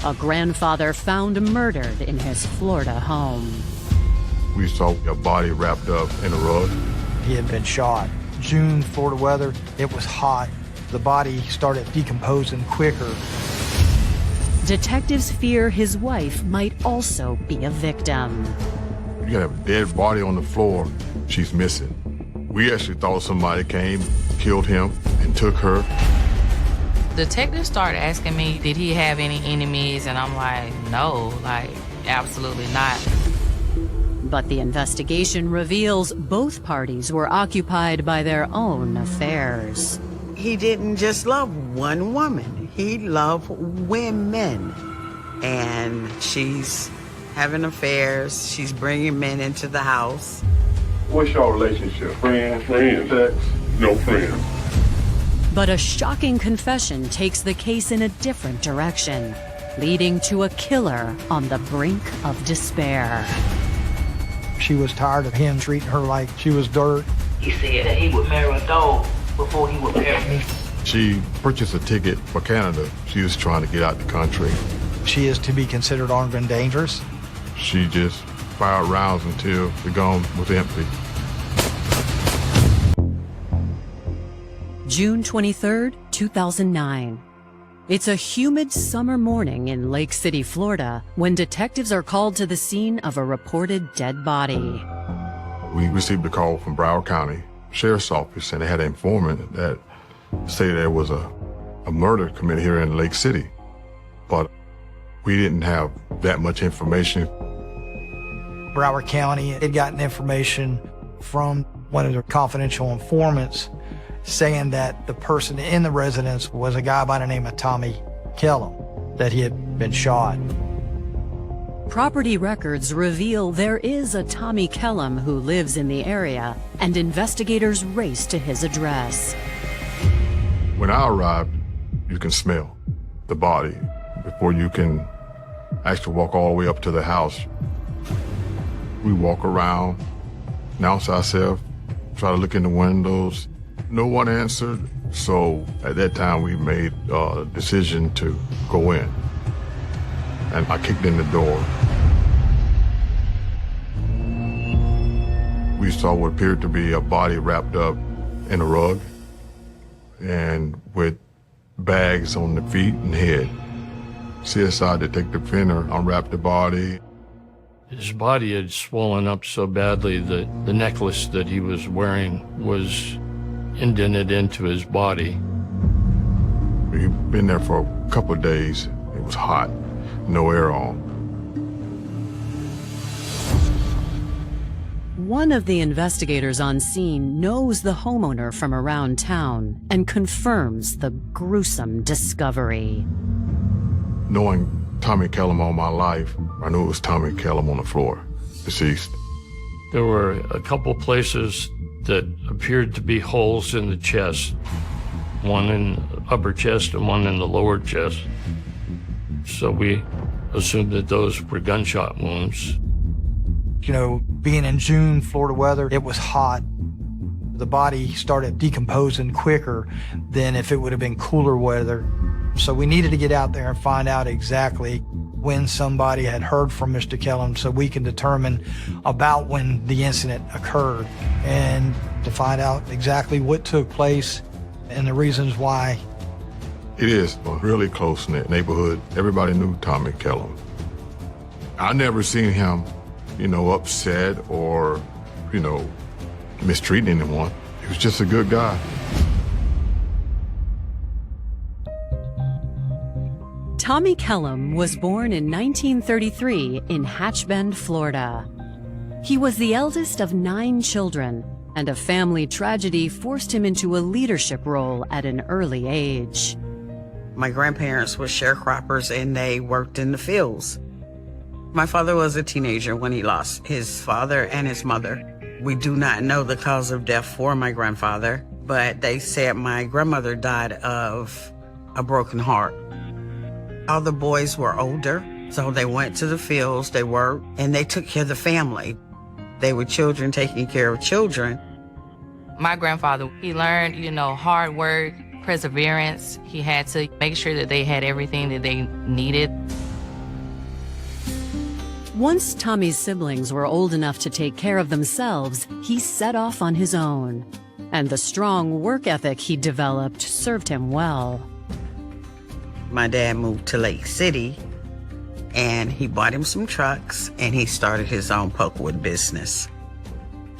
a grandfather found murdered in his Florida home. We saw a body wrapped up in a rug. He had been shot. June, Florida weather, it was hot. The body started decomposing quicker. Detectives fear his wife might also be a victim. You have a dead body on the floor. She's missing. We actually thought somebody came, killed him, and took her. Detectives started asking me, did he have any enemies? And I'm like, no, absolutely not. But the investigation reveals both parties were occupied by their own affairs. He didn't just love one woman. He loved women. And she's having affairs. She's bringing men into the house. What's your relationship? Friends? Sex? No friends. But a shocking confession takes the case in a different direction, leading to a killer on the brink of despair. She was tired of him treating her like she was dirt. He said that he would marry a dog before he would marry me. She purchased a ticket for Canada. She was trying to get out the country. She is to be considered armed and dangerous. She just fired rounds until the gun was empty. June 23rd, 2009. It's a humid summer morning in Lake City, Florida, when detectives are called to the scene of a reported dead body. We received a call from Broward County Sheriff's Office, and they had an informant that stated there was a murder committed here in Lake City. But we didn't have that much information. Broward County had gotten information from one of their confidential informants saying that the person in the residence was a guy by the name of Tommy Kellum, that he had been shot. Property records reveal there is a Tommy Kellum who lives in the area, and investigators race to his address. When I arrived, you can smell the body before you can actually walk all the way up to the house. We walk around, announce ourselves, try to look in the windows. No one answered, so at that time we made a decision to go in. And I kicked in the door. We saw what appeared to be a body wrapped up in a rug and with bags on the feet and head. CSI Detective Fenner unwrapped the body. His body had swollen up so badly that the necklace that he was wearing was indented into his body. We'd been there for a couple of days. It was hot, no air on. One of the investigators on scene knows the homeowner from around town and confirms the gruesome discovery. Knowing Tommy Kellum all my life, I knew it was Tommy Kellum on the floor, deceased. There were a couple places that appeared to be holes in the chest, one in the upper chest and one in the lower chest. So we assumed that those were gunshot wounds. You know, being in June, Florida weather, it was hot. The body started decomposing quicker than if it would have been cooler weather. So we needed to get out there and find out exactly when somebody had heard from Mr. Kellum so we can determine about when the incident occurred and to find out exactly what took place and the reasons why. It is a really close-knit neighborhood. Everybody knew Tommy Kellum. I never seen him, upset or, mistreating anyone. He was just a good guy. Tommy Kellum was born in 1933 in Hatch Bend, Florida. He was the eldest of 9 children, and a family tragedy forced him into a leadership role at an early age. My grandparents were sharecroppers and they worked in the fields. My father was a teenager when he lost his father and his mother. We do not know the cause of death for my grandfather, but they said my grandmother died of a broken heart. All the boys were older, so they went to the fields, they worked, and they took care of the family. They were children taking care of children. My grandfather, he learned, hard work, perseverance. He had to make sure that they had everything that they needed. Once Tommy's siblings were old enough to take care of themselves, he set off on his own. And the strong work ethic he developed served him well. My dad moved to Lake City, and he bought him some trucks, and he started his own pulpwood business.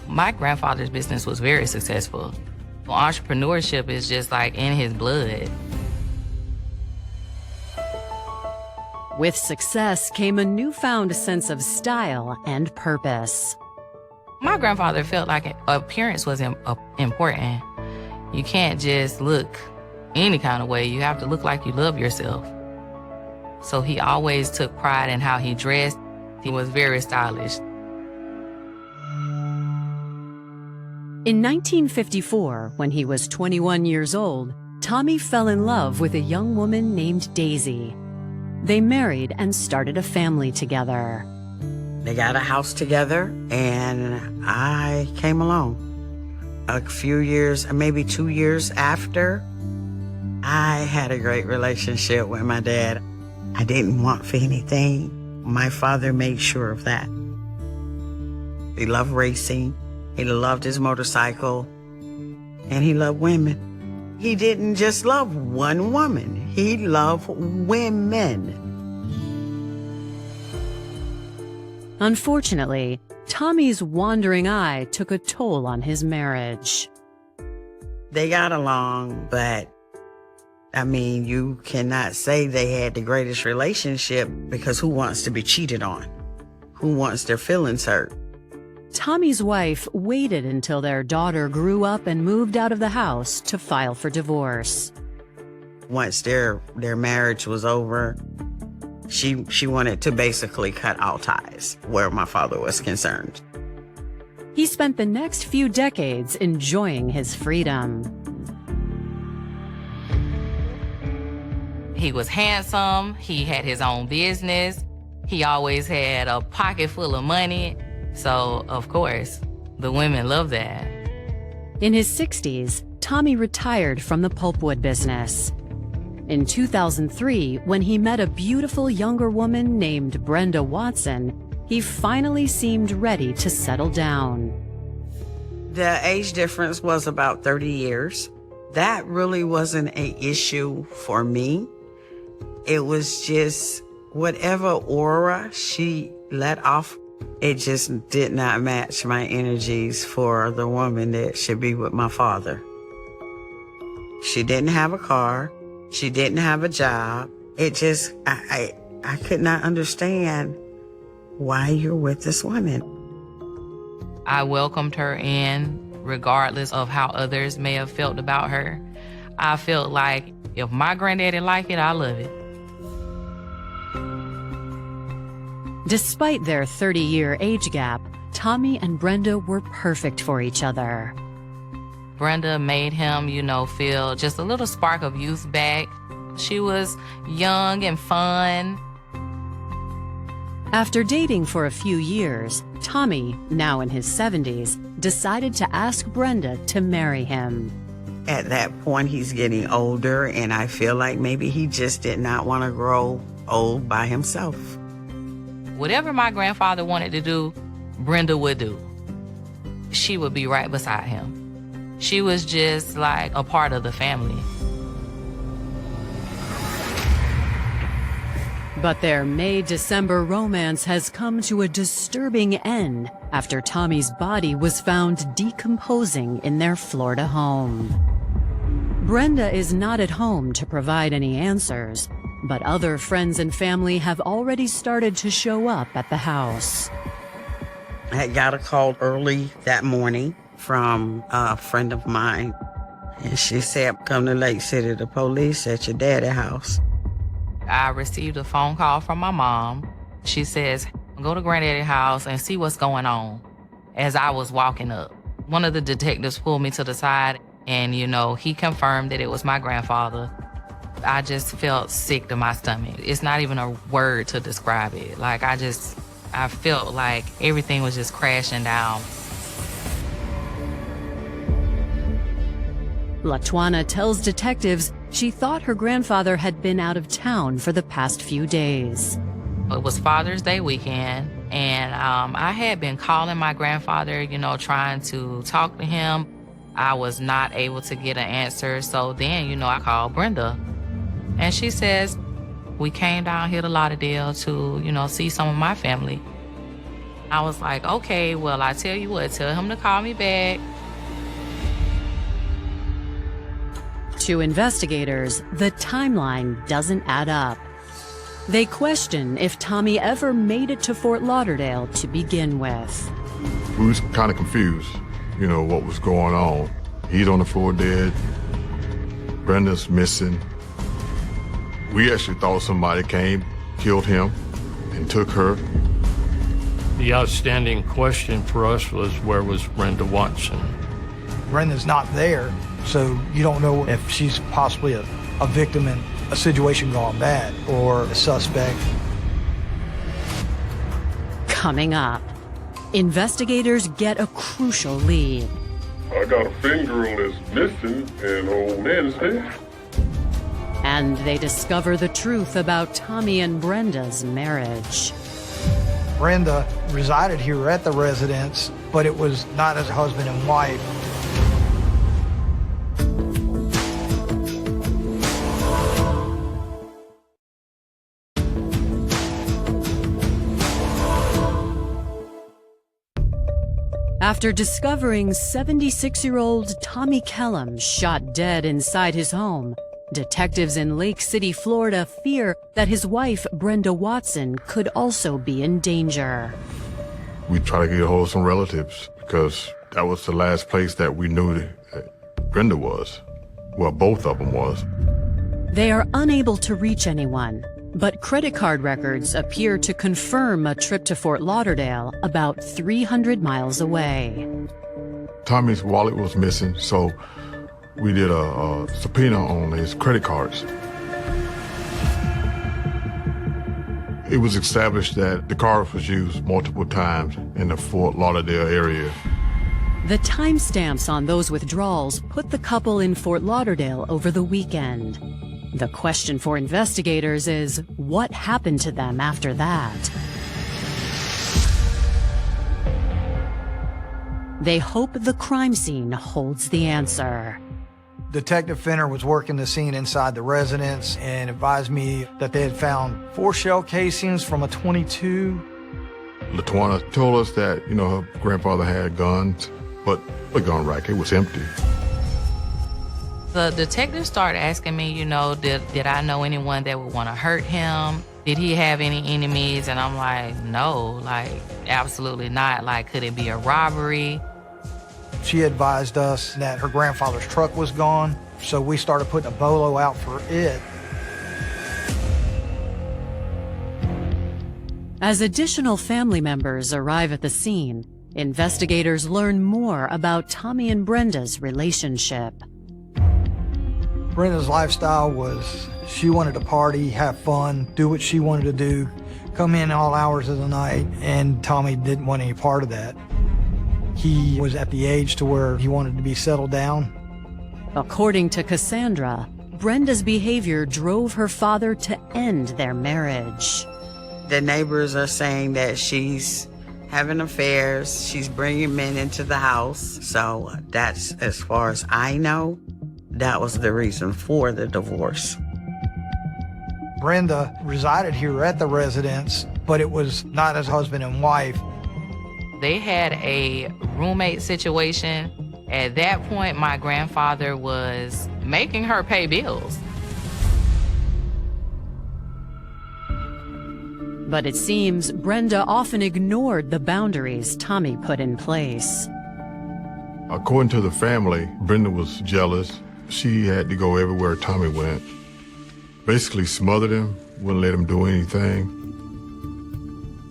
My grandfather's business was very successful. Entrepreneurship is just like in his blood. With success came a newfound sense of style and purpose. My grandfather felt like appearance was important. You can't just look any kind of way. You have to look like you love yourself. So he always took pride in how he dressed. He was very stylish. In 1954, when he was 21 years old, Tommy fell in love with a young woman named Daisy. They married and started a family together. They got a house together, and I came along. A few years, maybe 2 years after, I had a great relationship with my dad. I didn't want for anything. My father made sure of that. He loved racing. He loved his motorcycle, and he loved women. He didn't just love one woman. He loved women. Unfortunately, Tommy's wandering eye took a toll on his marriage. They got along, but I mean, you cannot say they had the greatest relationship, because who wants to be cheated on? Who wants their feelings hurt? Tommy's wife waited until their daughter grew up and moved out of the house to file for divorce. Once their marriage was over, she wanted to basically cut all ties where my father was concerned. He spent the next few decades enjoying his freedom. He was handsome. He had his own business. He always had a pocket full of money. So, of course, the women loved that. In his 60s, Tommy retired from the pulpwood business. In 2003, when he met a beautiful younger woman named Brenda Watson, he finally seemed ready to settle down. The age difference was about 30 years. That really wasn't an issue for me. It was just whatever aura she let off, it just did not match my energies for the woman that should be with my father. She didn't have a car. She didn't have a job. It just, I could not understand why you're with this woman. I welcomed her in, regardless of how others may have felt about her. I felt like if my granddaddy liked it, I love it. Despite their 30-year age gap, Tommy and Brenda were perfect for each other. Brenda made him, feel just a little spark of youth back. She was young and fun. After dating for a few years, Tommy, now in his 70s, decided to ask Brenda to marry him. At that point, he's getting older, and I feel like maybe he just did not want to grow old by himself. Whatever my grandfather wanted to do, Brenda would do. She would be right beside him. She was just like a part of the family. But their May-December romance has come to a disturbing end after Tommy's body was found decomposing in their Florida home. Brenda is not at home to provide any answers, but other friends and family have already started to show up at the house. I got a call early that morning from a friend of mine, and she said, "Come to Lake City, the police at your daddy's house." I received a phone call from my mom. She says, "Go to granddaddy's house and see what's going on." As I was walking up, one of the detectives pulled me to the side, and, he confirmed that it was my grandfather. I just felt sick to my stomach. It's not even a word to describe it. I felt like everything was just crashing down. LaTuana tells detectives she thought her grandfather had been out of town for the past few days. It was Father's Day weekend. And I had been calling my grandfather, trying to talk to him. I was not able to get an answer. So then, I called Brenda. And she says, we came down here to Lauderdale to, see some of my family. I was like, okay, well, I tell you what, tell him to call me back. To investigators, the timeline doesn't add up. They question if Tommy ever made it to Fort Lauderdale to begin with. We was kind of confused, what was going on. He's on the floor dead. Brenda's missing. We actually thought somebody came, killed him, and took her. The outstanding question for us was, where was Brenda Watson? Brenda's not there, so you don't know if she's possibly a victim in a situation gone bad or a suspect. Coming up, investigators get a crucial lead. I got a finger on that's missing, and old man is dead. And they discover the truth about Tommy and Brenda's marriage. Brenda resided here at the residence, but it was not as husband and wife. After discovering 76-year-old Tommy Kellum shot dead inside his home, detectives in Lake City, Florida fear that his wife, Brenda Watson, could also be in danger. We try to get a hold of some relatives because that was the last place that we knew that Brenda was. Well, both of them was. They are unable to reach anyone, but credit card records appear to confirm a trip to Fort Lauderdale about 300 miles away. Tommy's wallet was missing, so we did a subpoena on his credit cards. It was established that the card was used multiple times in the Fort Lauderdale area. The timestamps on those withdrawals put the couple in Fort Lauderdale over the weekend. The question for investigators is, what happened to them after that? They hope the crime scene holds the answer. Detective Fenner was working the scene inside the residence and advised me that they had found 4 shell casings from a .22. LaTwana told us that, her grandfather had guns, but the gun rack, it was empty. The detective started asking me, did I know anyone that would want to hurt him? Did he have any enemies? And I'm like, no, absolutely not. Could it be a robbery? She advised us that her grandfather's truck was gone, so we started putting a bolo out for it. As additional family members arrive at the scene, investigators learn more about Tommy and Brenda's relationship. Brenda's lifestyle was she wanted to party, have fun, do what she wanted to do, come in all hours of the night, and Tommy didn't want any part of that. He was at the age to where he wanted to be settled down. According to Cassandra, Brenda's behavior drove her father to end their marriage. The neighbors are saying that she's having affairs, she's bringing men into the house. So that's, as far as I know, that was the reason for the divorce. Brenda resided here at the residence, but it was not as husband and wife. They had a roommate situation. At that point, my grandfather was making her pay bills. But it seems Brenda often ignored the boundaries Tommy put in place. According to the family, Brenda was jealous. She had to go everywhere Tommy went. Basically smothered him, wouldn't let him do anything.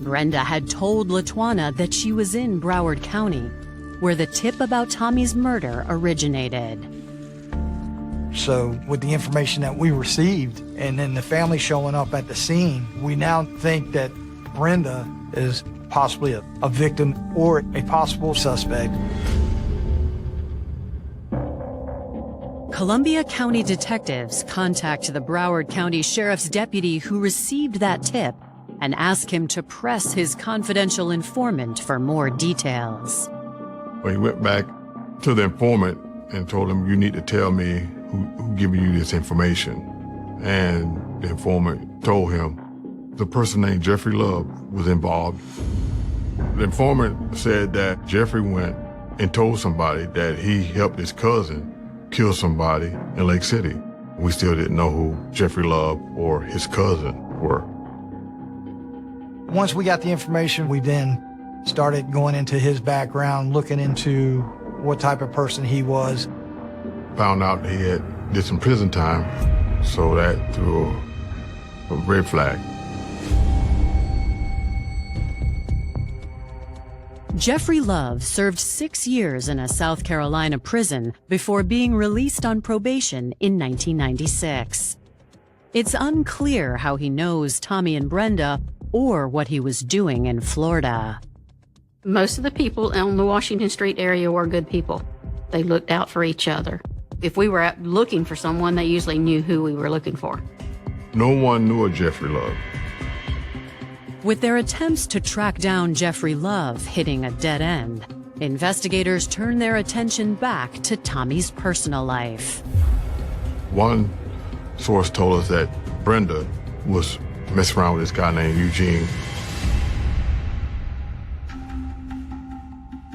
Brenda had told LaTwana that she was in Broward County, where the tip about Tommy's murder originated. So with the information that we received and then the family showing up at the scene, we now think that Brenda is possibly a victim or a possible suspect. Columbia County detectives contact the Broward County Sheriff's deputy who received that tip and ask him to press his confidential informant for more details. Well, he went back to the informant and told him, you need to tell me who giving you this information. And the informant told him the person named Jeffrey Love was involved. The informant said that Jeffrey went and told somebody that he helped his cousin kill somebody in Lake City. We still didn't know who Jeffrey Love or his cousin were. Once we got the information, we then started going into his background, looking into what type of person he was. Found out he had did some prison time, so that threw a red flag. Jeffrey Love served 6 years in a South Carolina prison before being released on probation in 1996. It's unclear how he knows Tommy and Brenda or what he was doing in Florida. Most of the people on the Washington Street area were good people. They looked out for each other. If we were out looking for someone, they usually knew who we were looking for. No one knew of Jeffrey Love. With their attempts to track down Jeffrey Love hitting a dead end, investigators turn their attention back to Tommy's personal life. One source told us that Brenda was messing around with this guy named Eugene.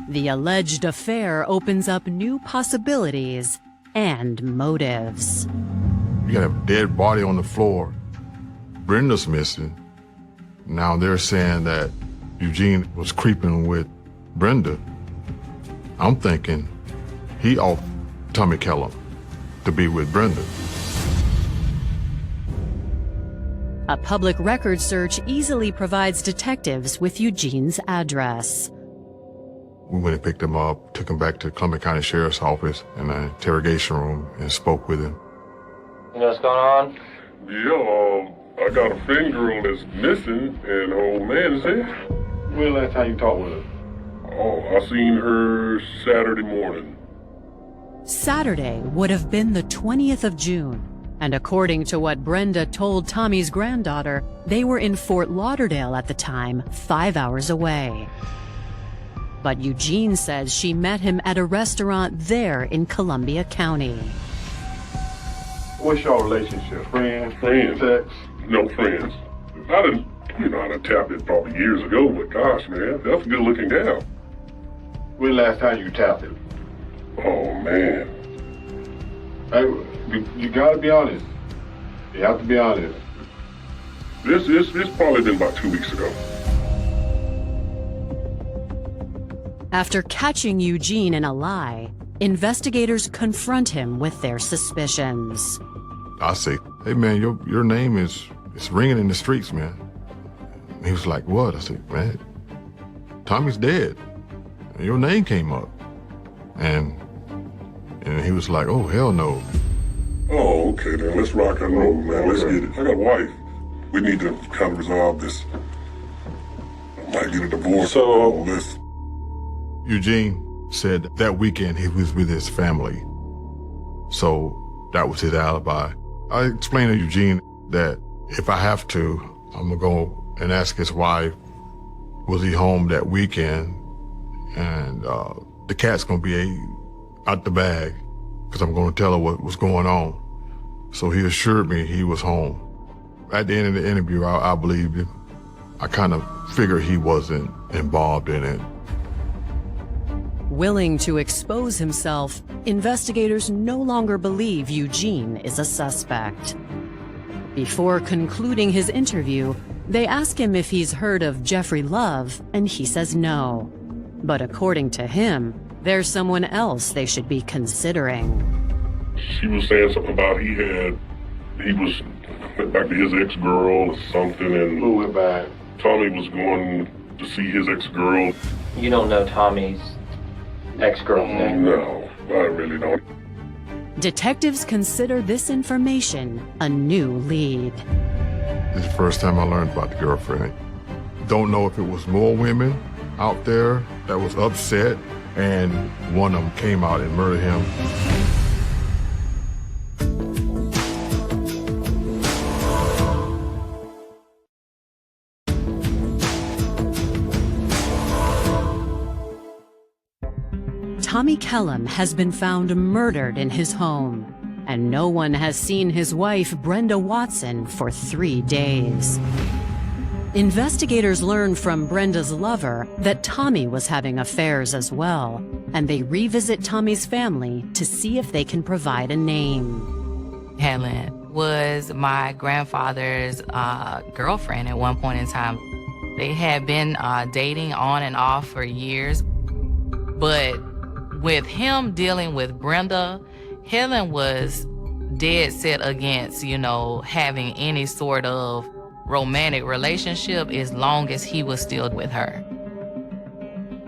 The alleged affair opens up new possibilities and motives. You got a dead body on the floor. Brenda's missing. Now they're saying that Eugene was creeping with Brenda. I'm thinking he off Tommy Kellum to be with Brenda. A public record search easily provides detectives with Eugene's address. We went and picked him up, took him back to Columbia County Sheriff's Office in an interrogation room and spoke with him. You know what's going on? Yeah, I got a friend girl that's missing, and her old man is there. When last time you talked with her? Oh, I seen her Saturday morning. Saturday would have been the 20th of June, and according to what Brenda told Tommy's granddaughter, they were in Fort Lauderdale at the time, 5 hours away. But Eugene says she met him at a restaurant there in Columbia County. What's your relationship? Friends? Friends. Sex? No friends. I done tapped it probably years ago, but gosh, man, that's a good-looking gal. When last time you tapped it? Oh, man. Hey, you gotta be honest. You have to be honest. This probably been about 2 weeks ago. After catching Eugene in a lie, investigators confront him with their suspicions. I say, hey man, your name is ringing in the streets, man. And he was like, what? I said, man, Tommy's dead. And your name came up. And he was like, oh, hell no. Oh, okay then, let's rock and roll, man. Let's get it. I got a wife. We need to kind of resolve this. I might get a divorce. So, this. Eugene said that weekend he was with his family. So that was his alibi. I explained to Eugene that if I have to, I'm gonna go and ask his wife, was he home that weekend? And the cat's gonna be out the bag because I'm gonna tell her what was going on. So he assured me he was home. At the end of the interview, I believed him. I kind of figured he wasn't involved in it. Willing to expose himself, investigators no longer believe Eugene is a suspect. Before concluding his interview, they ask him if he's heard of Jeffrey Love, and he says no. But according to him, there's someone else they should be considering. She was saying something about he went back to his ex-girl or something, and Who went back? Tommy was going to see his ex-girl. You don't know Tommy's ex-girlfriend? No, I really don't. Detectives consider this information a new lead. This is the first time I learned about the girlfriend. Don't know if it was more women out there that was upset and one of them came out and murdered him. Tommy Kellum has been found murdered in his home, and no one has seen his wife, Brenda Watson, for 3 days. Investigators learn from Brenda's lover that Tommy was having affairs as well, and they revisit Tommy's family to see if they can provide a name. Helen was my grandfather's girlfriend at one point in time. They had been dating on and off for years, but with him dealing with Brenda, Helen was dead set against, having any sort of romantic relationship as long as he was still with her.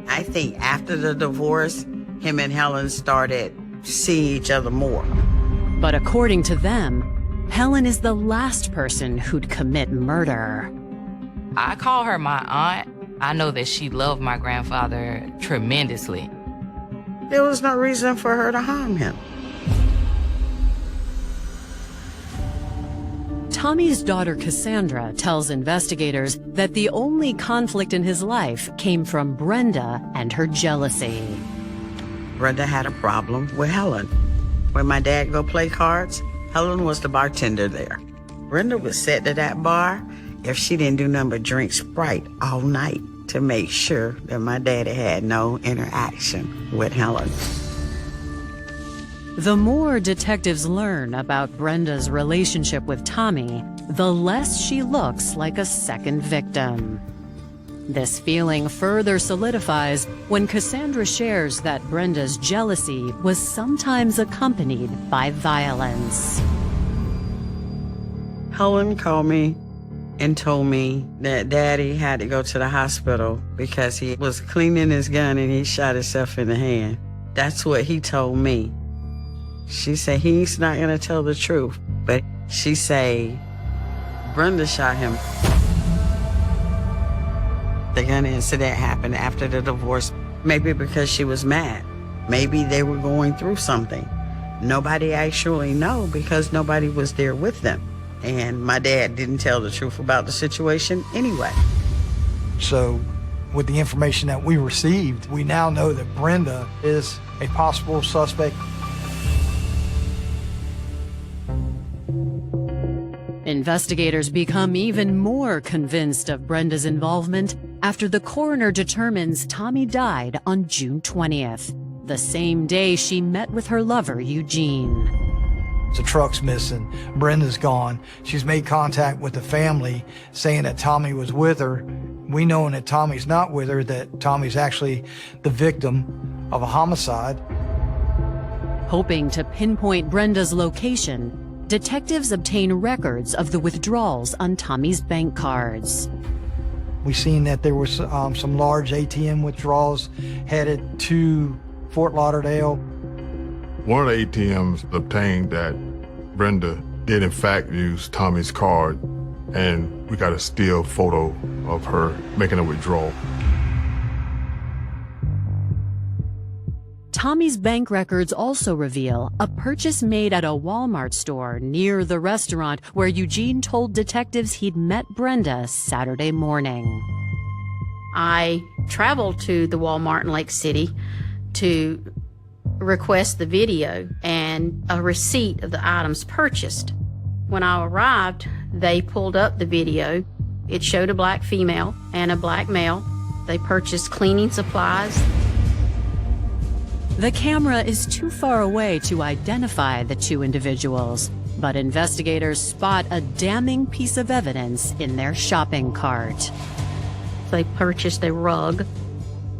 I think after the divorce, him and Helen started seeing each other more. But according to them, Helen is the last person who'd commit murder. I call her my aunt. I know that she loved my grandfather tremendously. There was no reason for her to harm him. Tommy's daughter Cassandra tells investigators that the only conflict in his life came from Brenda and her jealousy. Brenda had a problem with Helen. When my dad go play cards, Helen was the bartender there. Brenda would sit to that bar if she didn't do nothing but drink Sprite all night to make sure that my daddy had no interaction with Helen. The more detectives learn about Brenda's relationship with Tommy, the less she looks like a second victim. This feeling further solidifies when Cassandra shares that Brenda's jealousy was sometimes accompanied by violence. Helen called me and told me that Daddy had to go to the hospital because he was cleaning his gun and he shot himself in the hand. That's what he told me. She said he's not gonna tell the truth, but she say Brenda shot him. The gun incident happened after the divorce, maybe because she was mad. Maybe they were going through something. Nobody actually know because nobody was there with them. And my dad didn't tell the truth about the situation anyway. So with the information that we received, we now know that Brenda is a possible suspect. Investigators become even more convinced of Brenda's involvement after the coroner determines Tommy died on June 20th, the same day she met with her lover, Eugene. The truck's missing. Brenda's gone. She's made contact with the family saying that Tommy was with her. We know that Tommy's not with her, that Tommy's actually the victim of a homicide. Hoping to pinpoint Brenda's location, detectives obtain records of the withdrawals on Tommy's bank cards. We seen that there was some large ATM withdrawals headed to Fort Lauderdale. One of the ATMs obtained that Brenda did in fact use Tommy's card, and we got a still photo of her making a withdrawal. Tommy's bank records also reveal a purchase made at a Walmart store near the restaurant where Eugene told detectives he'd met Brenda Saturday morning. I traveled to the Walmart in Lake City to request the video and a receipt of the items purchased. When I arrived, they pulled up the video. It showed a black female and a black male. They purchased cleaning supplies. The camera is too far away to identify the two individuals, but investigators spot a damning piece of evidence in their shopping cart. They purchased a rug.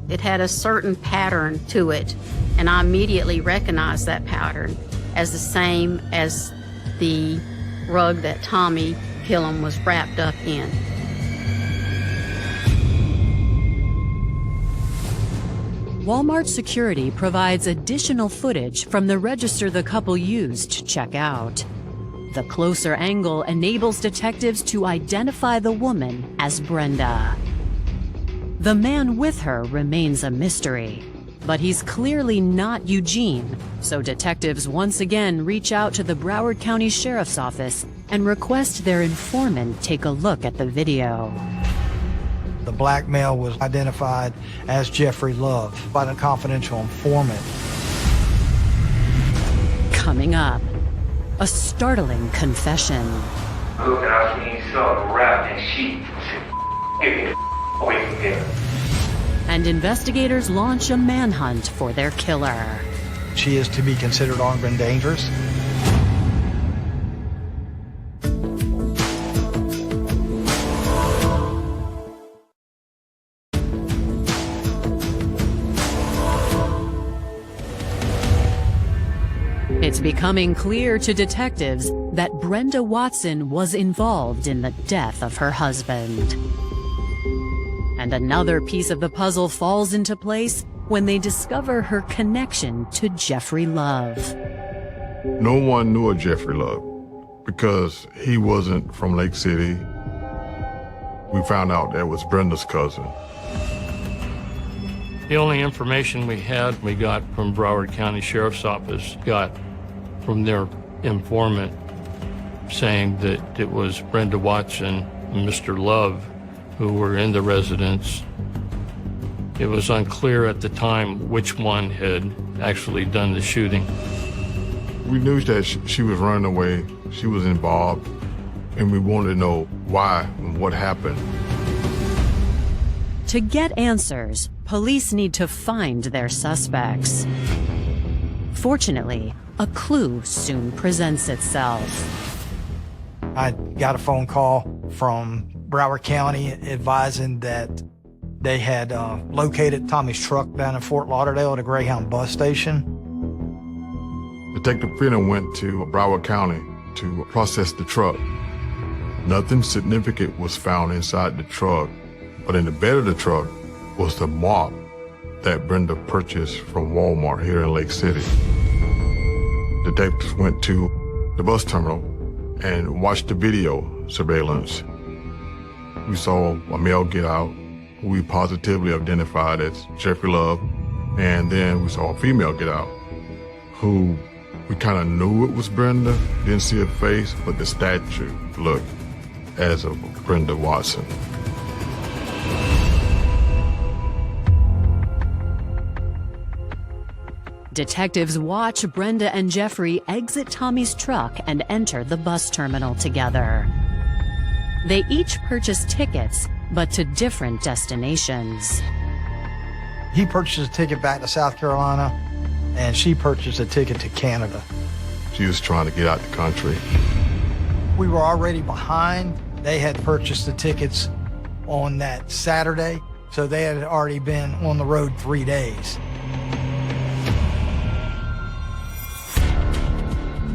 It had a certain pattern to it, and I immediately recognized that pattern as the same as the rug that Tommy Kellum was wrapped up in. Walmart security provides additional footage from the register the couple used to check out. The closer angle enables detectives to identify the woman as Brenda. The man with her remains a mystery, but he's clearly not Eugene, so detectives once again reach out to the Broward County Sheriff's Office and request their informant take a look at the video. The black male was identified as Jeffrey Love by the confidential informant. Coming up, a startling confession. Look at us being so wrapped in sheets. Get me away from here. And investigators launch a manhunt for their killer. She is to be considered armed and dangerous. It's becoming clear to detectives that Brenda Watson was involved in the death of her husband. And another piece of the puzzle falls into place when they discover her connection to Jeffrey Love. No one knew of Jeffrey Love because he wasn't from Lake City. We found out that was Brenda's cousin. The only information we got from Broward County Sheriff's Office, got from their informant saying that it was Brenda Watson and Mr. Love who were in the residence. It was unclear at the time which one had actually done the shooting. We knew that she was running away, she was involved, and we wanted to know why and what happened. To get answers, police need to find their suspects. Fortunately, a clue soon presents itself. I got a phone call from Broward County advising that they had located Tommy's truck down in Fort Lauderdale at a Greyhound bus station. Detective Brenda went to Broward County to process the truck. Nothing significant was found inside the truck, but in the bed of the truck was the mop that Brenda purchased from Walmart here in Lake City. Detectives went to the bus terminal and watched the video surveillance. We saw a male get out, who we positively identified as Jeffrey Love, and then we saw a female get out, who we kind of knew it was Brenda, didn't see her face, but the statue looked as of Brenda Watson. Detectives watch Brenda and Jeffrey exit Tommy's truck and enter the bus terminal together. They each purchase tickets, but to different destinations. He purchased a ticket back to South Carolina, and she purchased a ticket to Canada. She was trying to get out the country. We were already behind. They had purchased the tickets on that Saturday, so they had already been on the road 3 days.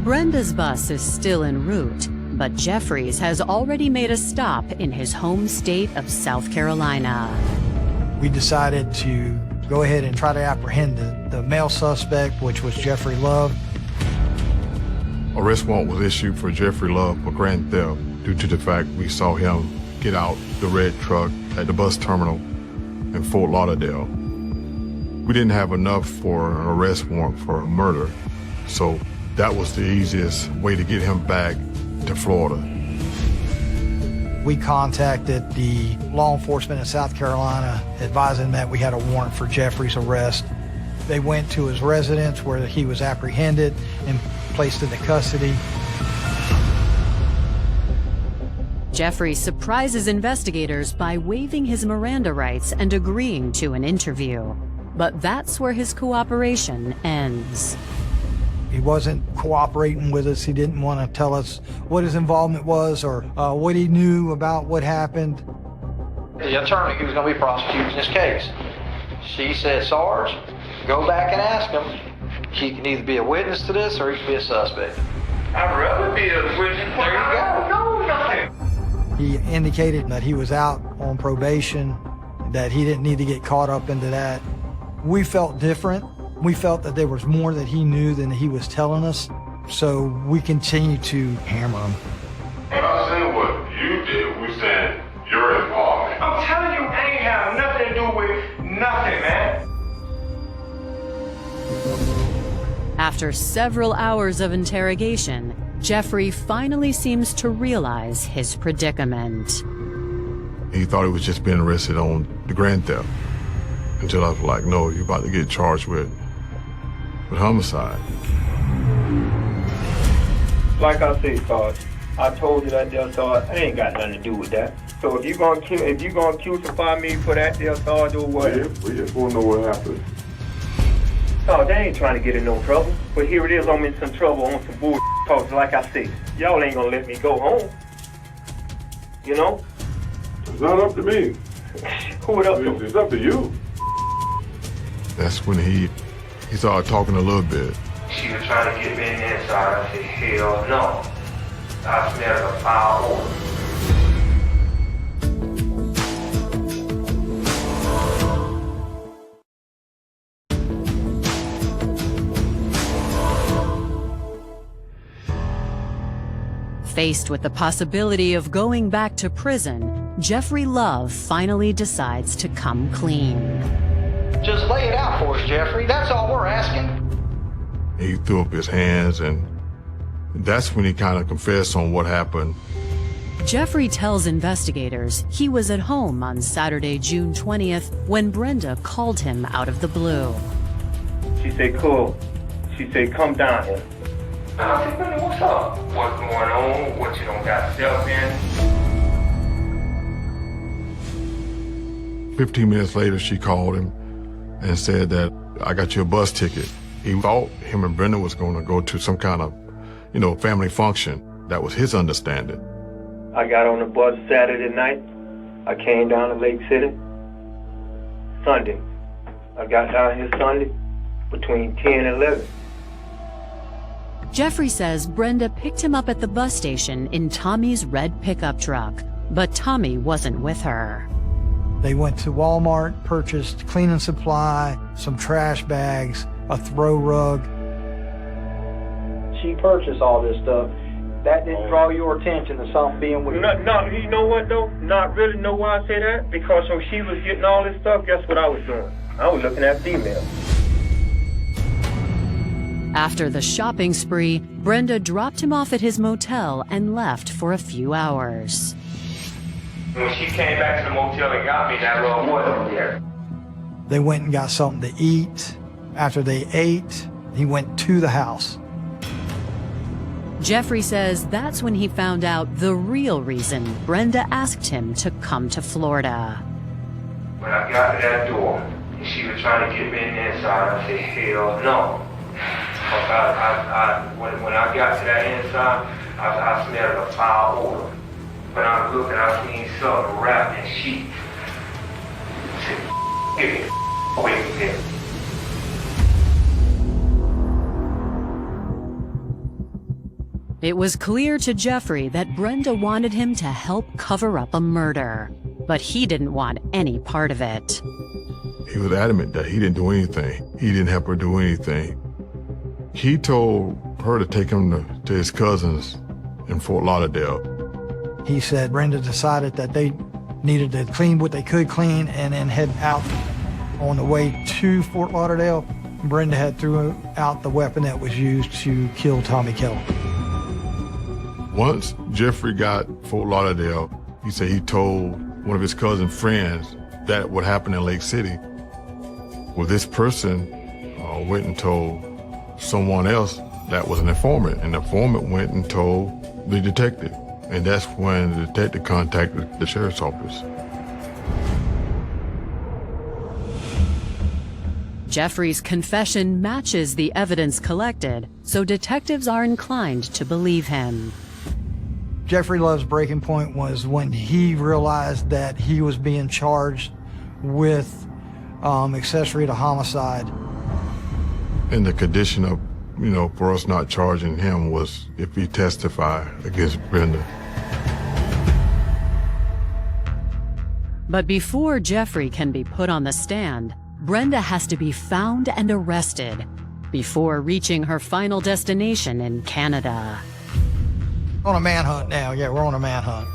Brenda's bus is still en route, but Jeffrey's has already made a stop in his home state of South Carolina. We decided to go ahead and try to apprehend the male suspect, which was Jeffrey Love. Arrest warrant was issued for Jeffrey Love for grand theft due to the fact we saw him get out the red truck at the bus terminal in Fort Lauderdale. We didn't have enough for an arrest warrant for murder, so that was the easiest way to get him back to Florida. We contacted the law enforcement in South Carolina, advising that we had a warrant for Jeffrey's arrest. They went to his residence where he was apprehended and placed into custody. Jeffrey surprises investigators by waiving his Miranda rights and agreeing to an interview. But that's where his cooperation ends. He wasn't cooperating with us. He didn't want to tell us what his involvement was or what he knew about what happened. The attorney who's going to be prosecuting this case, she said, Sarge, go back and ask him. He can either be a witness to this or he can be a suspect. I'd rather be a witness. There you go. No, nothing. He indicated that he was out on probation, that he didn't need to get caught up into that. We felt different. We felt that there was more that he knew than he was telling us, so we continued to hammer him. When I said what you did, we said you're involved. I'm telling you, I ain't have nothing to do with nothing, man. After several hours of interrogation, Jeffrey finally seems to realize his predicament. He thought he was just being arrested on the grand theft. Until I was like, no, you're about to get charged with homicide. Like I said, Sarge, I told you that there, Sarge, I ain't got nothing to do with that. So if you gonna crucify me for that there, Sarge, or what? Yeah, we just wanna know what happened. Sarge, I ain't trying to get in no trouble. But here it is, I'm in some trouble on some bullshit talks. Like I said, y'all ain't gonna let me go home. You know? It's not up to me. Who it up to? It's up to you. That's when he started talking a little bit. She was trying to get me in the inside. I said, hell no. I smelled a foul odor. Faced with the possibility of going back to prison, Jeffrey Love finally decides to come clean. Just lay it out for us, Jeffrey. That's all we're asking. He threw up his hands, and that's when he kind of confessed on what happened. Jeffrey tells investigators he was at home on Saturday, June 20th, when Brenda called him out of the blue. She said, cool. She said, come down here. I said, Brenda, what's up? What's going on? What you don't got yourself in? 15 minutes later, she called him and said that, I got you a bus ticket. He thought him and Brenda was going to go to some kind of, family function. That was his understanding. I got on the bus Saturday night. I came down to Lake City. Sunday. I got down here Sunday between 10 and 11. Jeffrey says Brenda picked him up at the bus station in Tommy's red pickup truck, but Tommy wasn't with her. They went to Walmart, purchased cleaning supply, some trash bags, a throw rug. She purchased all this stuff. That didn't draw your attention to something being weird. No, you know what though? Not really know why I say that. Because when she was getting all this stuff, guess what I was doing? I was looking at females. After the shopping spree, Brenda dropped him off at his motel and left for a few hours. When she came back to the motel and got me, that little boy over there. They went and got something to eat. After they ate, he went to the house. Jeffrey says that's when he found out the real reason Brenda asked him to come to Florida. When I got to that door, and she was trying to get me in the inside, I said, hell no. When I got to that inside, I smelled a foul odor. When I was looking, I seen something wrapped in sheets. I said, get me away from here. It was clear to Jeffrey that Brenda wanted him to help cover up a murder, but he didn't want any part of it. He was adamant that he didn't do anything. He didn't help her do anything. He told her to take him to his cousins in Fort Lauderdale. He said Brenda decided that they needed to clean what they could clean and then head out. On the way to Fort Lauderdale, Brenda had threw out the weapon that was used to kill Tommy Kellum. Once Jeffrey got Fort Lauderdale, he said he told one of his cousin friends that what happened in Lake City. Well, this person went and told someone else that was an informant, and the informant went and told the detective. And that's when the detective contacted the sheriff's office. Jeffrey's confession matches the evidence collected, so detectives are inclined to believe him. Jeffrey Love's breaking point was when he realized that he was being charged with accessory to homicide. And the condition of, for us not charging him was if he testified against Brenda. But before Jeffrey can be put on the stand, Brenda has to be found and arrested before reaching her final destination in Canada. On a manhunt now, yeah, we're on a manhunt.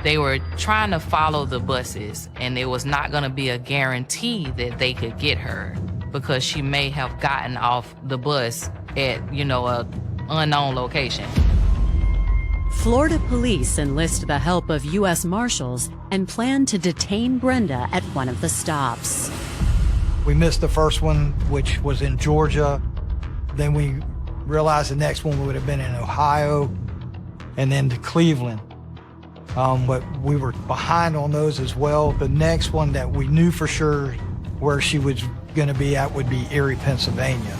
They were trying to follow the buses, and there was not going to be a guarantee that they could get her because she may have gotten off the bus at, a unknown location. Florida police enlist the help of U.S. Marshals and plan to detain Brenda at one of the stops. We missed the first one, which was in Georgia. Then we realized the next one would have been in Ohio, and then to Cleveland. But we were behind on those as well. The next one that we knew for sure where she was going to be at would be Erie, Pennsylvania.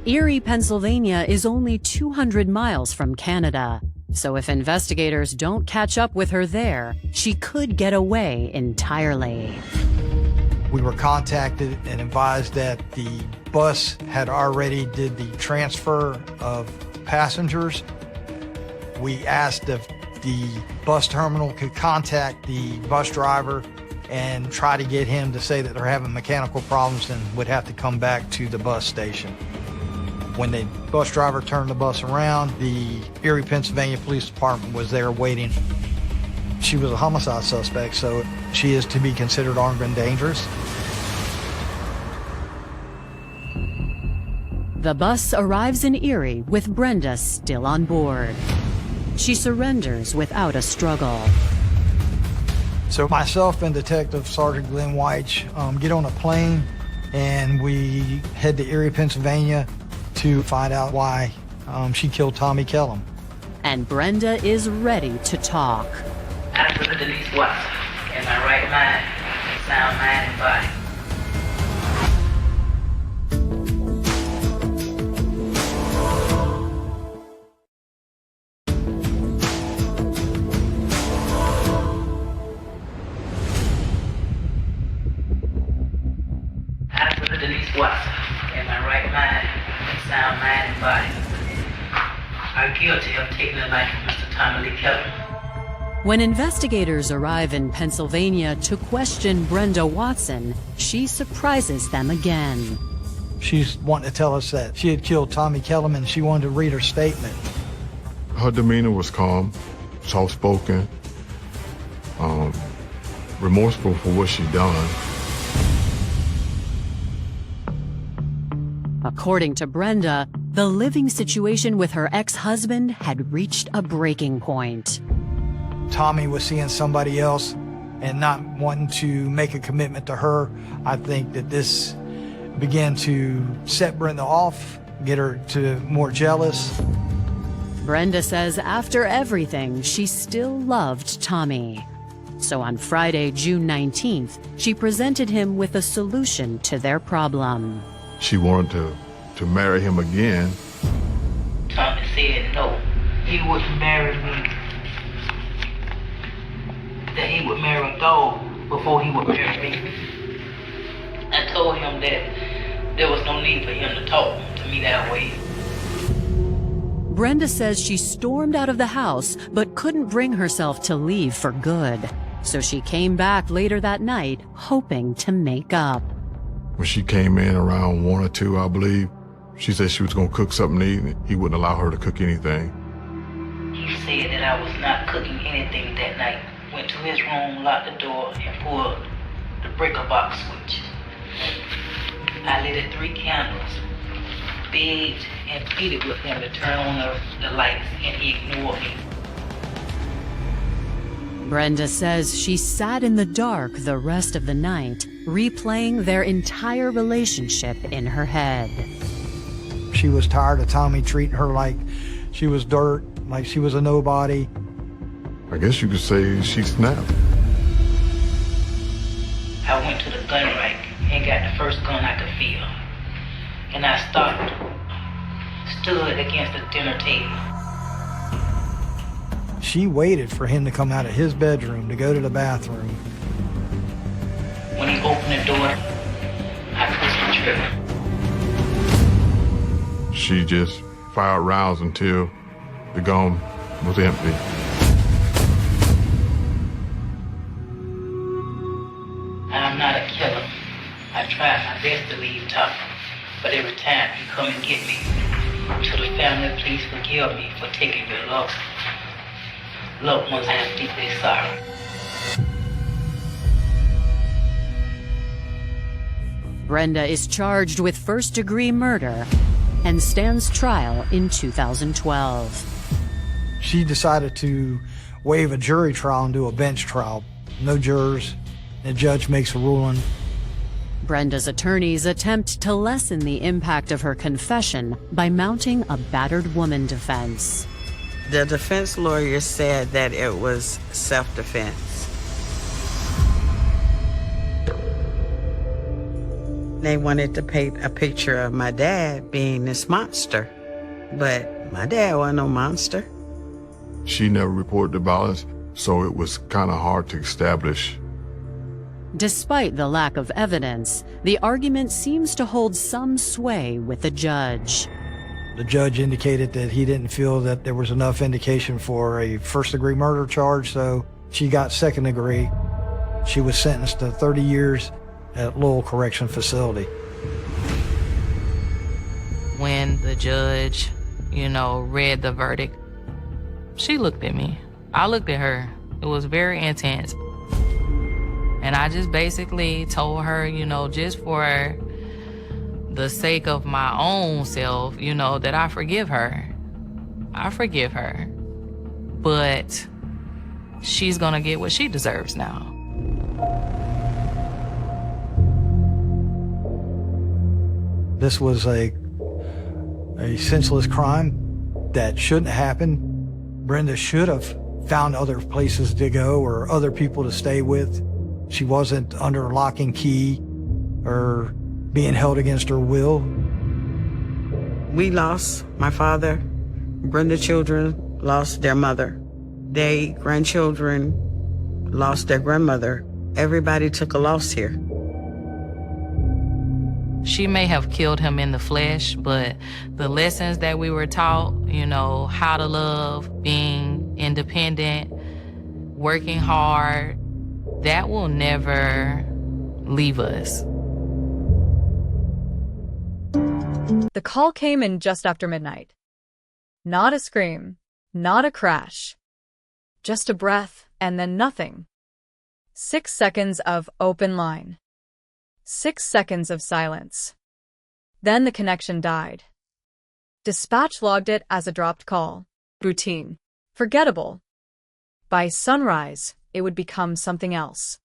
Erie, Pennsylvania is only 200 miles from Canada. So if investigators don't catch up with her there, she could get away entirely. We were contacted and advised that the bus had already did the transfer of passengers. We asked if the bus terminal could contact the bus driver and try to get him to say that they're having mechanical problems and would have to come back to the bus station. When the bus driver turned the bus around, the Erie, Pennsylvania Police Department was there waiting. She was a homicide suspect, so she is to be considered armed and dangerous. The bus arrives in Erie with Brenda still on board. She surrenders without a struggle. So myself and Detective Sergeant Glenn White get on a plane and we head to Erie, Pennsylvania to find out why she killed Tommy Kellum. And Brenda is ready to talk. I put the Denise Watson in my right mind, sound mind and body. I put the Denise Watson in my right mind, sound mind and body. I'm guilty of taking the life of Mr. Tommy Lee Kellum. When investigators arrive in Pennsylvania to question Brenda Watson, she surprises them again. She's wanting to tell us that she had killed Tommy Kellum and she wanted to read her statement. Her demeanor was calm, soft-spoken, remorseful for what she'd done. According to Brenda, the living situation with her ex-husband had reached a breaking point. Tommy was seeing somebody else and not wanting to make a commitment to her. I think that this began to set Brenda off, get her to more jealous. Brenda says after everything, she still loved Tommy. So on Friday, June 19th, she presented him with a solution to their problem. She wanted to marry him again. Tommy said no, he wouldn't marry me. That he would marry a dog before he would marry me. I told him that there was no need for him to talk to me that way. Brenda says she stormed out of the house but couldn't bring herself to leave for good. So she came back later that night hoping to make up. When she came in around 1 or 2, I believe, she said she was going to cook something to eat and he wouldn't allow her to cook anything. He said that I was not cooking anything that night. Went to his room, locked the door, and pulled the breaker box switch. I lit 3 candles, begged and pleaded with him to turn on the lights, and he ignored me. Brenda says she sat in the dark the rest of the night, replaying their entire relationship in her head. She was tired of Tommy treating her like she was dirt, like she was a nobody. I guess you could say she snapped. I went to the gun rack and got the first gun I could feel. And I stopped, stood against the dinner table. She waited for him to come out of his bedroom to go to the bathroom. When he opened the door, I pushed the trigger. She just fired rounds until the gun was empty. I'm not a killer. I tried my best to leave Tommy, but every time he come and get me. To the family, please forgive me for taking your loved ones. I am deeply sorry. Brenda is charged with first-degree murder and stands trial in 2012. She decided to waive a jury trial and do a bench trial. No jurors. The judge makes a ruling. Brenda's attorneys attempt to lessen the impact of her confession by mounting a battered woman defense. The defense lawyer said that it was self-defense. They wanted to paint a picture of my dad being this monster, but my dad wasn't no monster. She never reported the violence, so it was kind of hard to establish. Despite the lack of evidence, the argument seems to hold some sway with the judge. The judge indicated that he didn't feel that there was enough indication for a first-degree murder charge, so she got second degree. She was sentenced to 30 years at Lowell Correction Facility. When the judge, read the verdict, she looked at me. I looked at her. It was very intense. And I just basically told her, just for the sake of my own self, that I forgive her. I forgive her. But she's gonna get what she deserves now. This was a senseless crime that shouldn't happen. Brenda should have found other places to go or other people to stay with. She wasn't under lock and key or being held against her will. We lost my father. Brenda's children lost their mother. Their grandchildren lost their grandmother. Everybody took a loss here. She may have killed him in the flesh, but the lessons that we were taught, how to love, being independent, working hard, that will never leave us. The call came in just after midnight. Not a scream, not a crash. Just a breath and then nothing. 6 seconds of open line. 6 seconds of silence. Then the connection died. Dispatch logged it as a dropped call. Routine. Forgettable. By sunrise, it would become something else.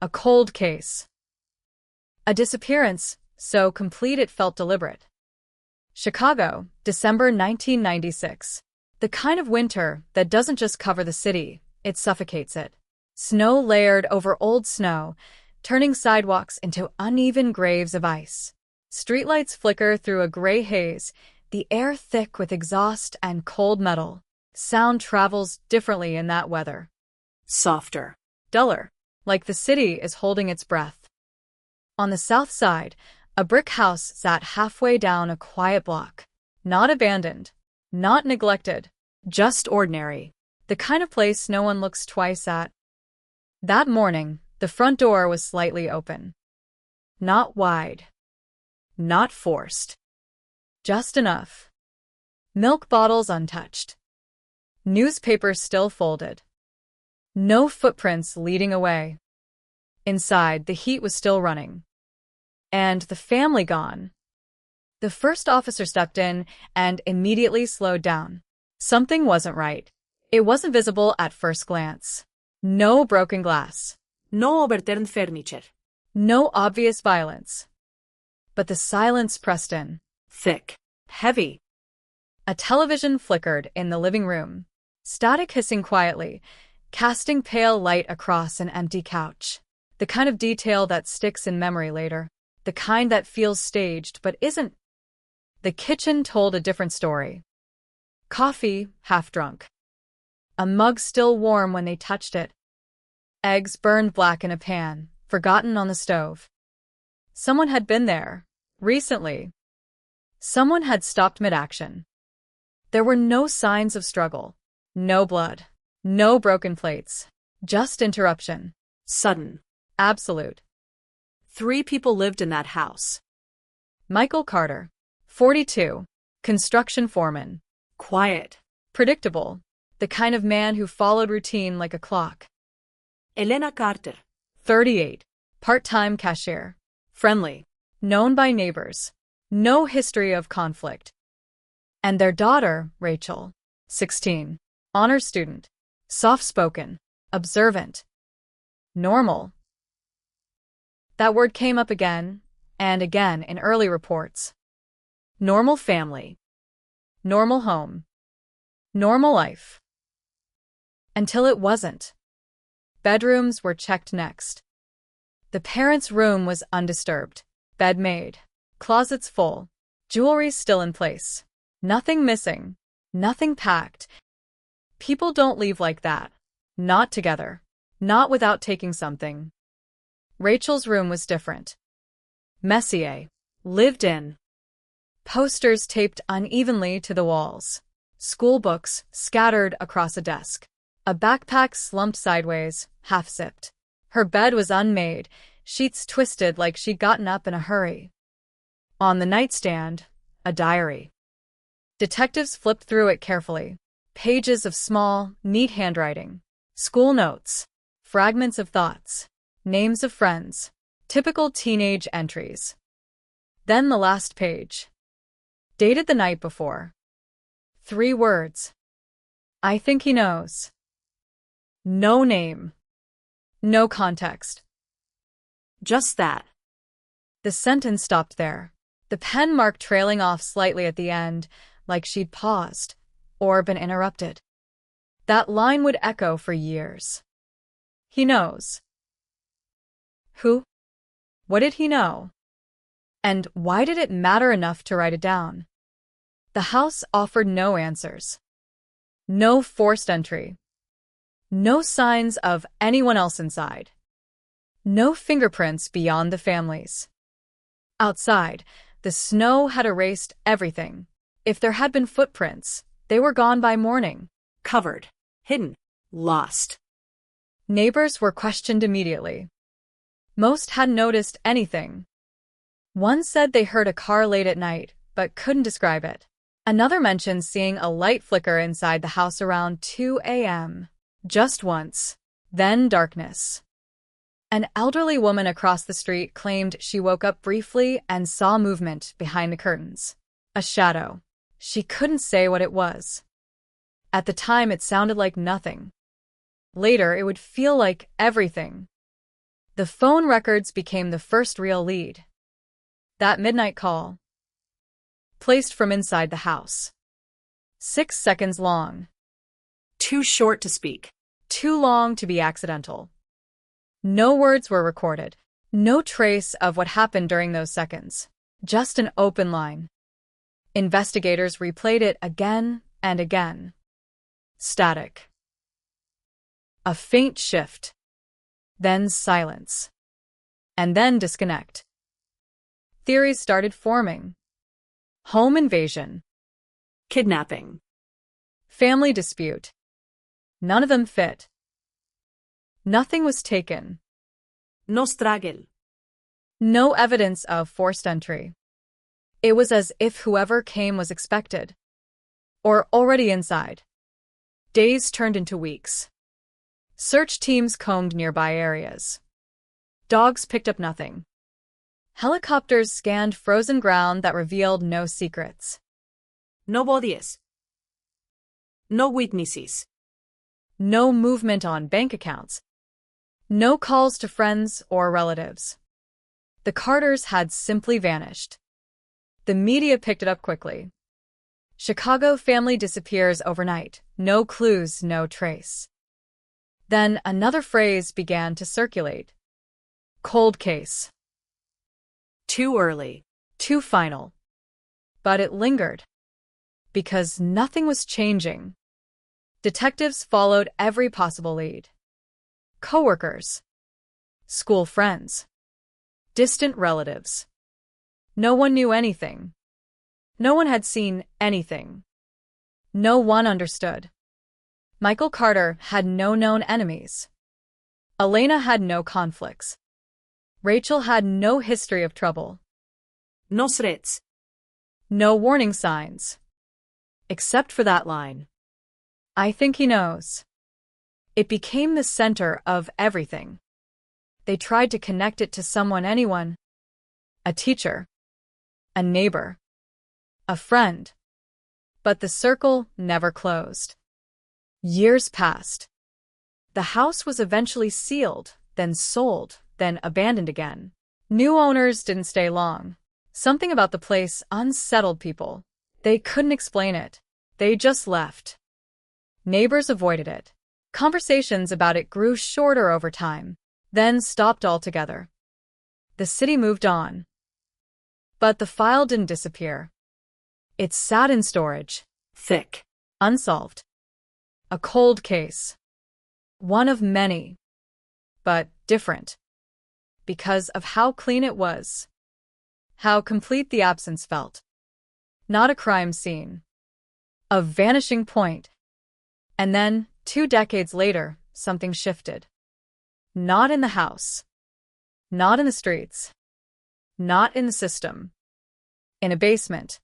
A cold case. A disappearance, so complete it felt deliberate. Chicago, December 1996. The kind of winter that doesn't just cover the city, it suffocates it. Snow layered over old snow, turning sidewalks into uneven graves of ice. Streetlights flicker through a gray haze, the air thick with exhaust and cold metal. Sound travels differently in that weather. Softer. Duller. Like the city is holding its breath. On the south side, a brick house sat halfway down a quiet block. Not abandoned. Not neglected. Just ordinary. The kind of place no one looks twice at. That morning, the front door was slightly open. Not wide. Not forced. Just enough. Milk bottles untouched. Newspapers still folded. No footprints leading away. Inside, the heat was still running. And the family gone. The first officer stepped in and immediately slowed down. Something wasn't right. It wasn't visible at first glance. No broken glass. No overturned furniture. No obvious violence. But the silence pressed in. Thick. Heavy. A television flickered in the living room. Static hissing quietly, casting pale light across an empty couch. The kind of detail that sticks in memory later. The kind that feels staged but isn't. The kitchen told a different story. Coffee, half drunk. A mug still warm when they touched it. Eggs burned black in a pan, forgotten on the stove. Someone had been there, recently. Someone had stopped mid-action. There were no signs of struggle. No blood. No broken plates. Just interruption. Sudden. Absolute. 3 people lived in that house. Michael Carter, 42, construction foreman. Quiet. Predictable. The kind of man who followed routine like a clock. Elena Carter, 38, part-time cashier. Friendly. Known by neighbors. No history of conflict. And their daughter, Rachel, 16, honor student, soft-spoken, observant, normal. That word came up again and again in early reports. Normal family. Normal home. Normal life. Until it wasn't. Bedrooms were checked next. The parents' room was undisturbed. Bed made. Closets full. Jewelry still in place. Nothing missing. Nothing packed. People don't leave like that. Not together. Not without taking something. Rachel's room was different. Messier. Lived in. Posters taped unevenly to the walls. School books scattered across a desk. A backpack slumped sideways, half-zipped. Her bed was unmade, sheets twisted like she'd gotten up in a hurry. On the nightstand, a diary. Detectives flipped through it carefully. Pages of small, neat handwriting. School notes. Fragments of thoughts. Names of friends. Typical teenage entries. Then the last page. Dated the night before. 3 words. I think he knows. No name. No context. Just that. The sentence stopped there. The pen mark trailing off slightly at the end, like she'd paused, or been interrupted. That line would echo for years. He knows. Who? What did he know? And why did it matter enough to write it down? The house offered no answers. No forced entry. No signs of anyone else inside. No fingerprints beyond the family's. Outside, the snow had erased everything. If there had been footprints, they were gone by morning. Covered. Hidden. Lost. Neighbors were questioned immediately. Most hadn't noticed anything. One said they heard a car late at night, but couldn't describe it. Another mentioned seeing a light flicker inside the house around 2 a.m. Just once. Then darkness. An elderly woman across the street claimed she woke up briefly and saw movement behind the curtains. A shadow. She couldn't say what it was. At the time, it sounded like nothing. Later, it would feel like everything. The phone records became the first real lead. That midnight call. Placed from inside the house. 6 seconds long. Too short to speak. Too long to be accidental. No words were recorded. No trace of what happened during those seconds. Just an open line. Investigators replayed it again and again. Static. A faint shift. Then silence. And then disconnect. Theories started forming. Home invasion. Kidnapping. Family dispute. None of them fit. Nothing was taken. No struggle. No evidence of forced entry. It was as if whoever came was expected. Or already inside. Days turned into weeks. Search teams combed nearby areas. Dogs picked up nothing. Helicopters scanned frozen ground that revealed no secrets. No bodies. No witnesses. No movement on bank accounts. No calls to friends or relatives. The Carters had simply vanished. The media picked it up quickly. Chicago family disappears overnight. No clues, no trace. Then another phrase began to circulate. Cold case. Too early. Too final. But it lingered. Because nothing was changing. Detectives followed every possible lead. Coworkers. School friends. Distant relatives. No one knew anything. No one had seen anything. No one understood. Michael Carter had no known enemies. Elena had no conflicts. Rachel had no history of trouble. No threats. No warning signs. Except for that line. I think he knows. It became the center of everything. They tried to connect it to someone, anyone. A teacher. a neighbor, a friend. But the circle never closed. Years passed. The house was eventually sealed, then sold, then abandoned again. New owners didn't stay long. Something about the place unsettled people. They couldn't explain it. They just left. Neighbors avoided it. Conversations about it grew shorter over time, then stopped altogether. The city moved on. But the file didn't disappear. It sat in storage, thick, unsolved. A cold case. One of many, but different. Because of how clean it was. How complete the absence felt. Not a crime scene. A vanishing point. And then, 2 decades later, something shifted. Not in the house. Not in the streets. Not in the system. In a basement.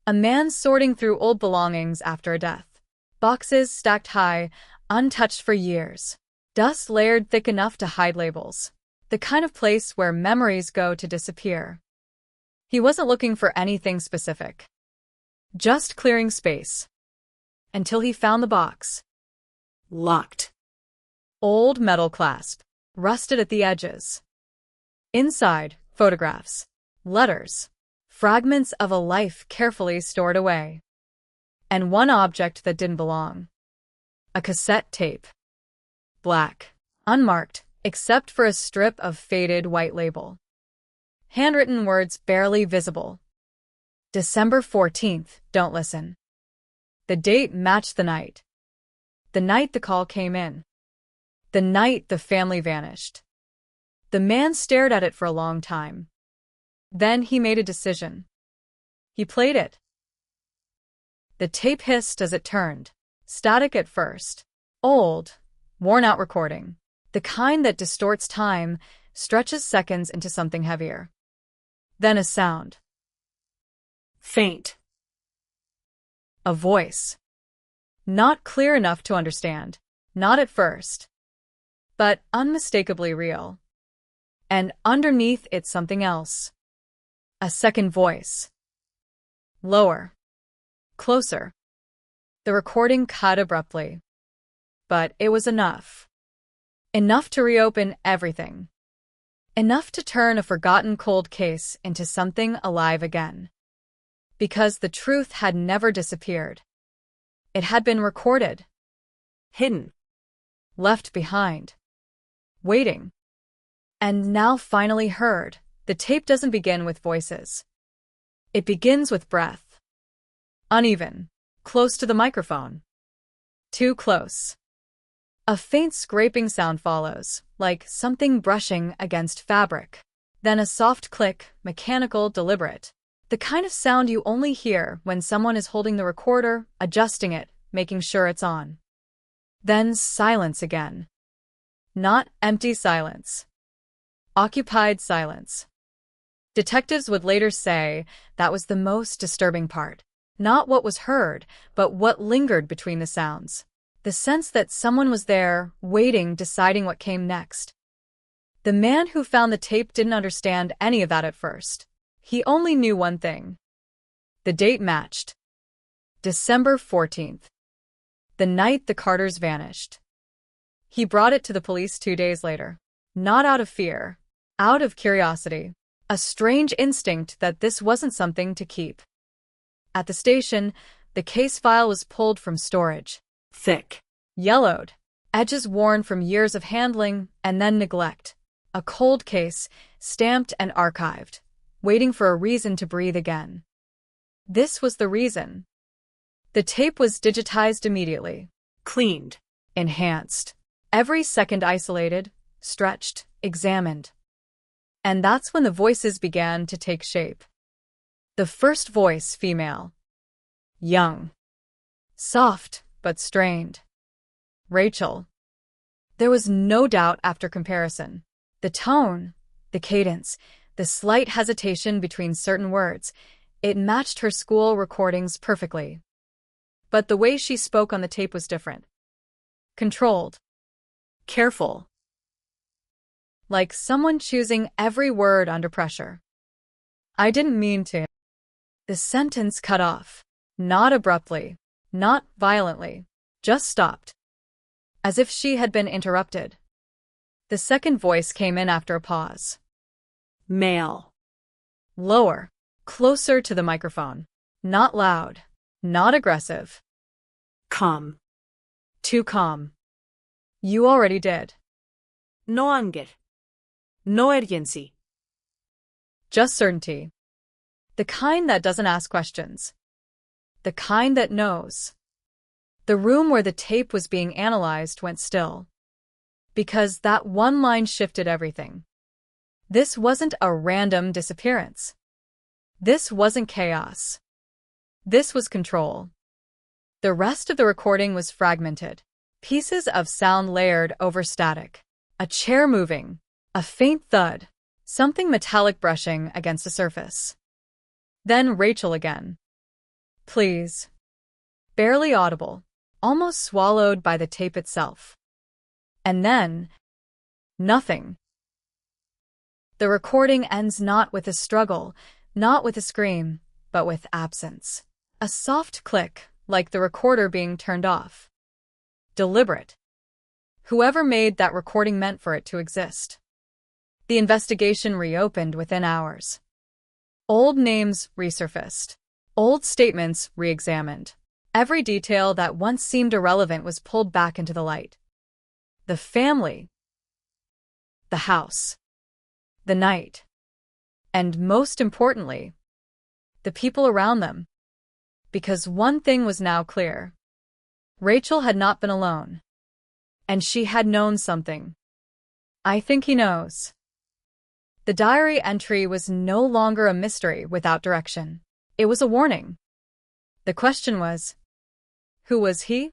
A man sorting through old belongings after a death. Boxes stacked high, untouched for years. Dust layered thick enough to hide labels. The kind of place where memories go to disappear. He wasn't looking for anything specific. Just clearing space. Until he found the box. Locked. Old metal clasp. Rusted at the edges. Inside, photographs. Letters. Fragments of a life carefully stored away. And one object that didn't belong. A cassette tape. Black. Unmarked, except for a strip of faded white label. Handwritten words barely visible. December 14th, don't listen. The date matched the night. The night the call came in. The night the family vanished. The man stared at it for a long time. Then he made a decision. He played it. The tape hissed as it turned, static at first. Old, worn-out recording. The kind that distorts time, stretches seconds into something heavier. Then a sound. Faint. A voice. Not clear enough to understand. Not at first. But unmistakably real. And underneath it's something else. A second voice. Lower. Closer. The recording cut abruptly. But it was enough. Enough to reopen everything. Enough to turn a forgotten cold case into something alive again. Because the truth had never disappeared. It had been recorded. Hidden. Left behind. Waiting. And now finally heard. The tape doesn't begin with voices. It begins with breath. Uneven. Close to the microphone. Too close. A faint scraping sound follows, like something brushing against fabric. Then a soft click, mechanical, deliberate. The kind of sound you only hear when someone is holding the recorder, adjusting it, making sure it's on. Then silence again. Not empty silence. Occupied silence. Detectives would later say that was the most disturbing part. Not what was heard, but what lingered between the sounds. The sense that someone was there, waiting, deciding what came next. The man who found the tape didn't understand any of that at first. He only knew one thing. The date matched. December 14th. The night the Carters vanished. He brought it to the police 2 days later. Not out of fear. Out of curiosity. A strange instinct that this wasn't something to keep. At the station, the case file was pulled from storage. Thick. Yellowed. Edges worn from years of handling and then neglect. A cold case, stamped and archived. Waiting for a reason to breathe again. This was the reason. The tape was digitized immediately. Cleaned. Enhanced. Every second isolated, stretched, examined. And that's when the voices began to take shape. The first voice, female. Young. Soft, but strained. Rachel. There was no doubt after comparison. The tone, the cadence, the slight hesitation between certain words, it matched her school recordings perfectly. But the way she spoke on the tape was different. Controlled. Careful. Like someone choosing every word under pressure. I didn't mean to. The sentence cut off. Not abruptly, not violently, just stopped. As if she had been interrupted. The second voice came in after a pause. Male. Lower, closer to the microphone. Not loud, not aggressive. Calm. Too calm. You already did. No anger. No urgency. Just certainty. The kind that doesn't ask questions. The kind that knows. The room where the tape was being analyzed went still. Because that one line shifted everything. This wasn't a random disappearance. This wasn't chaos. This was control. The rest of the recording was fragmented. Pieces of sound layered over static. A chair moving. A faint thud. Something metallic brushing against a surface. Then Rachel again. Please. Barely audible. Almost swallowed by the tape itself. And then, nothing. The recording ends not with a struggle, not with a scream, but with absence. A soft click, like the recorder being turned off. Deliberate. Whoever made that recording meant for it to exist. The investigation reopened within hours. Old names resurfaced. Old statements re-examined. Every detail that once seemed irrelevant was pulled back into the light. The family. The house. The night. And most importantly, the people around them. Because one thing was now clear. Rachel had not been alone. And she had known something. I think he knows. The diary entry was no longer a mystery without direction. It was a warning. The question was, who was he?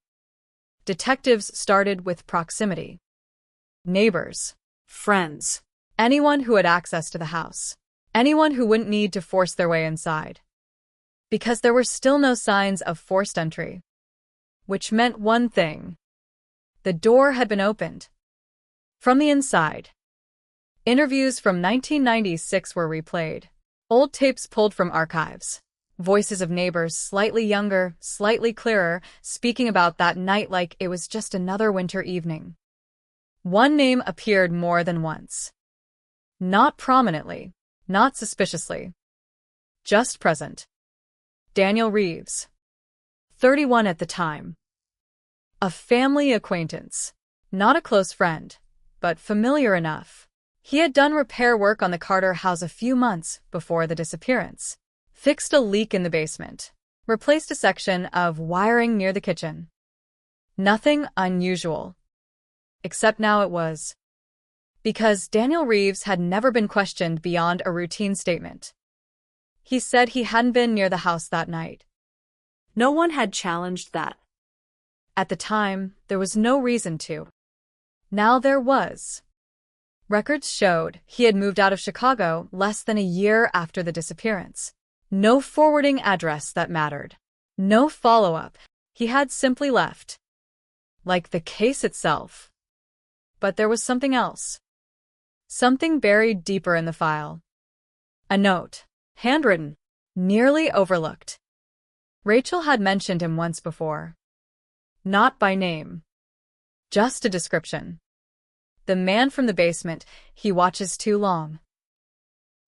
Detectives started with proximity. Neighbors. Friends. Anyone who had access to the house. Anyone who wouldn't need to force their way inside. Because there were still no signs of forced entry. Which meant one thing. The door had been opened. From the inside. Interviews from 1996 were replayed. Old tapes pulled from archives. Voices of neighbors, slightly younger, slightly clearer, speaking about that night like it was just another winter evening. One name appeared more than once. Not prominently, not suspiciously. Just present. Daniel Reeves. 31 at the time. A family acquaintance. Not a close friend, but familiar enough. He had done repair work on the Carter house a few months before the disappearance. Fixed a leak in the basement. Replaced a section of wiring near the kitchen. Nothing unusual. Except now it was. Because Daniel Reeves had never been questioned beyond a routine statement. He said he hadn't been near the house that night. No one had challenged that. At the time, there was no reason to. Now there was. Records showed he had moved out of Chicago less than a year after the disappearance. No forwarding address that mattered. No follow-up. He had simply left. Like the case itself. But there was something else. Something buried deeper in the file. A note. Handwritten. Nearly overlooked. Rachel had mentioned him once before. Not by name. Just a description. The man from the basement, he watches too long.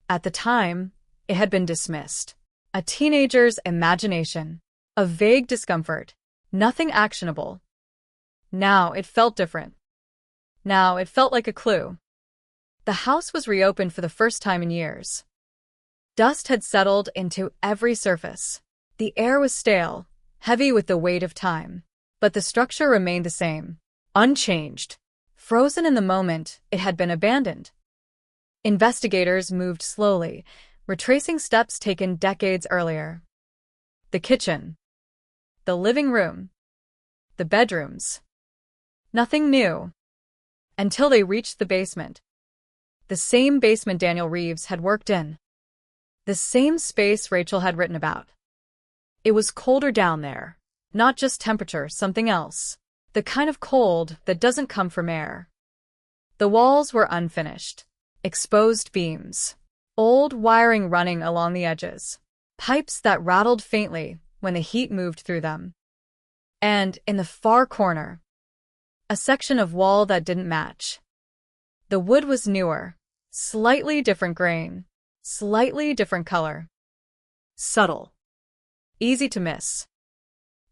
At the time, it had been dismissed. A teenager's imagination. A vague discomfort. Nothing actionable. Now it felt different. Now it felt like a clue. The house was reopened for the first time in years. Dust had settled into every surface. The air was stale, heavy with the weight of time. But the structure remained the same. Unchanged. Frozen in the moment it had been abandoned. Investigators moved slowly, retracing steps taken decades earlier. The kitchen. The living room. The bedrooms. Nothing new. Until they reached the basement. The same basement Daniel Reeves had worked in. The same space Rachel had written about. It was colder down there. Not just temperature, something else. The kind of cold that doesn't come from air. The walls were unfinished. Exposed beams. Old wiring running along the edges, pipes that rattled faintly when the heat moved through them. And in the far corner, a section of wall that didn't match. The wood was newer, slightly different grain, slightly different color. Subtle. Easy to miss.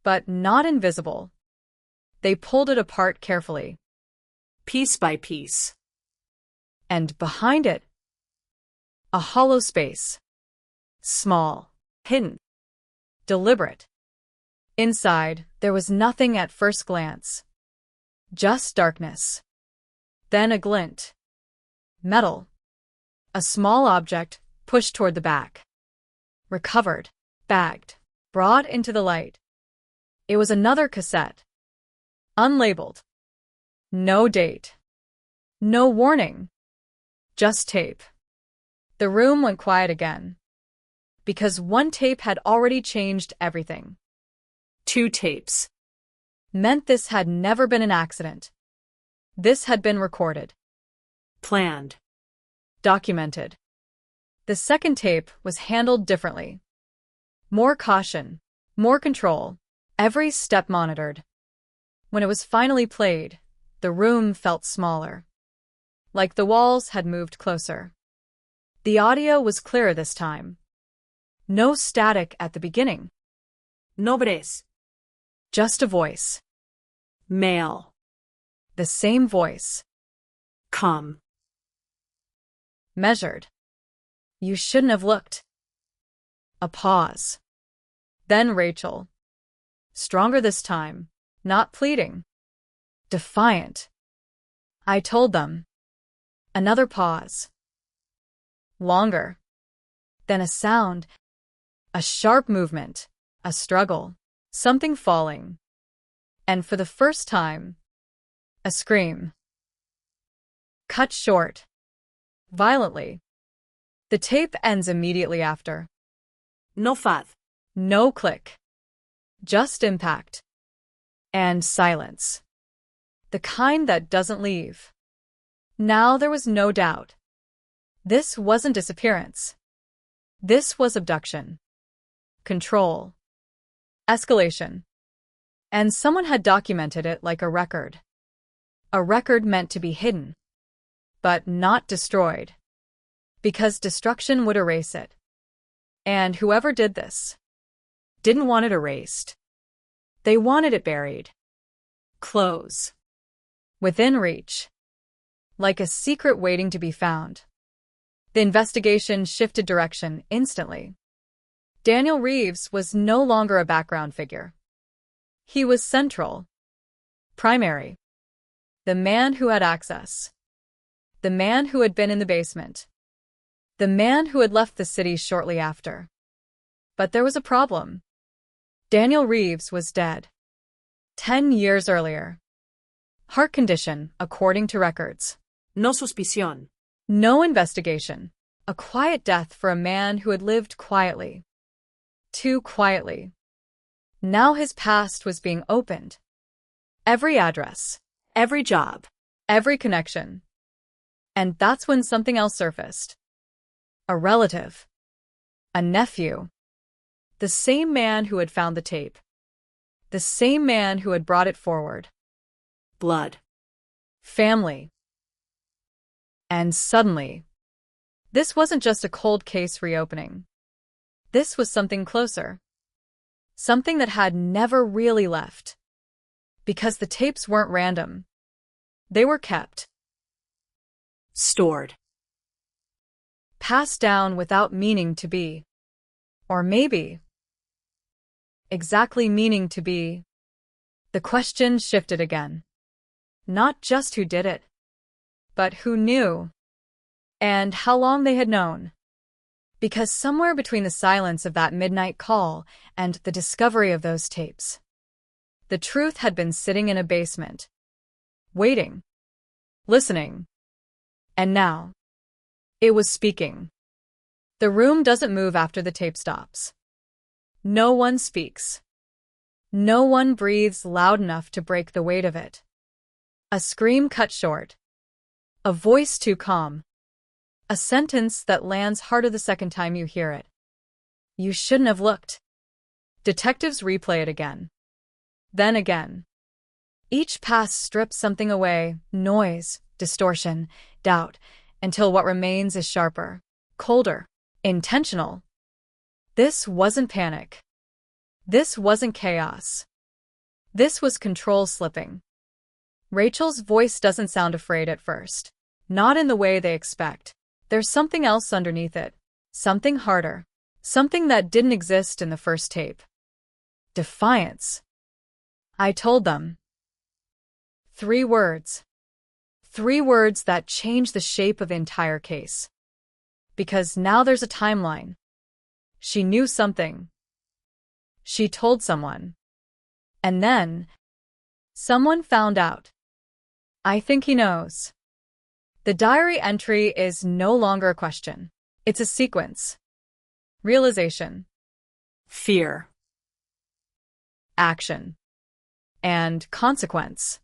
But not invisible. They pulled it apart carefully. Piece by piece. And behind it, a hollow space. Small, hidden, deliberate. Inside, there was nothing at first glance. Just darkness. Then a glint. Metal. A small object pushed toward the back. Recovered, bagged, brought into the light. It was another cassette. Unlabeled. No date. No warning. Just tape. The room went quiet again. Because one tape had already changed everything. 2 tapes. Meant this had never been an accident. This had been recorded. Planned. Documented. The second tape was handled differently. More caution. More control. Every step monitored. When it was finally played, the room felt smaller. Like the walls had moved closer. The audio was clearer this time. No static at the beginning. Nombres. Just a voice. Male. The same voice. Come. Measured. You shouldn't have looked. A pause. Then Rachel. Stronger this time. Not pleading. Defiant. I told them. Another pause. Longer. Then a sound. A sharp movement. A struggle. Something falling. And for the first time, a scream. Cut short. Violently. The tape ends immediately after. No fad. No click. Just impact. And silence. The kind that doesn't leave. Now there was no doubt. This wasn't disappearance. This was abduction. Control. Escalation. And someone had documented it like a record. A record meant to be hidden. But not destroyed. Because destruction would erase it. And whoever did this didn't want it erased. They wanted it buried. Close. Within reach. Like a secret waiting to be found. The investigation shifted direction instantly. Daniel Reeves was no longer a background figure. He was central. Primary. The man who had access. The man who had been in the basement. The man who had left the city shortly after. But there was a problem. Daniel Reeves was dead. 10 years earlier. Heart condition, according to records. No suspicion. No investigation. A quiet death for a man who had lived quietly. Too quietly. Now his past was being opened. Every address. Every job. Every connection. And that's when something else surfaced. A relative. A nephew. The same man who had found the tape. The same man who had brought it forward. Blood. Family. And suddenly, this wasn't just a cold case reopening. This was something closer. Something that had never really left. Because the tapes weren't random. They were kept. Stored. Passed down without meaning to be. Or maybe exactly meaning to be. The question shifted again. Not just who did it, but who knew, and how long they had known. Because somewhere between the silence of that midnight call and the discovery of those tapes, the truth had been sitting in a basement, waiting, listening, and now it was speaking. The room doesn't move after the tape stops. No one speaks. No one breathes loud enough to break the weight of it. A scream cut short. A voice too calm. A sentence that lands harder the second time you hear it. You shouldn't have looked. Detectives replay it again. Then again. Each pass strips something away, noise, distortion, doubt, until what remains is sharper, colder, intentional. This wasn't panic. This wasn't chaos. This was control slipping. Rachel's voice doesn't sound afraid at first. Not in the way they expect. There's something else underneath it. Something harder. Something that didn't exist in the first tape. Defiance. I told them. 3 words. 3 words that change the shape of the entire case. Because now there's a timeline. She knew something. She told someone. And then, someone found out. I think he knows. The diary entry is no longer a question. It's a sequence. Realization. Fear. Action. And consequence.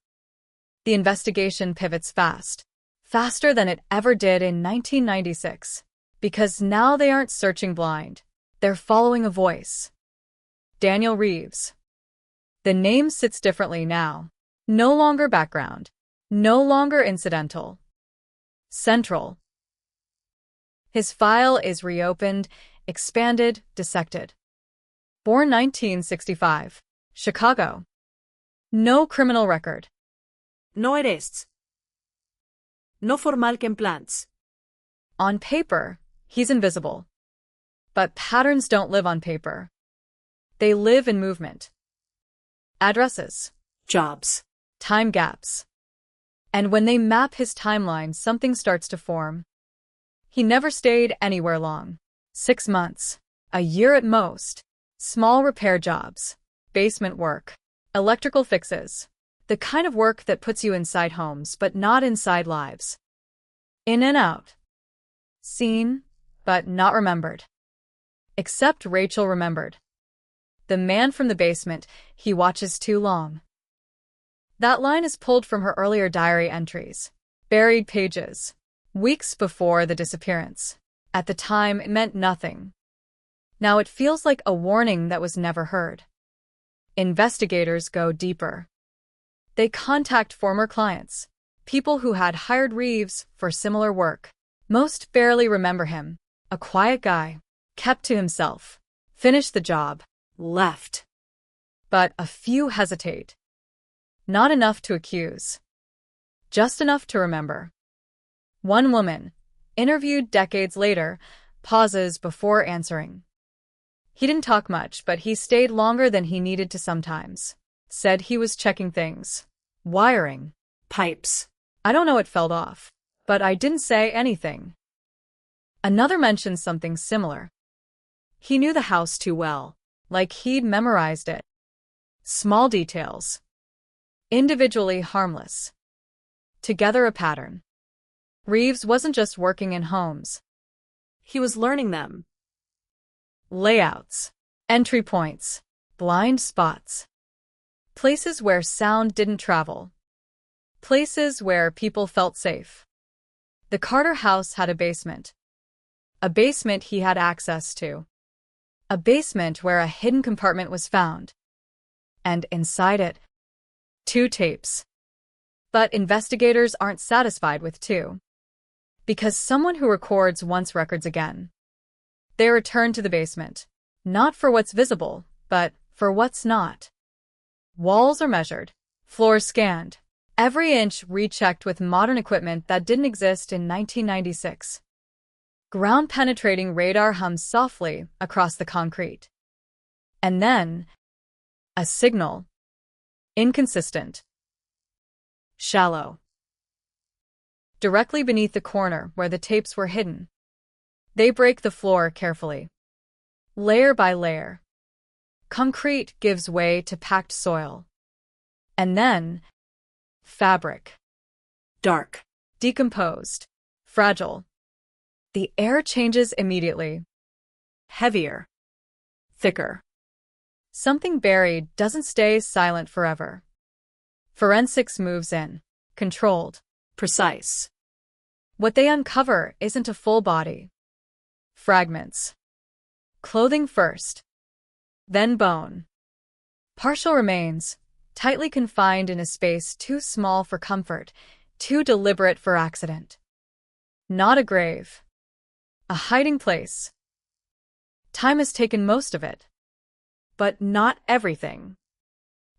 The investigation pivots fast. Faster than it ever did in 1996. Because now they aren't searching blind. They're following a voice. Daniel Reeves. The name sits differently now. No longer background. No longer incidental. Central. His file is reopened, expanded, dissected. Born 1965. Chicago. No criminal record. No arrests. No formal complaints. On paper, he's invisible. But patterns don't live on paper. They live in movement. Addresses. Jobs. Time gaps. And when they map his timeline, something starts to form. He never stayed anywhere long. 6 months. A year at most. Small repair jobs. Basement work. Electrical fixes. The kind of work that puts you inside homes, but not inside lives. In and out. Seen, but not remembered. Except Rachel remembered. The man from the basement, he watches too long. That line is pulled from her earlier diary entries. Buried pages. Weeks before the disappearance. At the time, it meant nothing. Now it feels like a warning that was never heard. Investigators go deeper. They contact former clients, people who had hired Reeves for similar work. Most barely remember him. A quiet guy, kept to himself, finished the job, left. But a few hesitate. Not enough to accuse. Just enough to remember. One woman, interviewed decades later, pauses before answering. He didn't talk much, but he stayed longer than he needed to sometimes. Said he was checking things. Wiring. Pipes. I don't know what fell off, but I didn't say anything. Another mentioned something similar. He knew the house too well, like he'd memorized it. Small details. Individually harmless. Together a pattern. Reeves wasn't just working in homes. He was learning them. Layouts. Entry points. Blind spots. Places where sound didn't travel. Places where people felt safe. The Carter house had a basement. A basement he had access to. A basement where a hidden compartment was found. And inside it, 2 tapes. But investigators aren't satisfied with 2. Because someone who records wants records again. They return to the basement. Not for what's visible, but for what's not. Walls are measured. Floors scanned. Every inch rechecked with modern equipment that didn't exist in 1996. Ground-penetrating radar hums softly across the concrete. And then, a signal. Inconsistent. Shallow. Directly beneath the corner where the tapes were hidden. They break the floor carefully. Layer by layer. Concrete gives way to packed soil. And then, fabric. Dark. Decomposed. Fragile. The air changes immediately. Heavier. Thicker. Something buried doesn't stay silent forever. Forensics moves in. Controlled. Precise. What they uncover isn't a full body. Fragments. Clothing first, then bone. Partial remains, tightly confined in a space too small for comfort, too deliberate for accident. Not a grave. A hiding place. Time has taken most of it. But not everything.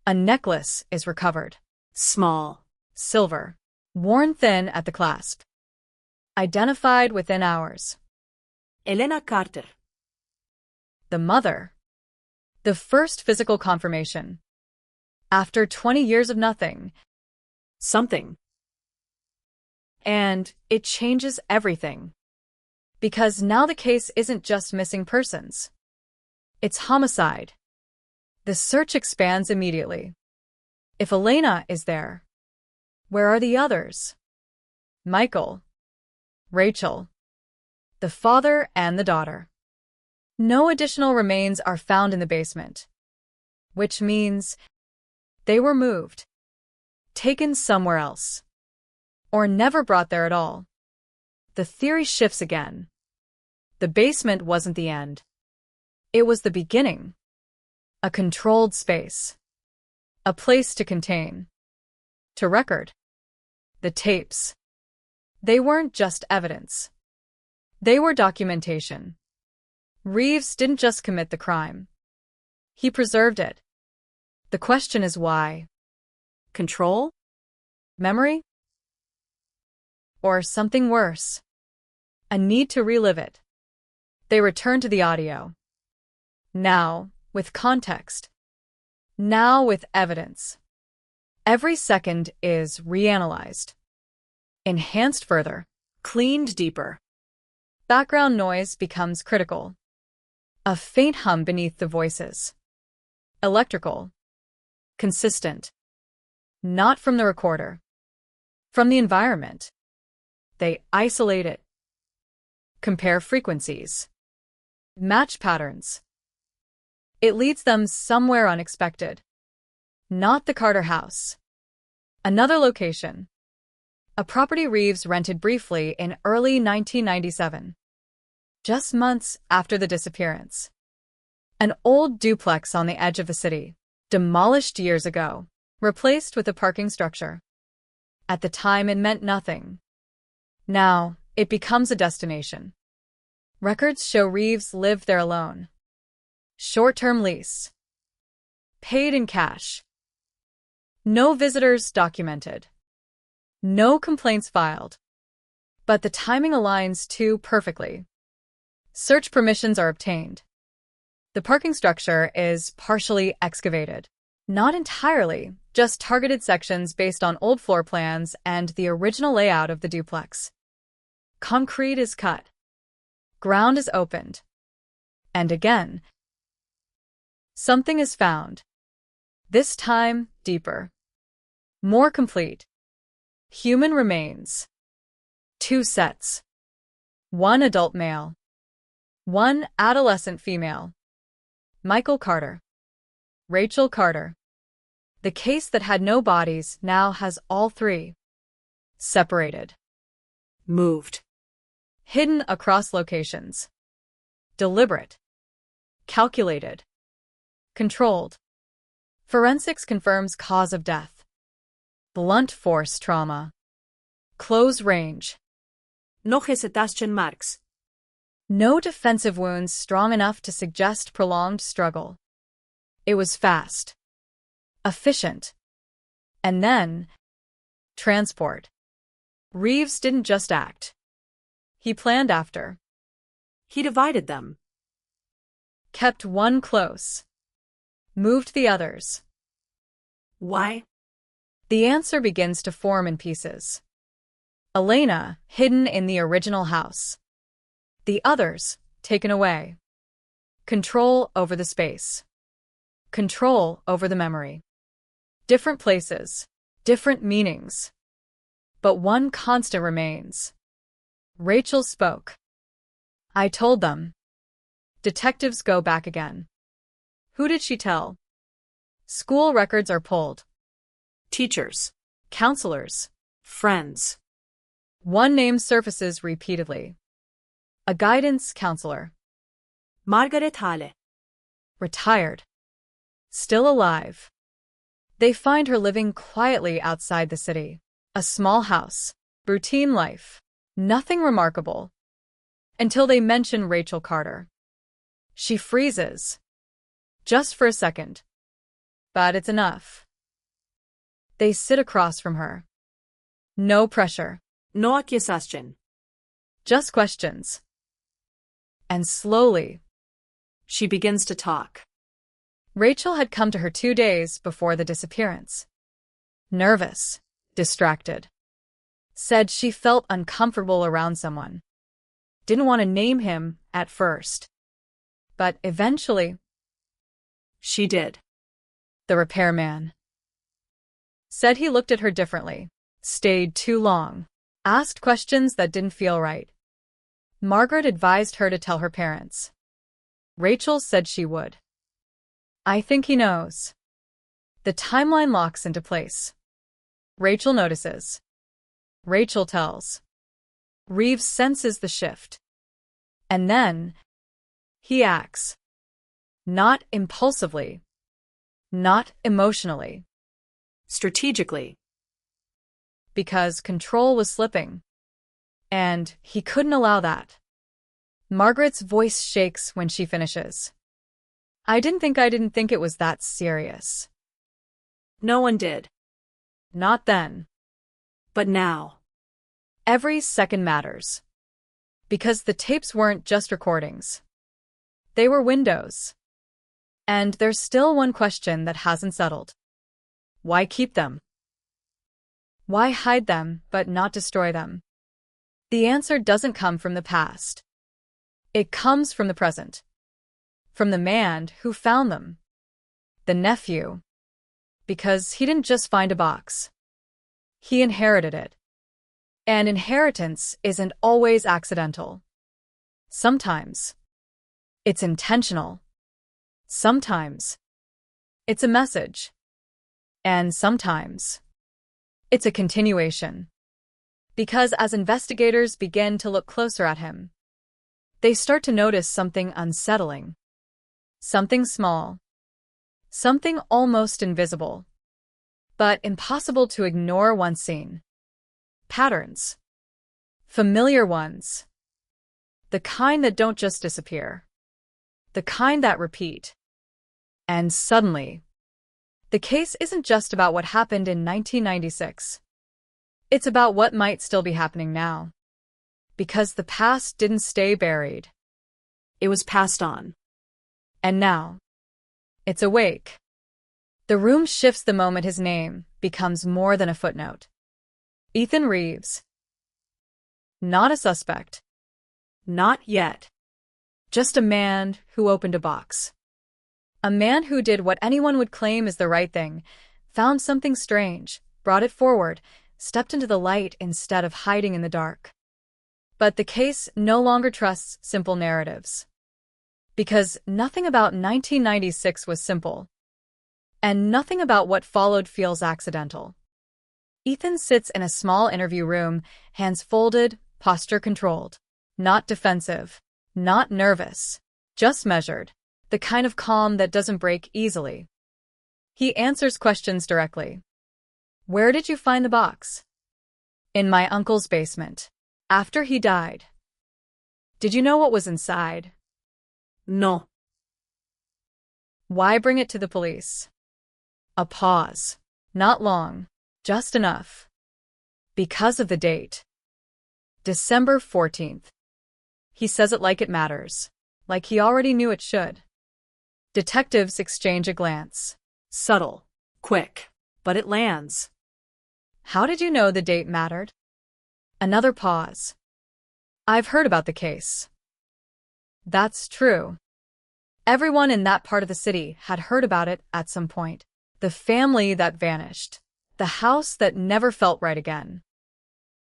A necklace is recovered. Small. Silver. Worn thin at the clasp. Identified within hours. Elena Carter. The mother. The first physical confirmation. After 20 years of nothing. Something. And it changes everything. Because now the case isn't just missing persons. It's homicide. The search expands immediately. If Elena is there, where are the others? Michael, Rachel, the father and the daughter. No additional remains are found in the basement, which means they were moved, taken somewhere else, or never brought there at all. The theory shifts again. The basement wasn't the end. It was the beginning. A controlled space. A place to contain. To record. The tapes. They weren't just evidence. They were documentation. Reeves didn't just commit the crime. He preserved it. The question is why? Control? Memory? Or something worse? A need to relive it. They return to the audio. Now, with context. Now with evidence. Every second is reanalyzed. Enhanced further. Cleaned deeper. Background noise becomes critical. A faint hum beneath the voices. Electrical. Consistent. Not from the recorder. From the environment. They isolate it. Compare frequencies. Match patterns. It leads them somewhere unexpected. Not the Carter house. Another location. A property Reeves rented briefly in early 1997. Just months after the disappearance. An old duplex on the edge of the city, demolished years ago, replaced with a parking structure. At the time, it meant nothing. Now, it becomes a destination. Records show Reeves lived there alone. Short-term lease. Paid in cash. No visitors documented. No complaints filed. But the timing aligns too perfectly. Search permissions are obtained. The parking structure is partially excavated. Not entirely, just targeted sections based on old floor plans and the original layout of the duplex. Concrete is cut. Ground is opened. And again, something is found. This time, deeper. More complete. Human remains. 2 sets. 1 adult male. 1 adolescent female. Michael Carter. Rachel Carter. The case that had no bodies now has all 3. Separated. Moved. Hidden across locations. Deliberate. Calculated. Controlled. Forensics confirms cause of death. Blunt force trauma. Close range. No hesitación marks. No defensive wounds strong enough to suggest prolonged struggle. It was fast. Efficient. And then, transport. Reeves didn't just act. He planned after. He divided them. Kept one close. Moved the others. Why? The answer begins to form in pieces. Elena, hidden in the original house. The others, taken away. Control over the space. Control over the memory. Different places, different meanings. But one constant remains. Rachel spoke. I told them. Detectives go back again. Who did she tell? School records are pulled. Teachers. Counselors. Friends. One name surfaces repeatedly. A guidance counselor. Margaret Hale. Retired. Still alive. They find her living quietly outside the city. A small house. Routine life. Nothing remarkable. Until they mention Rachel Carter. She freezes. Just for a second. But it's enough. They sit across from her. No pressure. No accusation. Just questions. And slowly, She begins to talk. Rachel had come to her 2 days before the disappearance. Nervous, distracted. Said she felt uncomfortable around someone. Didn't want to name him at first. But eventually, She did. the repairman said he looked at her differently, stayed too long, asked questions that didn't feel right. Margaret advised her to tell her parents. Rachel said she would. I think he knows. The timeline locks into place. Rachel notices. Rachel tells. Reeves senses the shift. And then, he acts. Not impulsively. Not emotionally. Strategically. Because control was slipping. And he couldn't allow that. Margaret's voice shakes when she finishes. I didn't think it was that serious. No one did. Not then. But now. Every second matters. Because the tapes weren't just recordings. They were windows. And there's still one question that hasn't settled. Why keep them? Why hide them but not destroy them? The answer doesn't come from the past. It comes from the present. From the man who found them. The nephew. Because he didn't just find a box. He inherited it. And inheritance isn't always accidental. Sometimes it's intentional. Sometimes it's a message. And sometimes it's a continuation. Because as investigators begin to look closer at him, they start to notice something unsettling. Something small. Something almost invisible. But impossible to ignore once seen. Patterns. Familiar ones. The kind that don't just disappear. The kind that repeat. And suddenly, the case isn't just about what happened in 1996. It's about what might still be happening now. Because the past didn't stay buried. It was passed on. And now, it's awake. The room shifts the moment his name becomes more than a footnote. Ethan Reeves. Not a suspect. Not yet. Just a man who opened a box. A man who did what anyone would claim is the right thing, found something strange, brought it forward, stepped into the light instead of hiding in the dark. But the case no longer trusts simple narratives. Because nothing about 1996 was simple. And nothing about what followed feels accidental. Ethan sits in a small interview room, hands folded, posture controlled. Not defensive. Not nervous. Just measured. The kind of calm that doesn't break easily. He answers questions directly. Where did you find the box? In my uncle's basement. After he died. Did you know what was inside? No. Why bring it to the police? A pause. Not long. Just enough. Because of the date. December 14th. He says it like it matters. Like he already knew it should. Detectives exchange a glance. Subtle. Quick. But it lands. How did you know the date mattered? Another pause. I've heard about the case. That's true. Everyone in that part of the city had heard about it at some point. The family that vanished. The house that never felt right again.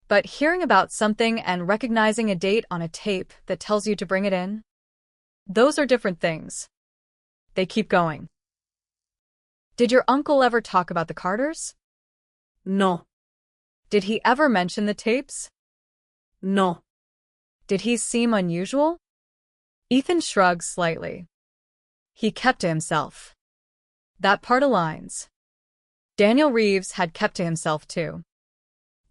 But hearing about something and recognizing a date on a tape that tells you to bring it in? Those are different things. They keep going. Did your uncle ever talk about the Carters? No. Did he ever mention the tapes? No. Did he seem unusual? Ethan shrugs slightly. He kept to himself. That part aligns. Daniel Reeves had kept to himself too.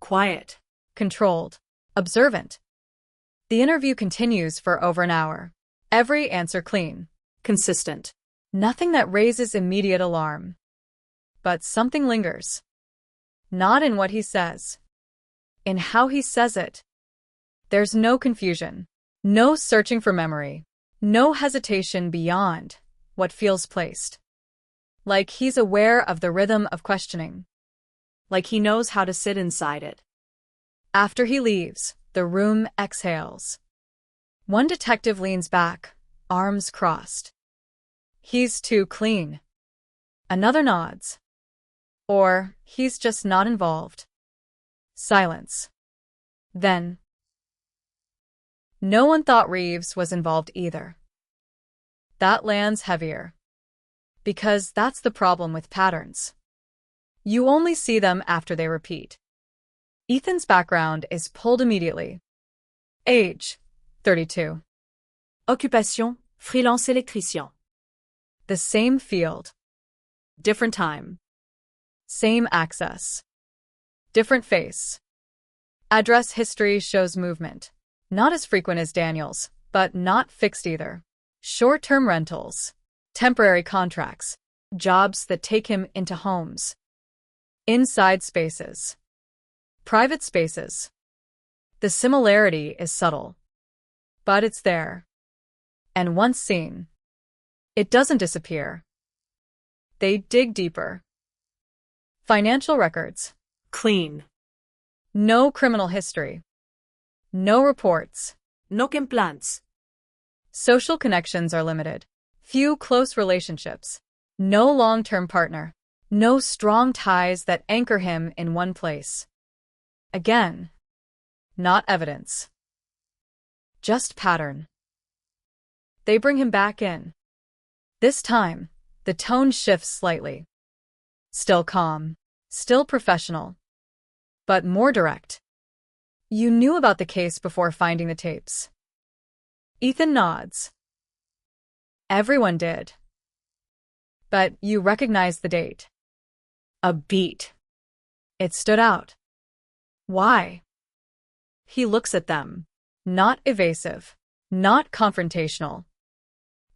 Quiet. Controlled. Observant. The interview continues for over an hour. Every answer clean. Consistent. Nothing that raises immediate alarm. But something lingers. Not in what he says. In how he says it. There's no confusion. No searching for memory. No hesitation beyond what feels placed. Like he's aware of the rhythm of questioning. Like he knows how to sit inside it. After he leaves, the room exhales. One detective leans back, arms crossed. He's too clean. Another nods. Or he's just not involved. Silence. Then, no one thought Reeves was involved either. That lands heavier. Because that's the problem with patterns. You only see them after they repeat. Ethan's background is pulled immediately. Age, 32. Occupation, freelance électricien. The same field. Different time. Same access. Different face. Address history shows movement. Not as frequent as Daniel's, but not fixed either. Short-term rentals. Temporary contracts. Jobs that take him into homes. Inside spaces. Private spaces. The similarity is subtle. But it's there. And once seen, it doesn't disappear. They dig deeper. Financial records. Clean. No criminal history. No reports. No complaints. Social connections are limited. Few close relationships. No long-term partner. No strong ties that anchor him in one place. Again, not evidence. Just pattern. They bring him back in. This time, the tone shifts slightly. Still calm. Still professional. But more direct. You knew about the case before finding the tapes. Ethan nods. Everyone did. But you recognized the date. A beat. It stood out. Why? He looks at them. Not evasive. Not confrontational.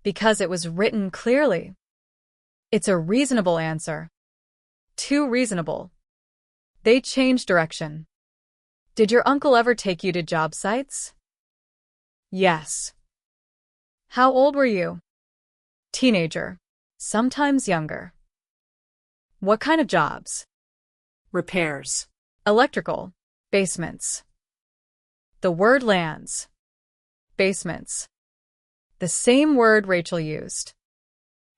Because it was written clearly. It's a reasonable answer. Too reasonable. They change direction. Did your uncle ever take you to job sites? Yes. How old were you? Teenager. Sometimes younger. What kind of jobs? Repairs. Electrical. Basements. The word lands. Basements. The same word Rachel used.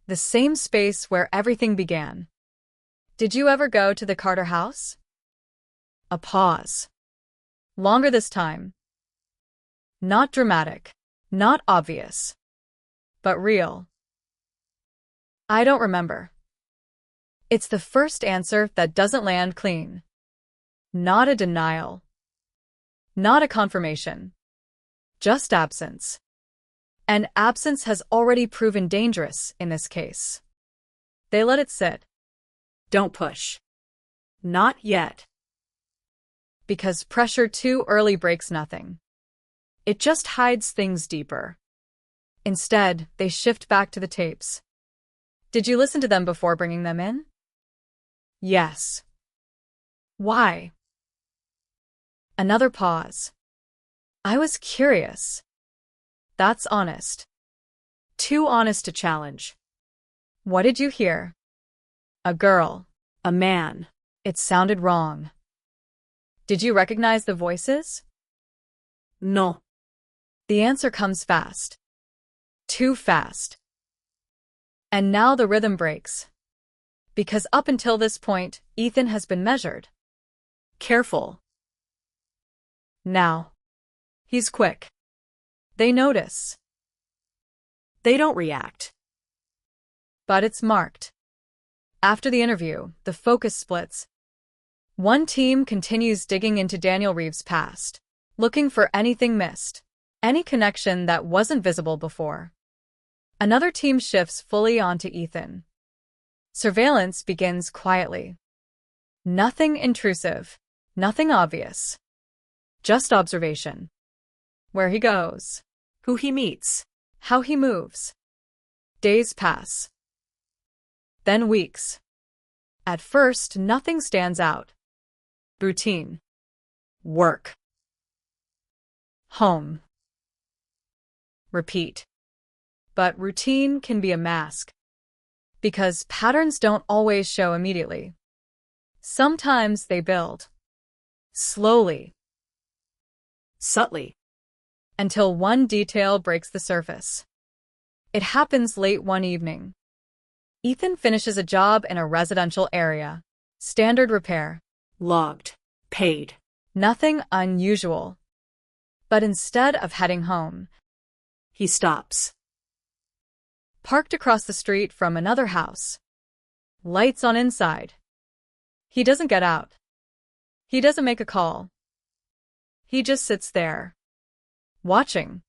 The same space where everything began. Did you ever go to the Carter house? A pause. Longer this time. Not dramatic. Not obvious. But real. I don't remember. It's the first answer that doesn't land clean. Not a denial. Not a confirmation. Just absence. And absence has already proven dangerous in this case. They let it sit. Don't push. Not yet. Because pressure too early breaks nothing. It just hides things deeper. Instead, they shift back to the tapes. Did you listen to them before bringing them in? Yes. Why? Another pause. I was curious. That's honest. Too honest to challenge. What did you hear? A girl. A man. It sounded wrong. Did you recognize the voices? No. The answer comes fast. Too fast. And now the rhythm breaks. Because up until this point, Ethan has been measured. Careful. Now. He's quick. They notice. They don't react. But it's marked. After the interview, the focus splits. One team continues digging into Daniel Reeves' past. looking for anything missed, any connection that wasn't visible before. Another team shifts fully onto Ethan. Surveillance begins quietly. Nothing intrusive, nothing obvious. Just observation. Where he goes, Who he meets. how he moves. Days pass. Then weeks. At first, nothing stands out. Routine. Work. Home. Repeat. But routine can be a mask, because patterns don't always show immediately. Sometimes they build. Slowly. Subtly. Until one detail breaks the surface. It happens late one evening. Ethan finishes a job in a residential area. Standard repair. Logged. Paid. Nothing unusual. But instead of heading home, He stops. parked across the street from another house. Lights on inside. He doesn't get out. He doesn't make a call. He just sits there, watching.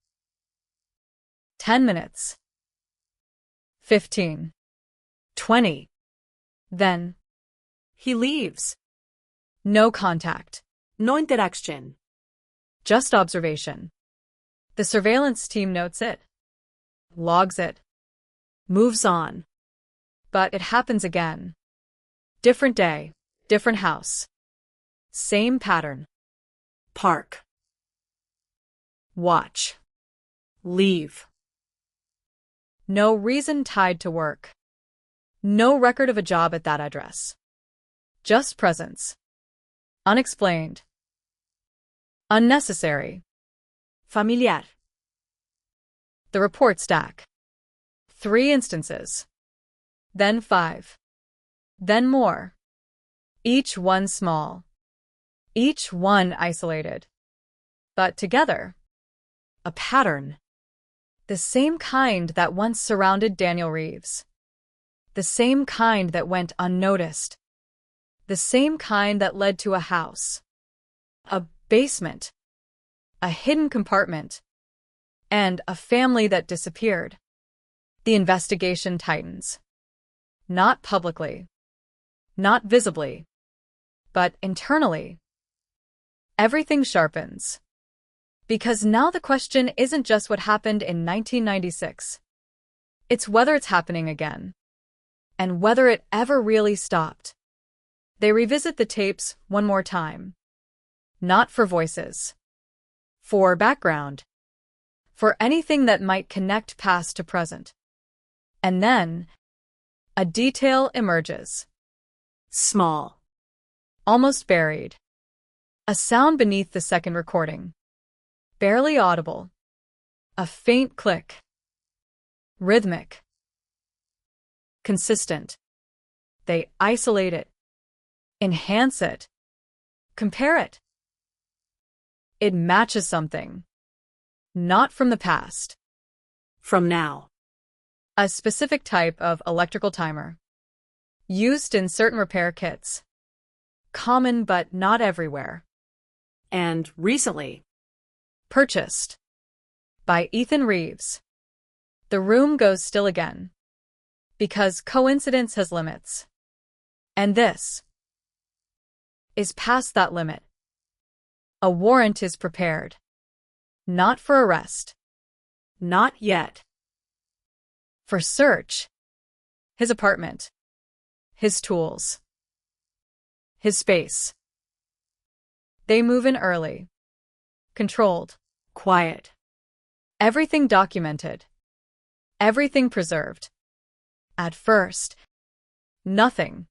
10 minutes. 15. 20. Then, He leaves. no contact. No interaction. Just observation. The surveillance team notes it, logs it, Moves on. but it happens again. Different day, different house. Same pattern. Park. Watch. Leave. No reason tied to work. No record of a job at that address. Just presence. Unexplained. Unnecessary. Familiar. The report stack. 3 instances. Then 5. Then more. Each one small. Each one isolated. But together. A pattern. The same kind that once surrounded Daniel Reeves. The same kind that went unnoticed. The same kind that led to a house. A basement. A hidden compartment. And a family that disappeared. The investigation tightens. Not publicly. Not visibly. But internally. Everything sharpens. Because now the question isn't just what happened in 1996. It's whether it's happening again. And whether it ever really stopped. They revisit the tapes one more time. Not for voices. For background. For anything that might connect past to present. And then, a detail emerges. Small. Almost buried. A sound beneath the second recording. Barely audible. A faint click. Rhythmic. Consistent. They isolate it. Enhance it. Compare it. It matches something. Not from the past. From now. A specific type of electrical timer. Used in certain repair kits. Common but not everywhere. And recently. Purchased. By Ethan Reeves. The room goes still again. Because coincidence has limits. And this is past that limit. A warrant is prepared. Not for arrest. Not yet. For search. His apartment. His tools. His space. They move in early. Controlled. Quiet. Everything documented. Everything preserved. At first, nothing.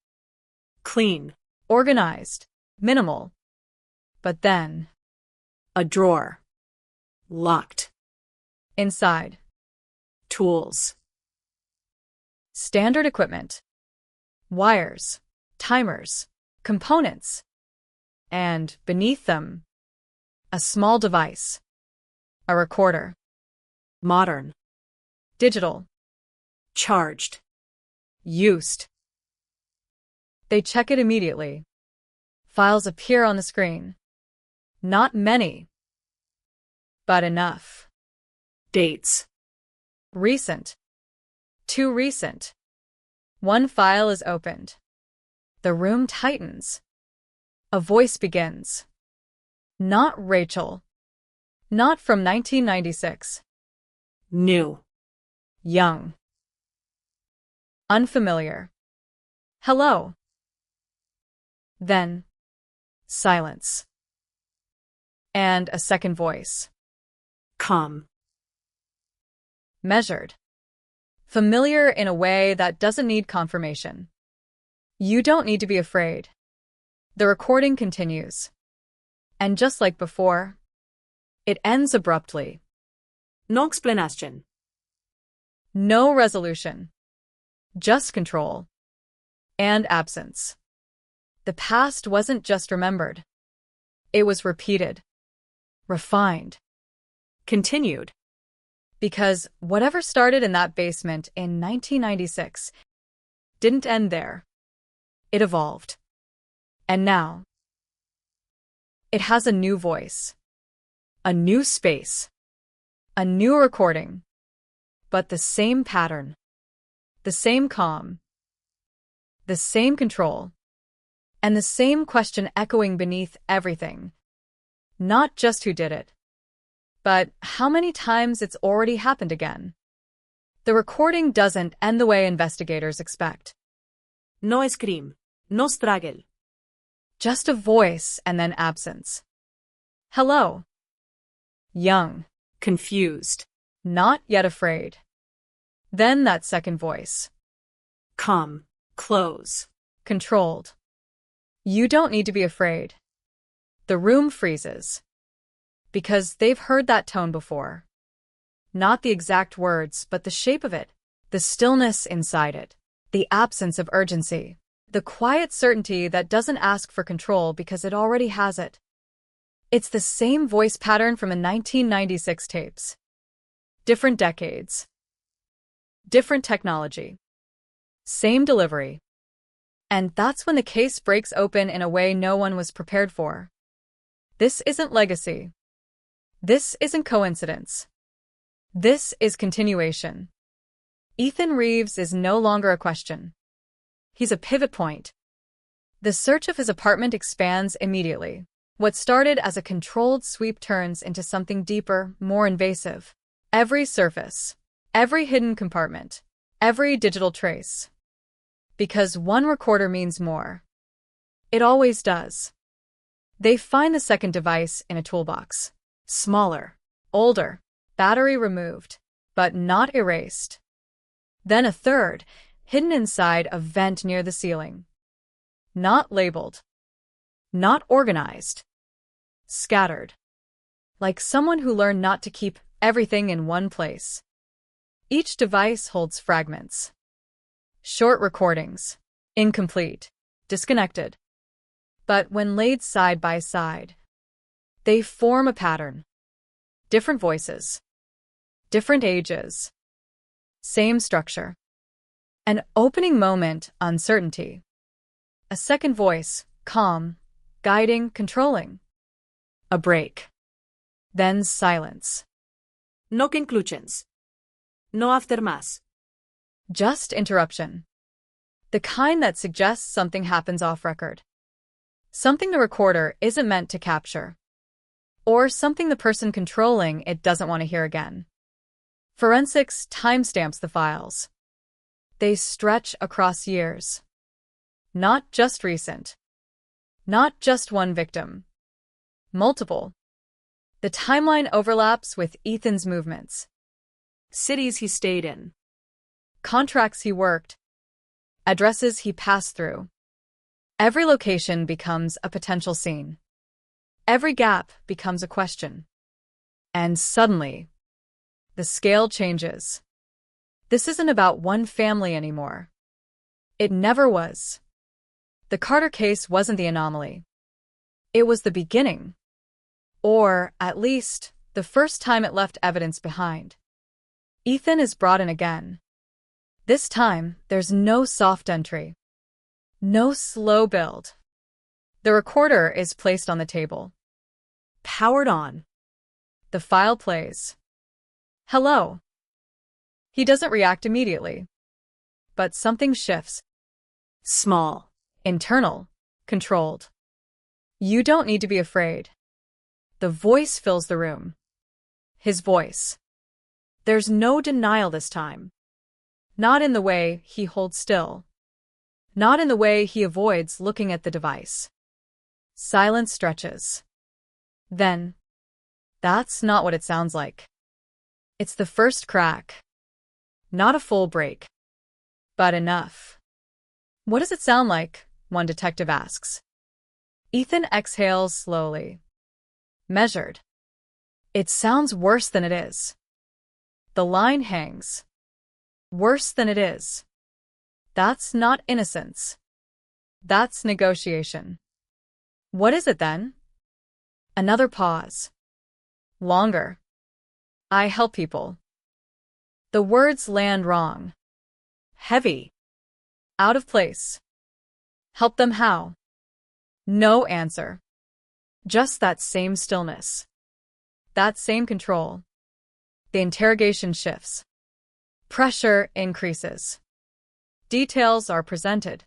Clean. Organized. Minimal. But then, A drawer. Locked. inside. Tools. Standard equipment. Wires. Timers. Components. And beneath them, a small device. A recorder. Modern. Digital. Charged. Used. They check it immediately. Files appear on the screen. Not many. But enough. Dates. Recent. Too recent. One file is opened. The room tightens. A voice begins. Not Rachel. Not from 1996. New. Young. Unfamiliar. Hello. Then, silence. And a second voice. Calm. Measured. Familiar in a way that doesn't need confirmation. You don't need to be afraid. The recording continues. And just like before, it ends abruptly. No explanation. No resolution. Just control. And absence. The past wasn't just remembered. It was repeated. Refined. Continued. Because whatever started in that basement in 1996 didn't end there. It evolved. And now, it has a new voice. A new space. A new recording. But the same pattern. The same calm. The same control. And the same question echoing beneath everything. Not just who did it, but how many times it's already happened again. The recording doesn't end the way investigators expect. No scream. No struggle. Just a voice and then absence. Hello. Young. Confused. Not yet afraid. Then that second voice. Calm. Close. Controlled. You don't need to be afraid. The room freezes. Because they've heard that tone before. Not the exact words, but the shape of it. The stillness inside it. The absence of urgency. The quiet certainty that doesn't ask for control because it already has it. It's the same voice pattern from the 1996 tapes. Different decades. Different technology. Same delivery. And that's when the case breaks open in a way no one was prepared for. This isn't legacy. This isn't coincidence. This is continuation. Ethan Reeves is no longer a question. He's a pivot point. The search of his apartment expands immediately. What started as a controlled sweep turns into something deeper, more invasive. Every surface, every hidden compartment, every digital trace. Because one recorder means more. It always does. They find the second device in a toolbox. Smaller, older, battery removed, but not erased. Then a third, hidden inside a vent near the ceiling. Not labeled. Not organized. Scattered. Like someone who learned not to keep everything in one place. Each device holds fragments. Short recordings. Incomplete. Disconnected. But when laid side by side, they form a pattern. Different voices. Different ages. Same structure. An opening moment, uncertainty. A second voice, calm, guiding, controlling. A break. Then silence. No conclusions. No aftermath. Just interruption. The kind that suggests something happens off record. Something the recorder isn't meant to capture. Or something the person controlling it doesn't want to hear again. Forensics timestamps the files. They stretch across years. Not just recent. Not just one victim. Multiple. The timeline overlaps with Ethan's movements. Cities he stayed in. Contracts he worked. Addresses he passed through. Every location becomes a potential scene. Every gap becomes a question. And suddenly, the scale changes. This isn't about one family anymore. It never was. The Carter case wasn't the anomaly. It was the beginning. Or, at least, the first time it left evidence behind. Ethan is brought in again. This time, there's no soft entry. No slow build. The recorder is placed on the table. Powered on. The file plays. Hello. He doesn't react immediately. But something shifts. Small. Internal. Controlled. You don't need to be afraid. The voice fills the room. His voice. There's no denial this time. Not in the way he holds still. Not in the way he avoids looking at the device. Silence stretches. Then, that's not what it sounds like. It's the first crack. Not a full break. But enough. What does it sound like? One detective asks. Ethan exhales slowly. Measured. It sounds worse than it is. The line hangs. Worse than it is. That's not innocence. That's negotiation. What is it then? Another pause. Longer. I help people. The words land wrong. Heavy. Out of place. Help them how? No answer. Just that same stillness. That same control. The interrogation shifts. Pressure increases. Details are presented.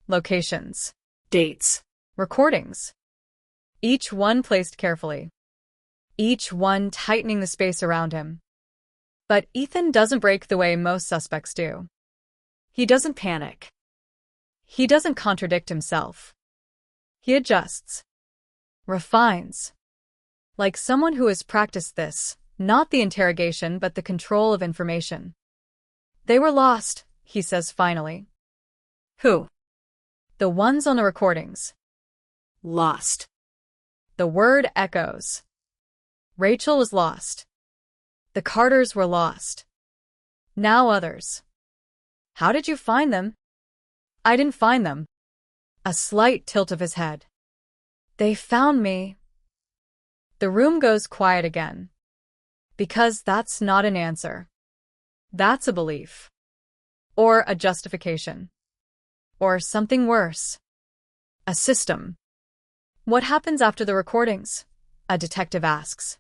Locations. Dates. Recordings. Each one placed carefully. Each one tightening the space around him. But Ethan doesn't break the way most suspects do. He doesn't panic. He doesn't contradict himself. He adjusts. Refines. Like someone who has practiced this, not the interrogation but the control of information. They were lost, he says finally. Who? The ones on the recordings. Lost. The word echoes. Rachel was lost. The Carters were lost. Now others. How did you find them? I didn't find them. A slight tilt of his head. They found me. The room goes quiet again. Because that's not an answer. That's a belief. Or a justification. Or something worse. A system. What happens after the recordings? A detective asks.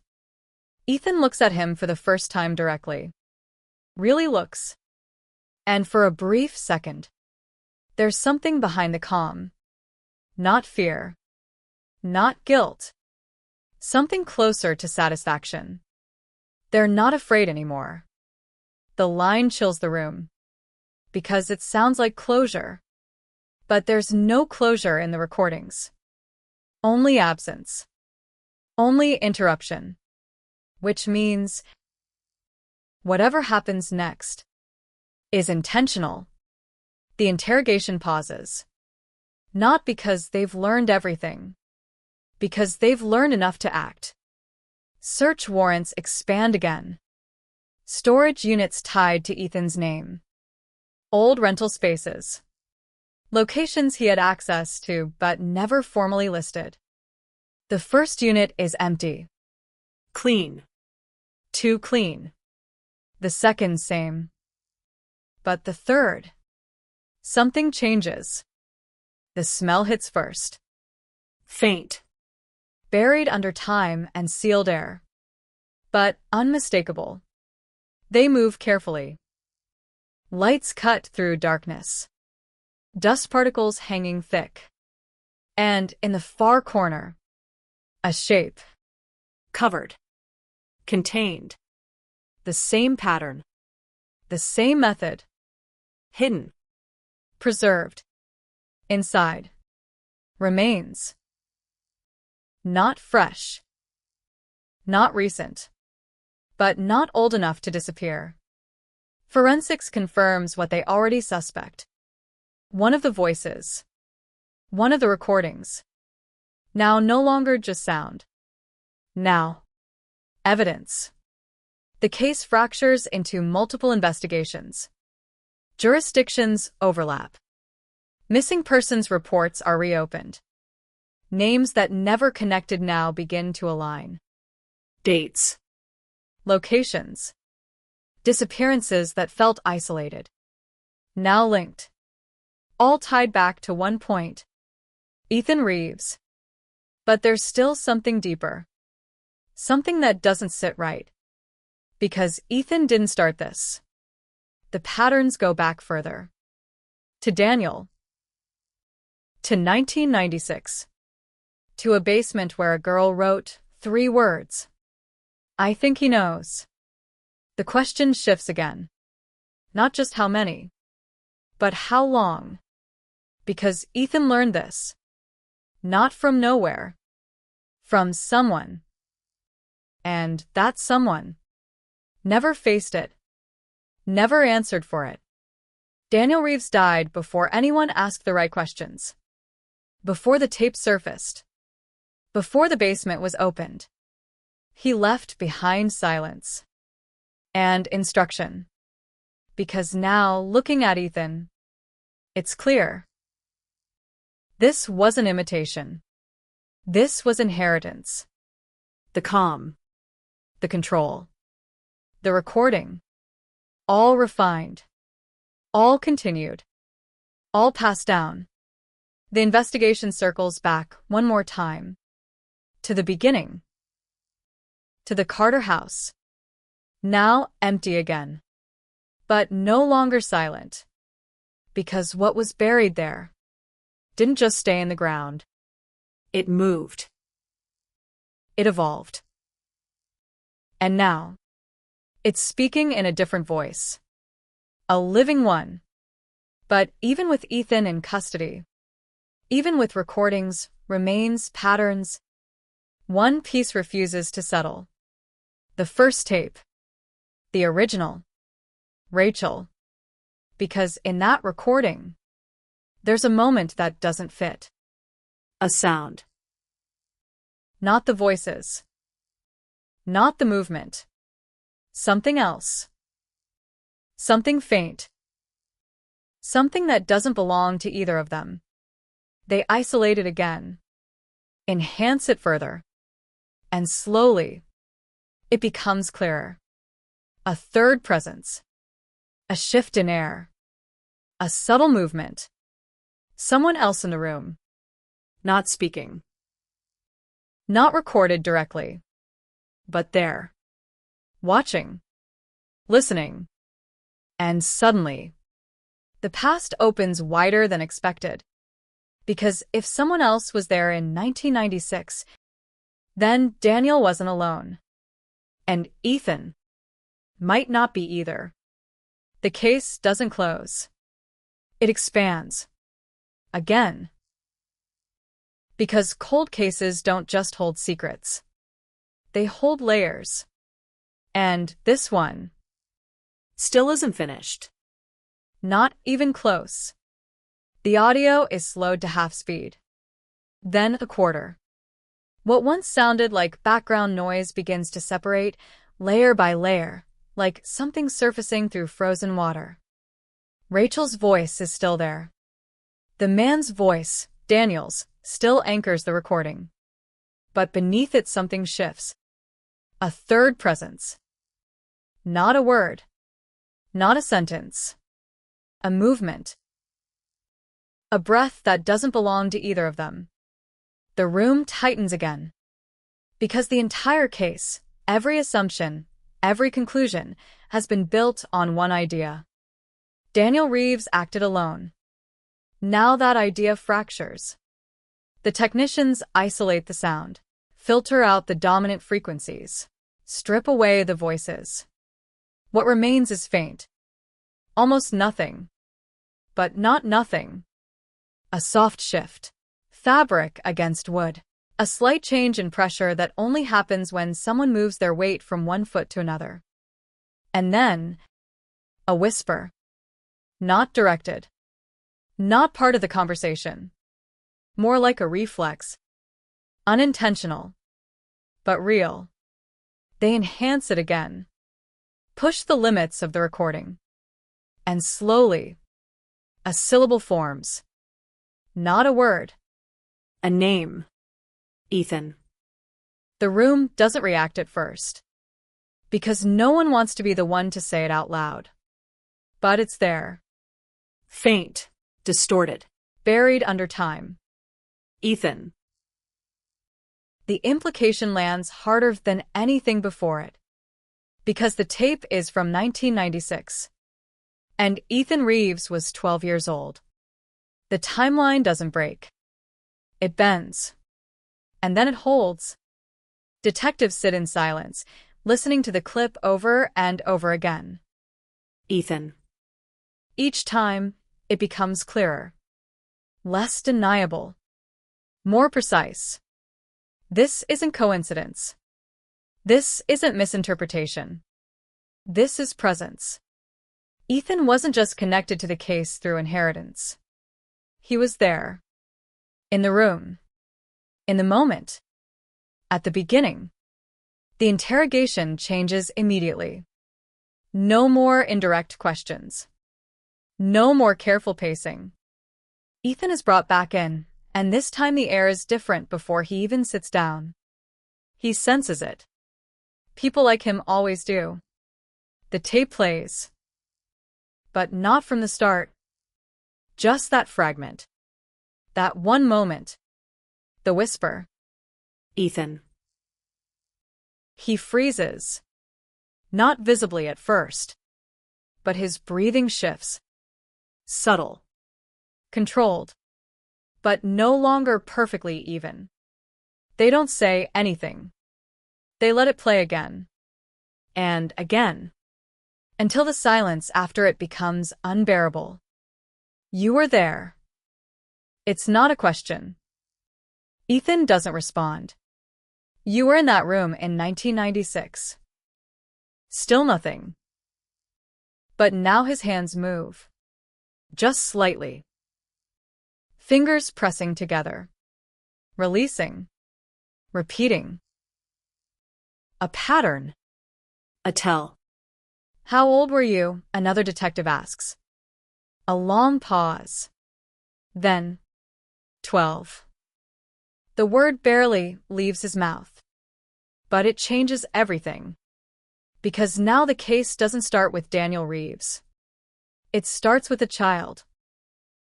Ethan looks at him for the first time directly. Really looks. And for a brief second, there's something behind the calm. Not fear. Not guilt. Something closer to satisfaction. They're not afraid anymore. The line chills the room. Because it sounds like closure. But there's no closure in the recordings. Only absence. Only interruption. Which means whatever happens next is intentional. The interrogation pauses. Not because they've learned everything. Because they've learned enough to act. Search warrants expand again. Storage units tied to Ethan's name. Old rental spaces. Locations he had access to but never formally listed. The first unit is empty. Clean. Too clean. The second same. But the third. Something changes. The smell hits first. Faint. Buried under time and sealed air. But unmistakable. They move carefully. Lights cut through darkness. Dust particles hanging thick. And in the far corner, a shape. Covered. Contained. The same pattern. The same method. Hidden. Preserved. Inside. Remains. Not fresh. Not recent. But not old enough to disappear. Forensics confirms what they already suspect. One of the voices. One of the recordings. Now no longer just sound. Now, evidence. The case fractures into multiple investigations. Jurisdictions overlap. Missing persons reports are reopened. Names that never connected now begin to align. Dates. Locations. Disappearances that felt isolated. Now linked. All tied back to one point. Ethan Reeves. But there's still something deeper. Something that doesn't sit right. Because Ethan didn't start this. The patterns go back further. To Daniel. To 1996. To a basement where a girl wrote 3 words. I think he knows. The question shifts again. Not just how many, but how long. Because Ethan learned this. Not from nowhere. From someone. And that someone never faced it. Never answered for it. Daniel Reeves died before anyone asked the right questions. Before the tape surfaced. Before the basement was opened. He left behind silence. And instruction. Because now, looking at Ethan, it's clear. This wasn't imitation. This was inheritance. The calm. The control. The recording. All refined. All continued. All passed down. The investigation circles back one more time. To the beginning. To the Carter house. Now empty again. But no longer silent. Because what was buried there didn't just stay in the ground. It moved. It evolved. And now, it's speaking in a different voice. A living one. But even with Ethan in custody, even with recordings, remains, patterns, one piece refuses to settle. The first tape. The original. Rachel. Because in that recording, there's a moment that doesn't fit. A sound. Not the voices. Not the movement. Something else. Something faint. Something that doesn't belong to either of them. They isolate it again. Enhance it further. And slowly, it becomes clearer. A third presence. A shift in air. A subtle movement. Someone else in the room. Not speaking. Not recorded directly. But there. Watching. Listening. And suddenly, the past opens wider than expected. Because if someone else was there in 1996, then Daniel wasn't alone. And Ethan might not be either. The case doesn't close. It expands. Again. Because cold cases don't just hold secrets. They hold layers. And this one still isn't finished. Not even close. The audio is slowed to half speed. Then a quarter. What once sounded like background noise begins to separate, layer by layer, like something surfacing through frozen water. Rachel's voice is still there. The man's voice, Daniel's, still anchors the recording. But beneath it something shifts. A third presence. Not a word. Not a sentence. A movement. A breath that doesn't belong to either of them. The room tightens again. Because the entire case, every assumption, every conclusion, has been built on one idea. Daniel Reeves acted alone. Now that idea fractures. The technicians isolate the sound, filter out the dominant frequencies, strip away the voices. What remains is faint. Almost nothing. But not nothing. A soft shift. Fabric against wood. A slight change in pressure that only happens when someone moves their weight from one foot to another. And then, a whisper. Not directed. Not part of the conversation. More like a reflex. Unintentional. But real. They enhance it again. Push the limits of the recording. And slowly, a syllable forms. Not a word. A name. Ethan. The room doesn't react at first. Because no one wants to be the one to say it out loud. But it's there. Faint. Distorted. Buried under time. Ethan. the implication lands harder than anything before it. Because the tape is from 1996. And Ethan Reeves was 12 years old. The timeline doesn't break. It bends. And then it holds. Detectives sit in silence, listening to the clip over and over again. Ethan. Each time, it becomes clearer. Less deniable. More precise. This isn't coincidence. This isn't misinterpretation. This is presence. Ethan wasn't just connected to the case through inheritance. He was there. In the room. In the moment. At the beginning. The interrogation changes immediately. No more indirect questions. No more careful pacing. Ethan is brought back in, and this time the air is different before he even sits down. He senses it. People like him always do. The tape plays. But not from the start. Just that fragment. That one moment. The whisper. Ethan. He freezes. Not visibly at first. But his breathing shifts. Subtle. Controlled. But no longer perfectly even. They don't say anything. They let it play again. And again. Until the silence after it becomes unbearable. You were there. It's not a question. Ethan doesn't respond. You were in that room in 1996. Still nothing. But now his hands move. Just slightly. Fingers pressing together. Releasing. Repeating. A pattern. A tell. How old were you? Another detective asks. A long pause. Then, 12. The word barely leaves his mouth. But it changes everything. Because now the case doesn't start with Daniel Reeves. It starts with a child.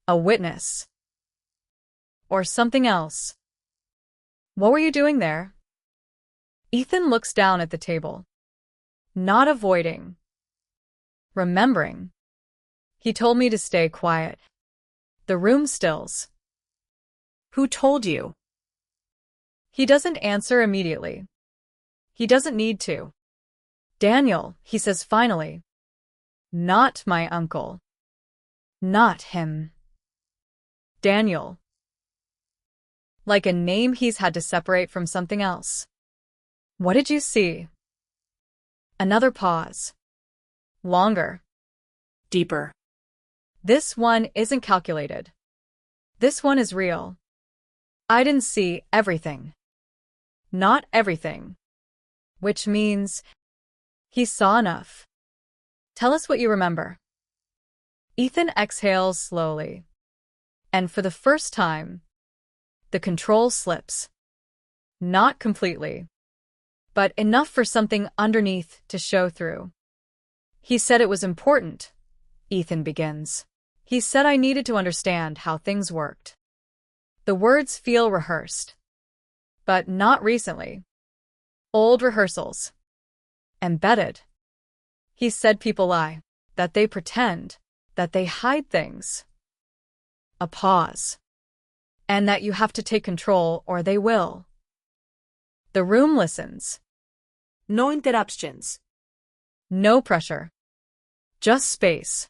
A witness. Or something else. What were you doing there? Ethan looks down at the table. Not avoiding. Remembering. He told me to stay quiet. The room stills. Who told you? He doesn't answer immediately. He doesn't need to. Daniel, he says finally. Not my uncle. Not him. Daniel. Like a name he's had to separate from something else. What did you see? Another pause. Longer. Deeper. This one isn't calculated. This one is real. I didn't see everything. Not everything. Which means he saw enough. Tell us what you remember. Ethan exhales slowly. And for the first time, the control slips. Not completely. But enough for something underneath to show through. He said it was important, Ethan begins. He said I needed to understand how things worked. The words feel rehearsed. But not recently. Old rehearsals. Embedded. He said people lie, that they pretend, that they hide things. A pause. And that you have to take control or they will. The room listens. No interruptions. No pressure. Just space.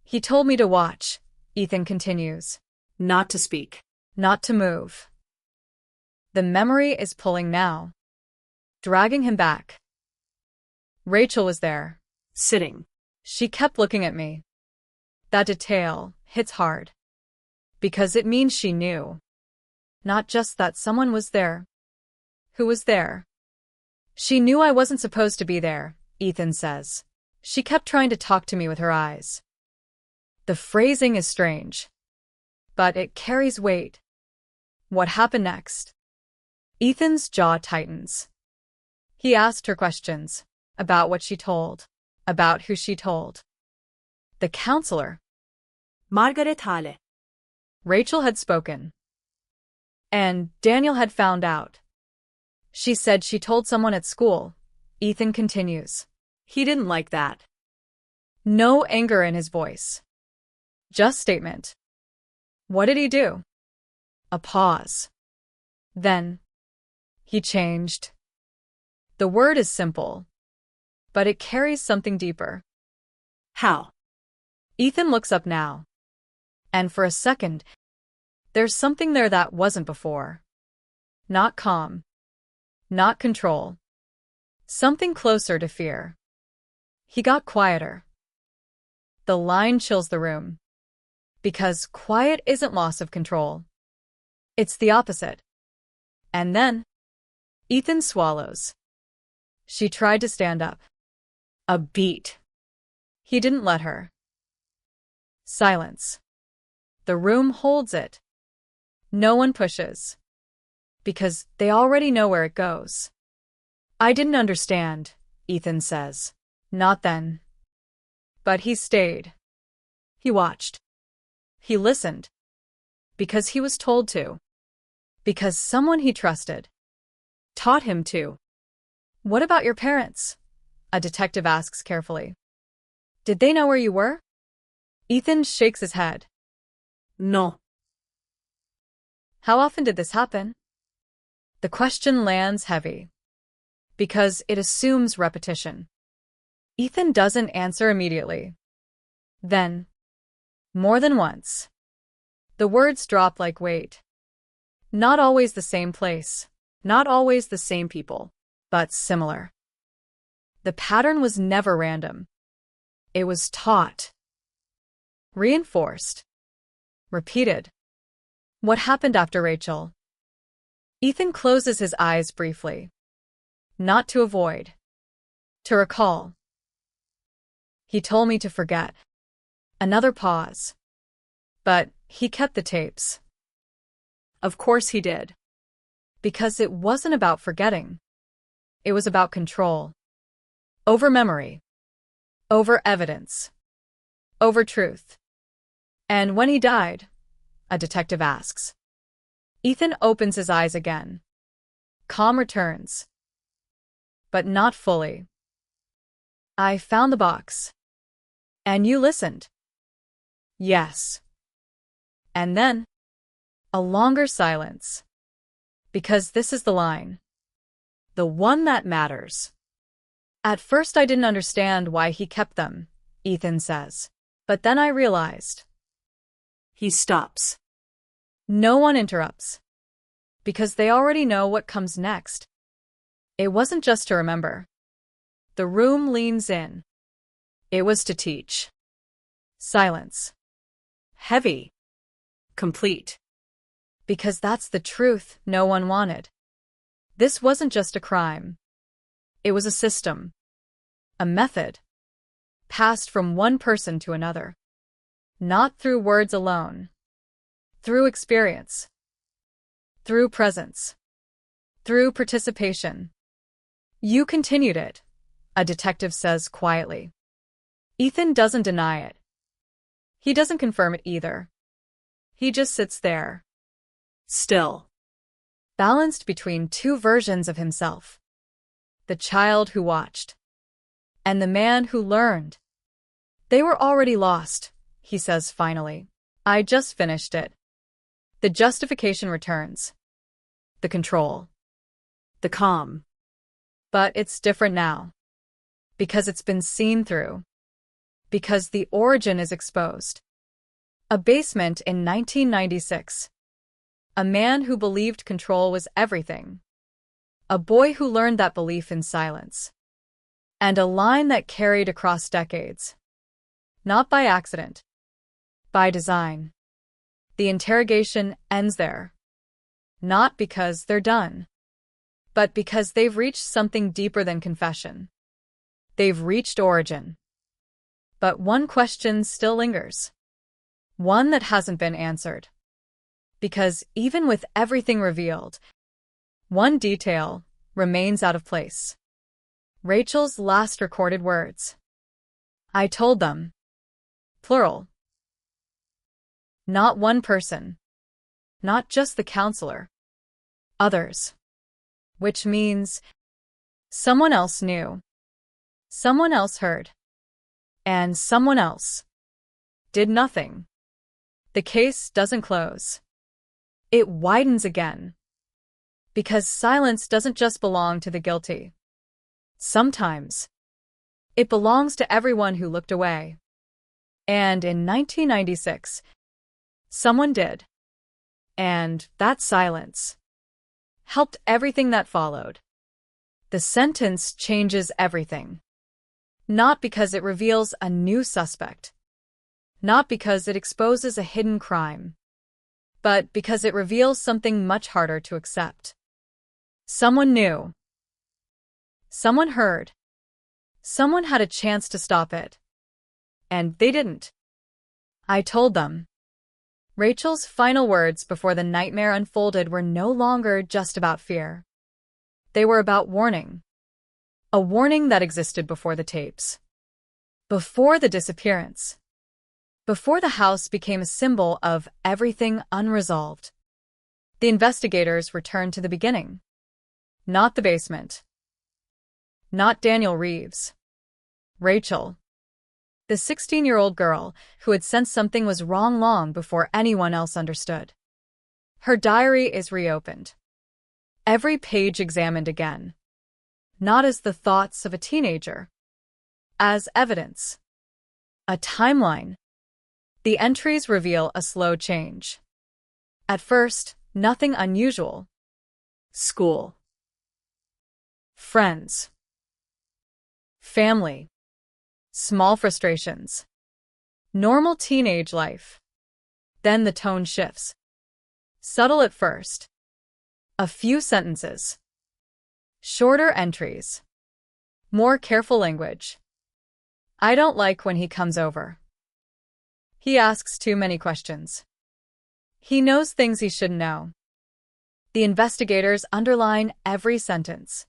He told me to watch, Ethan continues. Not to speak. Not to move. The memory is pulling now. Dragging him back. Rachel was there. Sitting. She kept looking at me. That detail hits hard. Because it means she knew. Not just that someone was there. Who was there? She knew I wasn't supposed to be there, Ethan says. She kept trying to talk to me with her eyes. The phrasing is strange. But it carries weight. What happened next? Ethan's jaw tightens. He asked her questions. About what she told. About who she told. The counselor. Margaret Hale. Rachel had spoken. And Daniel had found out. She said she told someone at school. Ethan continues. He didn't like that. No anger in his voice. Just statement. What did he do? A pause. Then, he changed. The word is simple, but it carries something deeper. How? Ethan looks up now. And for a second, there's something there that wasn't before. Not calm. Not control. Something closer to fear. He got quieter. The line chills the room. Because quiet isn't loss of control. It's the opposite. And then, Ethan swallows. She tried to stand up. A beat. He didn't let her. Silence. The room holds it. No one pushes. Because they already know where it goes. I didn't understand, Ethan says. Not then. But he stayed. He watched. He listened. Because he was told to. Because someone he trusted taught him to. What about your parents? A detective asks carefully. Did they know where you were? Ethan shakes his head. No. How often did this happen? The question lands heavy. Because it assumes repetition. Ethan doesn't answer immediately. Then, more than once, the words drop like weight. Not always the same place, not always the same people, but similar. The pattern was never random. It was taught. Reinforced. Repeated. What happened after Rachel? Ethan closes his eyes briefly. Not to avoid. To recall. He told me to forget. Another pause. But he kept the tapes. Of course he did. Because it wasn't about forgetting. It was about control. Over memory. Over evidence. Over truth. And when he died, a detective asks. Ethan opens his eyes again. Calm returns. But not fully. I found the box. And you listened. Yes. And then, a longer silence. Because this is the line. The one that matters. At first I didn't understand why he kept them, Ethan says. But then I realized. He stops. No one interrupts. Because they already know what comes next. It wasn't just to remember. The room leans in. It was to teach. Silence. Heavy. Complete. Because that's the truth no one wanted. This wasn't just a crime. It was a system. A method. Passed from one person to another. Not through words alone. Through experience. Through presence. Through participation. You continued it, a detective says quietly. Ethan doesn't deny it. He doesn't confirm it either. He just sits there. Still. Balanced between two versions of himself. The child who watched. And the man who learned. They were already lost, he says finally. I just finished it. The justification returns. The control. The calm. But it's different now. Because it's been seen through. Because the origin is exposed. A basement in 1996. A man who believed control was everything. A boy who learned that belief in silence. And a line that carried across decades. Not by accident. By design. The interrogation ends there. Not because they're done. But because they've reached something deeper than confession. They've reached origin. But one question still lingers. One that hasn't been answered. Because even with everything revealed, one detail remains out of place. Rachel's last recorded words. I told them. Plural. Not one person. Not just the counselor. Others. which means someone else knew, someone else heard, and someone else did nothing. The case doesn't close. It widens again. Because silence doesn't just belong to the guilty. Sometimes it belongs to everyone who looked away. And in 1996, someone did. And that silence helped everything that followed. The sentence changes everything. Not because it reveals a new suspect. Not because it exposes a hidden crime. But because it reveals something much harder to accept. Someone knew. Someone heard. Someone had a chance to stop it. And they didn't. I told them. Rachel's final words before the nightmare unfolded were no longer just about fear. They were about warning. A warning that existed before the tapes. Before the disappearance. Before the house became a symbol of everything unresolved. The investigators returned to the beginning. Not the basement. Not Daniel Reeves. Rachel. The 16-year-old girl who had sensed something was wrong long before anyone else understood. Her diary is reopened. Every page examined again. Not as the thoughts of a teenager. As evidence. A timeline. The entries reveal a slow change. At first, nothing unusual. School. Friends. Family. Small frustrations. Normal teenage life. Then the tone shifts. Subtle at first. A few sentences. Shorter entries. More careful language. I don't like when he comes over. He asks too many questions. He knows things he shouldn't know. The investigators underline every sentence.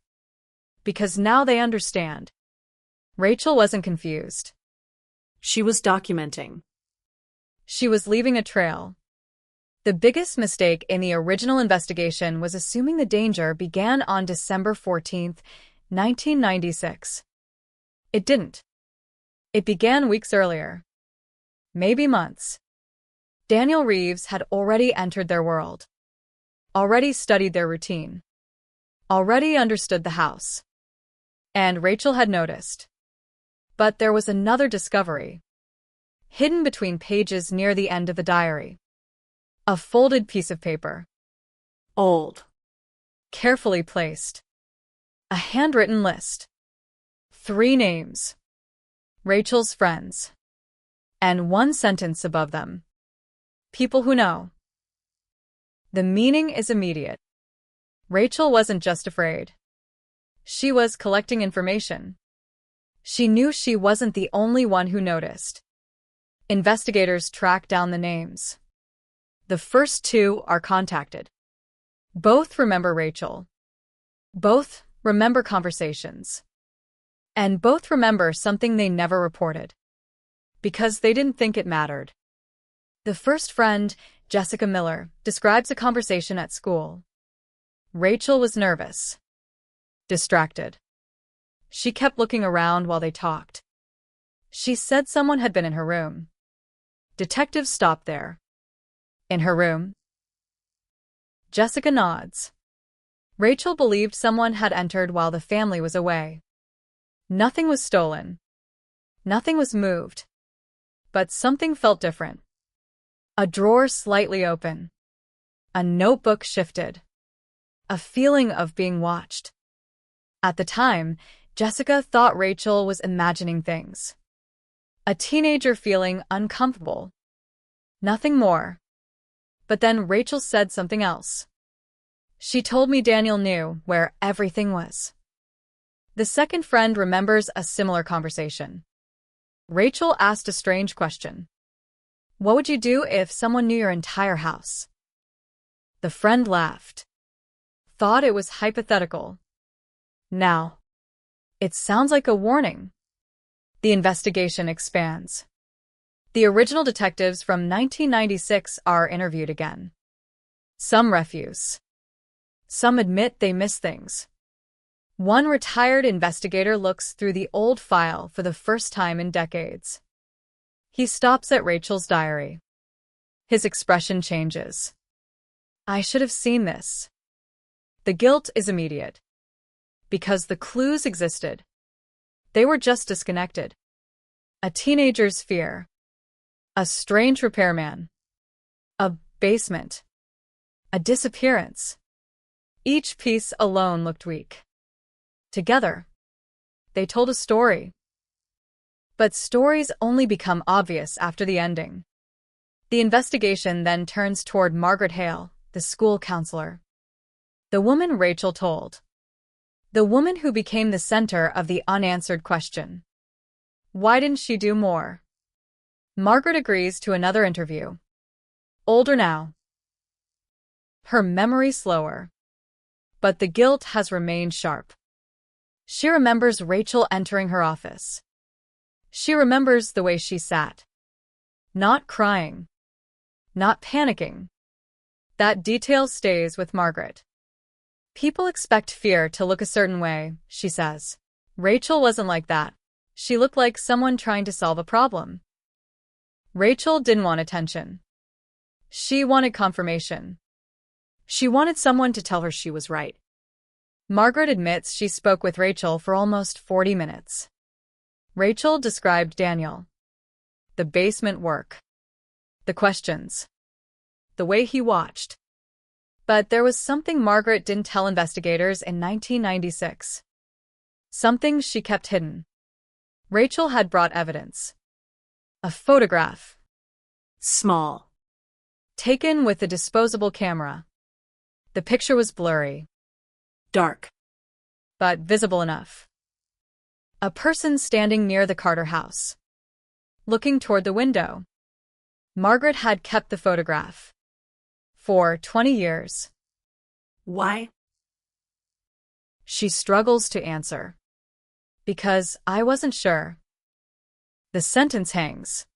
Because now they understand. Rachel wasn't confused. She was documenting. She was leaving a trail. The biggest mistake in the original investigation was assuming the danger began on December 14, 1996. It didn't. It began weeks earlier. Maybe months. Daniel Reeves had already entered their world. Already studied their routine. Already understood the house. And Rachel had noticed. But there was another discovery. Hidden between pages near the end of the diary. A folded piece of paper. Old. Carefully placed. A handwritten list. 3 names. Rachel's friends. And 1 sentence above them. People who know. The meaning is immediate. Rachel wasn't just afraid. She was collecting information. She knew she wasn't the only one who noticed. Investigators track down the names. The first 2 are contacted. Both remember Rachel. Both remember conversations. And both remember something they never reported. Because they didn't think it mattered. The first friend, Jessica Miller, describes a conversation at school. Rachel was nervous. Distracted. She kept looking around while they talked. She said someone had been in her room. Detectives stopped there. In her room? Jessica nods. Rachel believed someone had entered while the family was away. Nothing was stolen. Nothing was moved. But something felt different. A drawer slightly open. A notebook shifted. A feeling of being watched. At the time, Jessica thought Rachel was imagining things. A teenager feeling uncomfortable. Nothing more. But then Rachel said something else. She told me Daniel knew where everything was. The second friend remembers a similar conversation. Rachel asked a strange question. What would you do if someone knew your entire house? The friend laughed. Thought it was hypothetical. Now, it sounds like a warning. The investigation expands. The original detectives from 1996 are interviewed again. Some refuse. Some admit they miss things. One retired investigator looks through the old file for the first time in decades. He stops at Rachel's diary. His expression changes. I should have seen this. The guilt is immediate. Because the clues existed. They were just disconnected. A teenager's fear. A strange repairman. A basement. A disappearance. Each piece alone looked weak. Together, they told a story. But stories only become obvious after the ending. The investigation then turns toward Margaret Hale, the school counselor. The woman Rachel told. The woman who became the center of the unanswered question. Why didn't she do more? Margaret agrees to another interview. Older now. Her memory slower. But the guilt has remained sharp. She remembers Rachel entering her office. She remembers the way she sat. Not crying. Not panicking. That detail stays with Margaret. People expect fear to look a certain way, she says. Rachel wasn't like that. She looked like someone trying to solve a problem. Rachel didn't want attention. She wanted confirmation. She wanted someone to tell her she was right. Margaret admits she spoke with Rachel for almost 40 minutes. Rachel described Daniel. The basement work. The questions. The way he watched. But there was something Margaret didn't tell investigators in 1996. Something she kept hidden. Rachel had brought evidence. A photograph. Small. Taken with a disposable camera. The picture was blurry. Dark. But visible enough. A person standing near the Carter house. Looking toward the window. Margaret had kept the photograph. For 20 years. Why? She struggles to answer. Because I wasn't sure. The sentence hangs.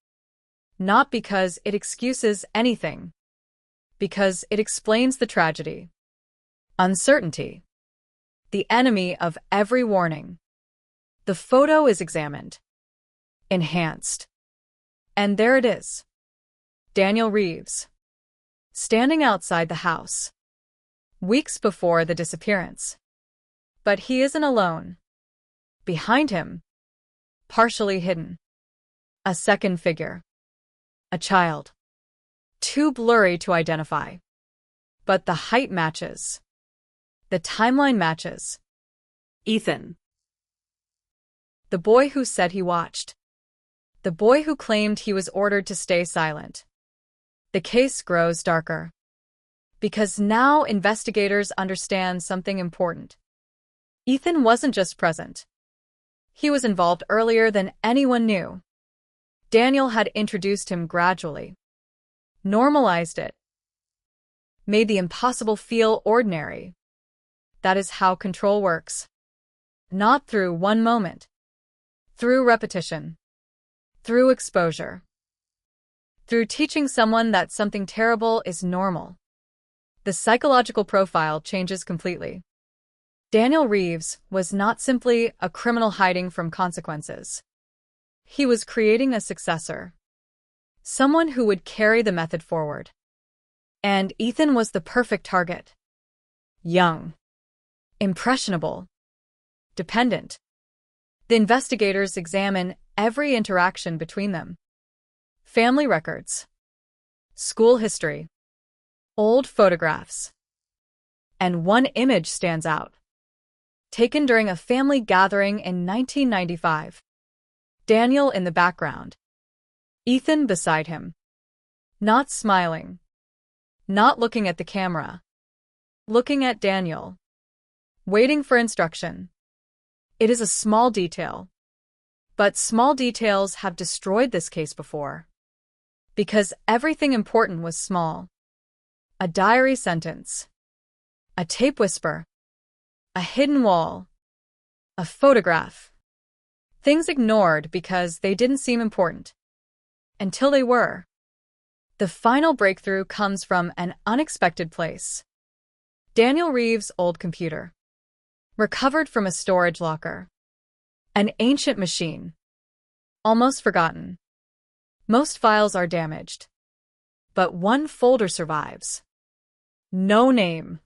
Not because it excuses anything. Because it explains the tragedy. Uncertainty. The enemy of every warning. The photo is examined. Enhanced. And there it is. Daniel Reeves. Standing outside the house. Weeks before the disappearance. But he isn't alone. Behind him. Partially hidden. A second figure. A child. Too blurry to identify. But the height matches. The timeline matches. Ethan. The boy who said he watched. The boy who claimed he was ordered to stay silent. The case grows darker. Because now investigators understand something important. Ethan wasn't just present. He was involved earlier than anyone knew. Daniel had introduced him gradually. Normalized it. Made the impossible feel ordinary. That is how control works. Not through one moment. Through repetition. Through exposure. Through teaching someone that something terrible is normal. The psychological profile changes completely. Daniel Reeves was not simply a criminal hiding from consequences. He was creating a successor. Someone who would carry the method forward. And Ethan was the perfect target. Young. Impressionable. Dependent. The investigators examine every interaction between them. Family records. School history. Old photographs. And one image stands out. Taken during a family gathering in 1995. Daniel in the background. Ethan beside him. Not smiling. Not looking at the camera. Looking at Daniel. Waiting for instruction. It is a small detail. But small details have destroyed this case before. Because everything important was small. A diary sentence. A tape whisper. A hidden wall. A photograph. Things ignored because they didn't seem important. Until they were. The final breakthrough comes from an unexpected place. Daniel Reeves' old computer. Recovered from a storage locker. An ancient machine. Almost forgotten. Most files are damaged. But one folder survives. No name.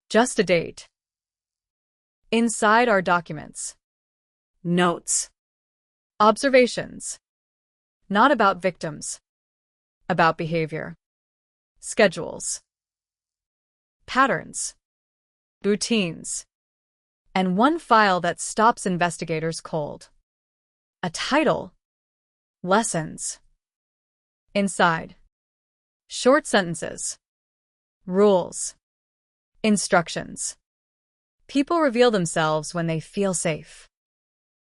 Just a date. Inside are documents. Notes. Observations. Not about victims. About behavior. Schedules. Patterns. Routines. And one file that stops investigators cold. A title. Lessons. Inside. Short sentences. Rules. Instructions. People reveal themselves when they feel safe.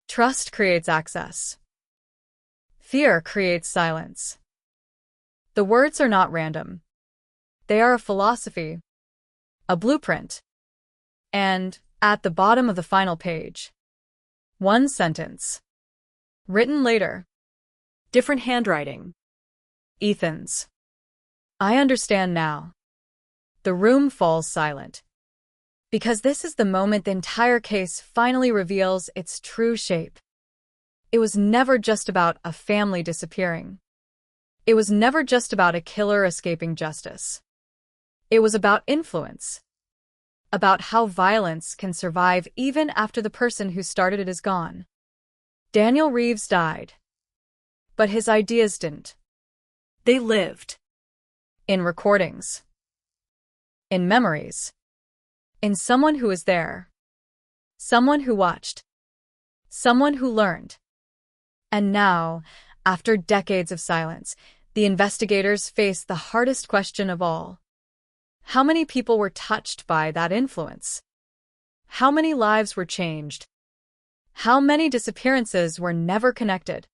Trust creates access. Fear creates silence. The words are not random. They are a philosophy, a blueprint. And, at the bottom of the final page, one sentence. Written later. Different handwriting. Ethan's. I understand now. The room falls silent. Because this is the moment the entire case finally reveals its true shape. It was never just about a family disappearing. It was never just about a killer escaping justice. It was about influence. About how violence can survive even after the person who started it is gone. Daniel Reeves died. But his ideas didn't. They lived. In recordings. In memories. In someone who was there. Someone who watched. Someone who learned. And now, after decades of silence, the investigators face the hardest question of all. How many people were touched by that influence? How many lives were changed? How many disappearances were never connected?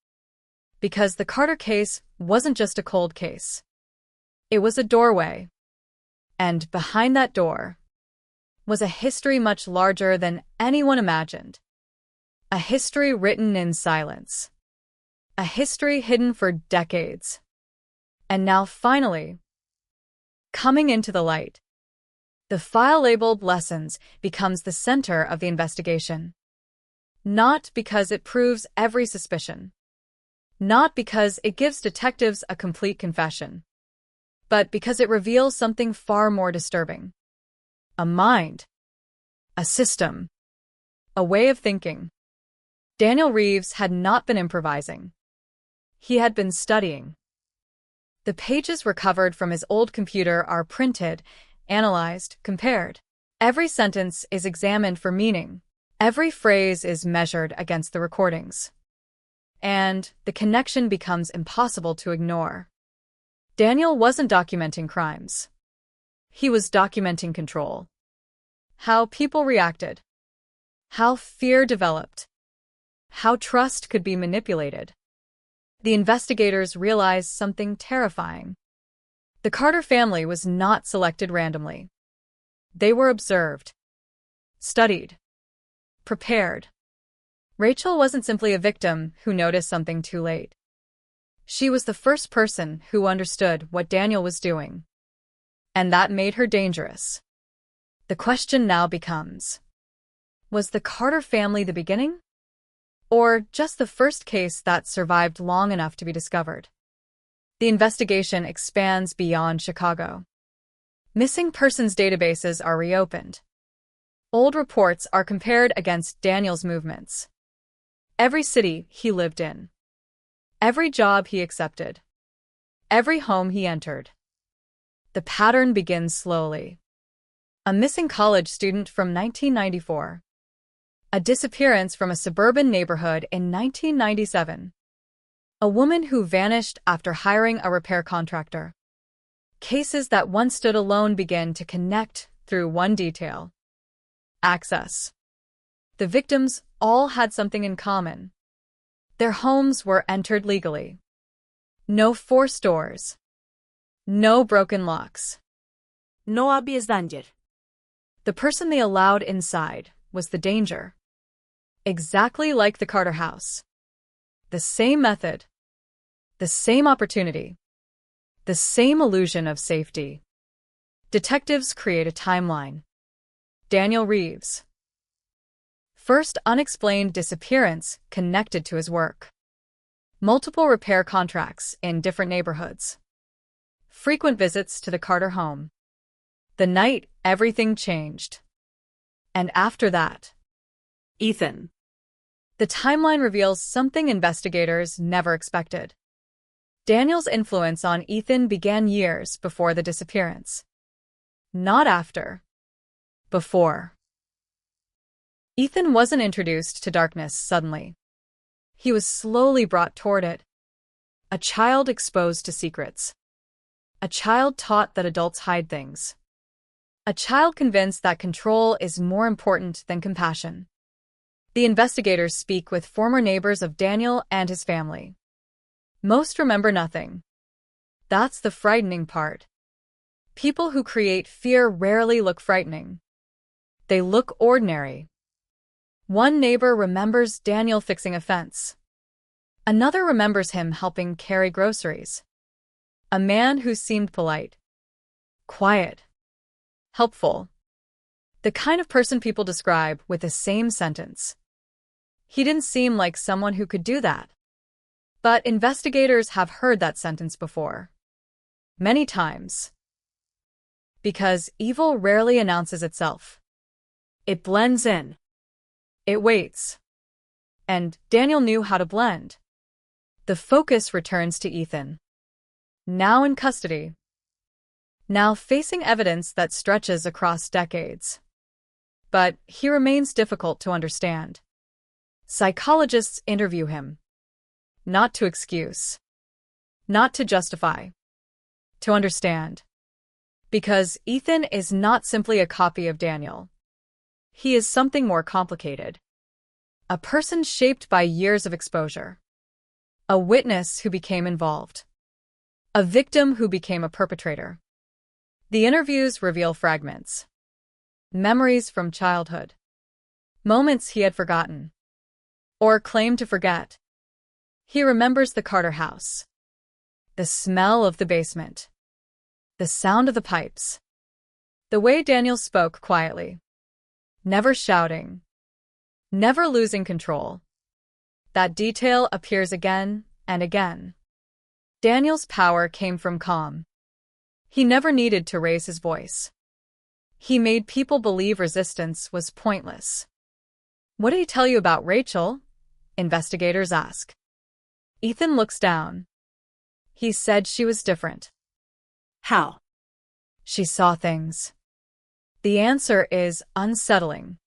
Because the Carter case wasn't just a cold case. It was a doorway. And behind that door was a history much larger than anyone imagined. A history written in silence. A history hidden for decades. And now finally, coming into the light. The file labeled Lessons becomes the center of the investigation. Not because it proves every suspicion. Not because it gives detectives a complete confession. But because it reveals something far more disturbing. A mind. A system. A way of thinking. Daniel Reeves had not been improvising. He had been studying. The pages recovered from his old computer are printed, analyzed, compared. Every sentence is examined for meaning. Every phrase is measured against the recordings. And the connection becomes impossible to ignore. Daniel wasn't documenting crimes. He was documenting control. How people reacted. How fear developed. How trust could be manipulated. The investigators realized something terrifying. The Carter family was not selected randomly. They were observed, studied, prepared. Rachel wasn't simply a victim who noticed something too late. She was the first person who understood what Daniel was doing. And that made her dangerous. The question now becomes, was the Carter family the beginning? Or just the first case that survived long enough to be discovered? The investigation expands beyond Chicago. Missing persons databases are reopened. Old reports are compared against Daniel's movements. Every city he lived in. Every job he accepted. Every home he entered. The pattern begins slowly. A missing college student from 1994. A disappearance from a suburban neighborhood in 1997. A woman who vanished after hiring a repair contractor. Cases that once stood alone begin to connect through one detail. Access. The victims all had something in common. Their homes were entered legally. No forced doors. No broken locks. No obvious danger. The person they allowed inside was the danger. Exactly like the Carter house. The same method. The same opportunity. The same illusion of safety. Detectives create a timeline. Daniel Reeves. First unexplained disappearance connected to his work. Multiple repair contracts in different neighborhoods. Frequent visits to the Carter home. The night everything changed. And after that, Ethan. the timeline reveals something investigators never expected. Daniel's influence on Ethan began years before the disappearance. Not after. Before. Ethan wasn't introduced to darkness suddenly. He was slowly brought toward it. A child exposed to secrets. A child taught that adults hide things. A child convinced that control is more important than compassion. The investigators speak with former neighbors of Daniel and his family. Most remember nothing. That's the frightening part. People who create fear rarely look frightening. They look ordinary. One neighbor remembers Daniel fixing a fence. Another remembers him helping carry groceries. A man who seemed polite, quiet, helpful. The kind of person people describe with the same sentence. He didn't seem like someone who could do that. But investigators have heard that sentence before. Many times. Because evil rarely announces itself. It blends in. It waits. And Daniel knew how to blend. The focus returns to Ethan. Now in custody. Now facing evidence that stretches across decades. But he remains difficult to understand. Psychologists interview him. Not to excuse. Not to justify. To understand. Because Ethan is not simply a copy of Daniel. He is something more complicated. A person shaped by years of exposure. A witness who became involved. A victim who became a perpetrator. The interviews reveal fragments. Memories from childhood. Moments he had forgotten. Or claimed to forget. He remembers the Carter house. The smell of the basement. The sound of the pipes. The way Daniel spoke quietly. Never shouting. Never losing control. That detail appears again and again. Daniel's power came from calm. He never needed to raise his voice. He made people believe resistance was pointless. What did he tell you about Rachel? Investigators ask. Ethan looks down. He said she was different. How? She saw things. The answer is unsettling.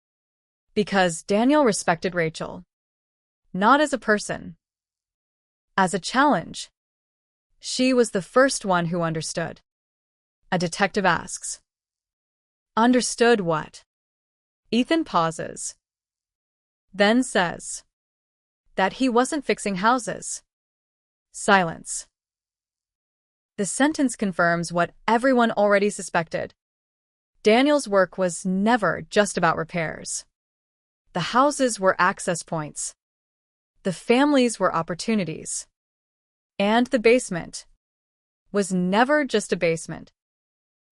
Because Daniel respected Rachel. Not as a person. As a challenge. She was the first one who understood. A detective asks. Understood what? Ethan pauses. Then says. That he wasn't fixing houses. Silence. The sentence confirms what everyone already suspected. Daniel's work was never just about repairs. The houses were access points. The families were opportunities. And the basement was never just a basement.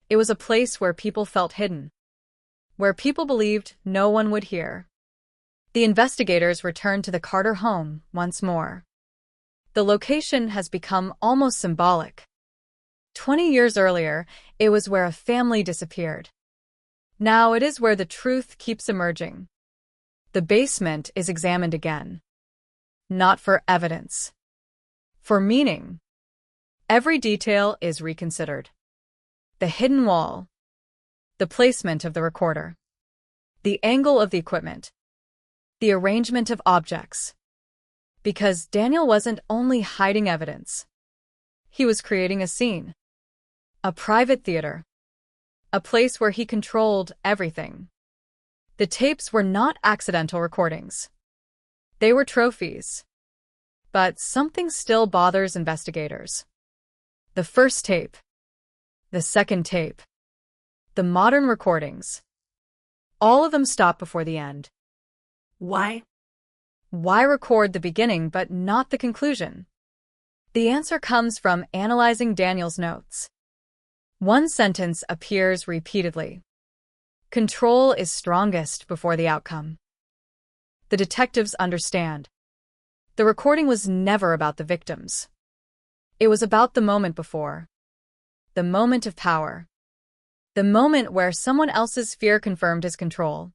It was a place where people felt hidden. Where people believed no one would hear. The investigators returned to the Carter home once more. The location has become almost symbolic. 20 years earlier, it was where a family disappeared. Now it is where the truth keeps emerging. The basement is examined again. Not for evidence. For meaning. Every detail is reconsidered. The hidden wall. The placement of the recorder. The angle of the equipment. The arrangement of objects. Because Daniel wasn't only hiding evidence. He was creating a scene. A private theater. A place where he controlled everything. The tapes were not accidental recordings. They were trophies. But something still bothers investigators. The first tape. The second tape. The modern recordings. All of them stop before the end. Why? Why record the beginning but not the conclusion? The answer comes from analyzing Daniel's notes. One sentence appears repeatedly. Control is strongest before the outcome. The detectives understand. The recording was never about the victims. It was about the moment before. The moment of power. The moment where someone else's fear confirmed his control.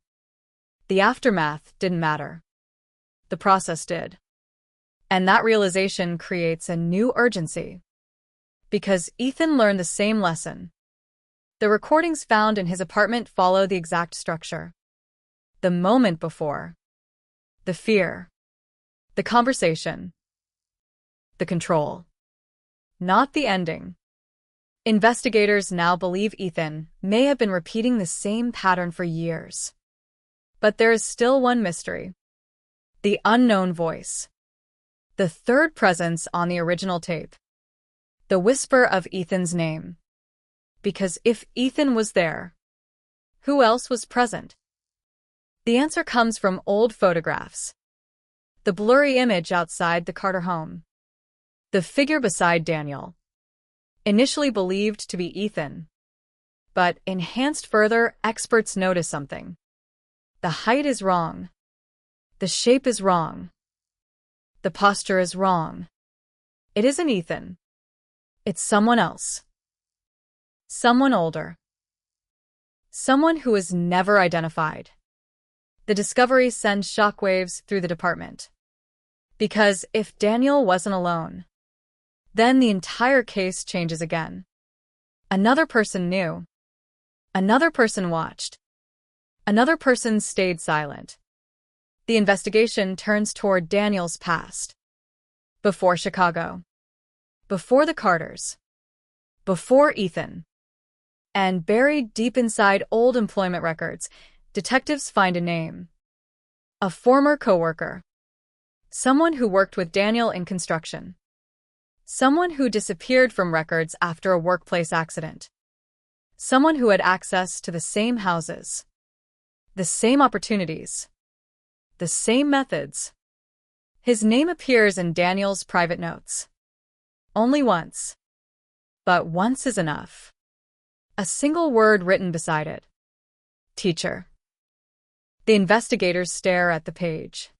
The aftermath didn't matter. The process did. And that realization creates a new urgency. Because Ethan learned the same lesson. The recordings found in his apartment follow the exact structure. The moment before. The fear. The conversation. The control. Not the ending. Investigators now believe Ethan may have been repeating the same pattern for years. But there is still one mystery. The unknown voice. The third presence on the original tape. The whisper of Ethan's name. Because if Ethan was there, who else was present? The answer comes from old photographs. The blurry image outside the Carter home. The figure beside Daniel. Initially believed to be Ethan. But enhanced further, experts notice something. The height is wrong. The shape is wrong. The posture is wrong. It isn't Ethan. It's someone else. Someone older. Someone who is never identified. The discovery sends shockwaves through the department. Because if Daniel wasn't alone, then the entire case changes again. Another person knew. Another person watched. Another person stayed silent. The investigation turns toward Daniel's past. Before Chicago. Before the Carters. Before Ethan. And buried deep inside old employment records, detectives find a name. A former coworker. Someone who worked with Daniel in construction. Someone who disappeared from records after a workplace accident. Someone who had access to the same houses. The same opportunities. The same methods. His name appears in Daniel's private notes. Only once. But once is enough. A single word written beside it. Teacher. The investigators stare at the page.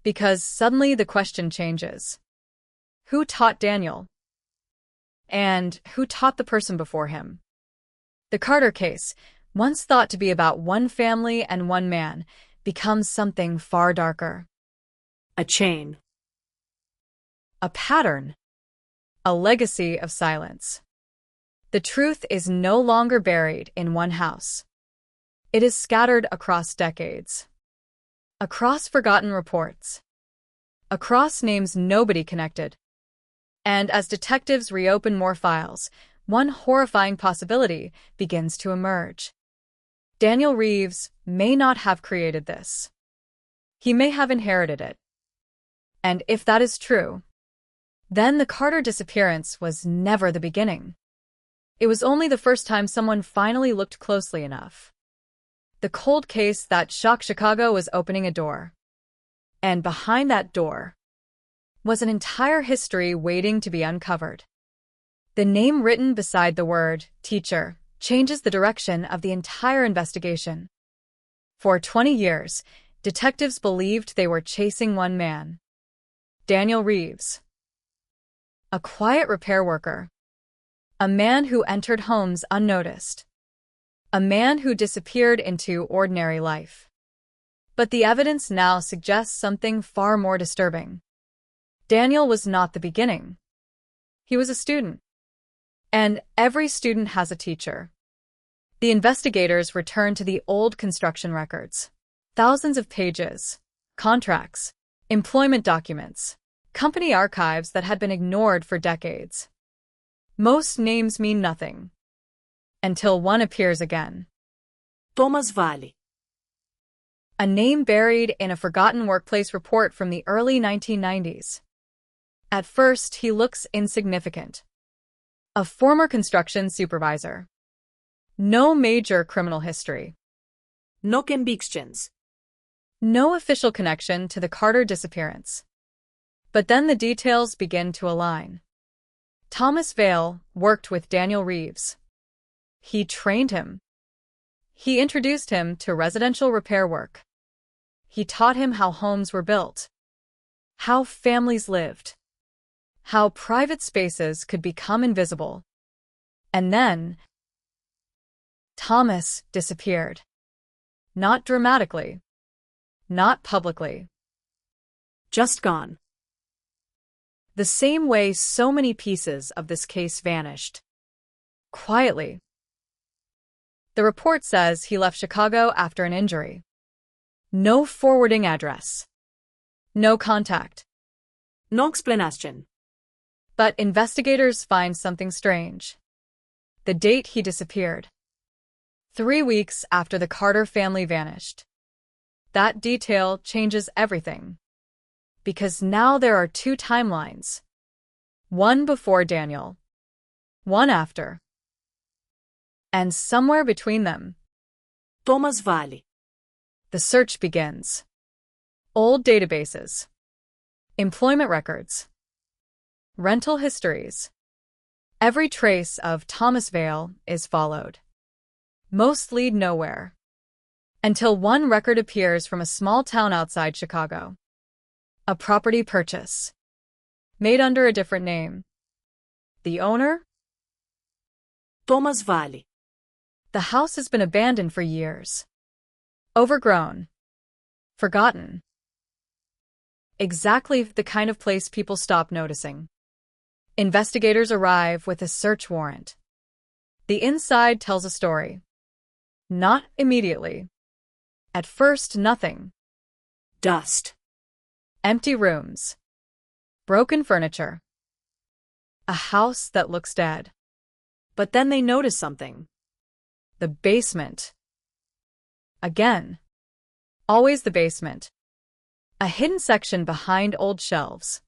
Because suddenly the question changes. Who taught Daniel? And who taught the person before him? The Carter case, once thought to be about one family and one man, becomes something far darker. A chain. A pattern. A legacy of silence. The truth is no longer buried in one house. It is scattered across decades. Across forgotten reports. Across names nobody connected. And as detectives reopen more files, one horrifying possibility begins to emerge. Daniel Reeves may not have created this. He may have inherited it. And if that is true, then the Carter disappearance was never the beginning. It was only the first time someone finally looked closely enough. The cold case that shocked Chicago was opening a door. And behind that door was an entire history waiting to be uncovered. The name written beside the word teacher changes the direction of the entire investigation. For 20 years, detectives believed they were chasing one man. Daniel Reeves. A quiet repair worker. A man who entered homes unnoticed. A man who disappeared into ordinary life. But the evidence now suggests something far more disturbing. Daniel was not the beginning. He was a student. And every student has a teacher. The investigators return to the old construction records. Thousands of pages, contracts, employment documents, company archives that had been ignored for decades. Most names mean nothing. Until one appears again. Thomas Valley. A name buried in a forgotten workplace report from the early 1990s. At first, he looks insignificant. A former construction supervisor. No major criminal history. No convictions. No official connection to the Carter disappearance. But then the details begin to align. Thomas Vale worked with Daniel Reeves. He trained him. He introduced him to residential repair work. He taught him how homes were built, how families lived, how private spaces could become invisible. And then, Thomas disappeared. Not dramatically, not publicly. Just gone. The same way so many pieces of this case vanished. Quietly. The report says he left Chicago after an injury. No forwarding address. No contact. No explanation. But investigators find something strange. The date he disappeared. 3 weeks after the Carter family vanished. That detail changes everything. Because now there are 2 timelines. One before Daniel. One after. And somewhere between them, Thomas Valley. the search begins. Old databases. Employment records. Rental histories. Every trace of Thomas Vale is followed. Most lead nowhere. Until one record appears from a small town outside Chicago. A property purchase. Made under a different name. The owner? Thomas Valley. The house has been abandoned for years. Overgrown. Forgotten. Exactly the kind of place people stop noticing. Investigators arrive with a search warrant. The inside tells a story. Not immediately. At first, nothing. Dust. Empty rooms. Broken furniture. A house that looks dead. But then they notice something. The basement. Again. Always the basement. A hidden section behind old shelves.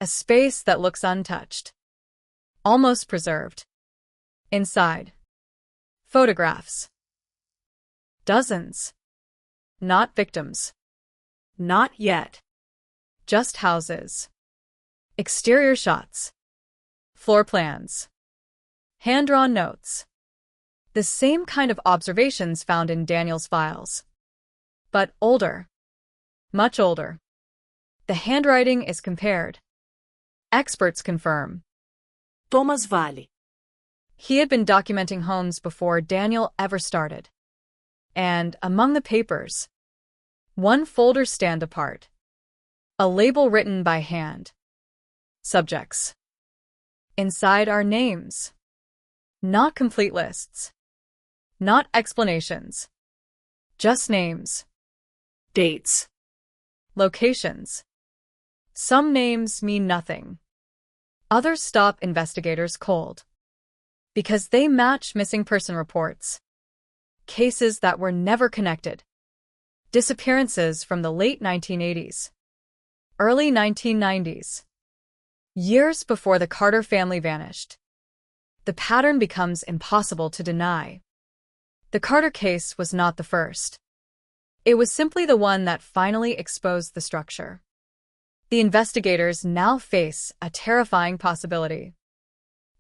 A space that looks untouched. Almost preserved. Inside. Photographs. Dozens. Not victims. Not yet. Just houses. Exterior shots. Floor plans. Hand-drawn notes. The same kind of observations found in Daniel's files. But older. Much older. The handwriting is compared. Experts confirm. Thomas Valley. He had been documenting homes before Daniel ever started. And among the papers, one folder stand apart. A label written by hand. Subjects. Inside are names. Not complete lists. Not explanations. Just names. Dates. Locations. Some names mean nothing. Others stop investigators cold. Because they match missing person reports. Cases that were never connected. Disappearances from the late 1980s. Early 1990s. Years before the Carter family vanished. The pattern becomes impossible to deny. The Carter case was not the first. It was simply the one that finally exposed the structure. The investigators now face a terrifying possibility.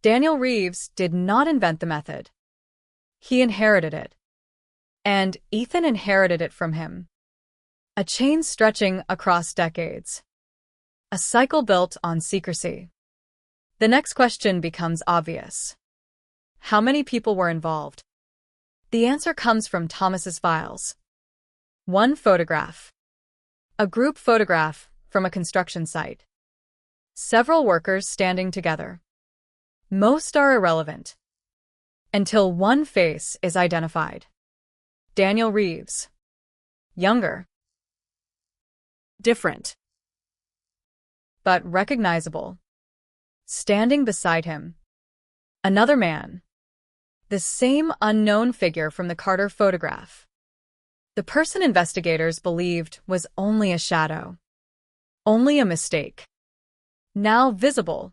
Daniel Reeves did not invent the method. He inherited it. And Ethan inherited it from him. A chain stretching across decades. A cycle built on secrecy. The next question becomes obvious. How many people were involved? The answer comes from Thomas's files. One photograph. A group photograph from a construction site. Several workers standing together. Most are irrelevant. Until one face is identified. Daniel Reeves. Younger. Different. But recognizable. Standing beside him. Another man. The same unknown figure from the Carter photograph. The person investigators believed was only a shadow. Only a mistake. Now visible.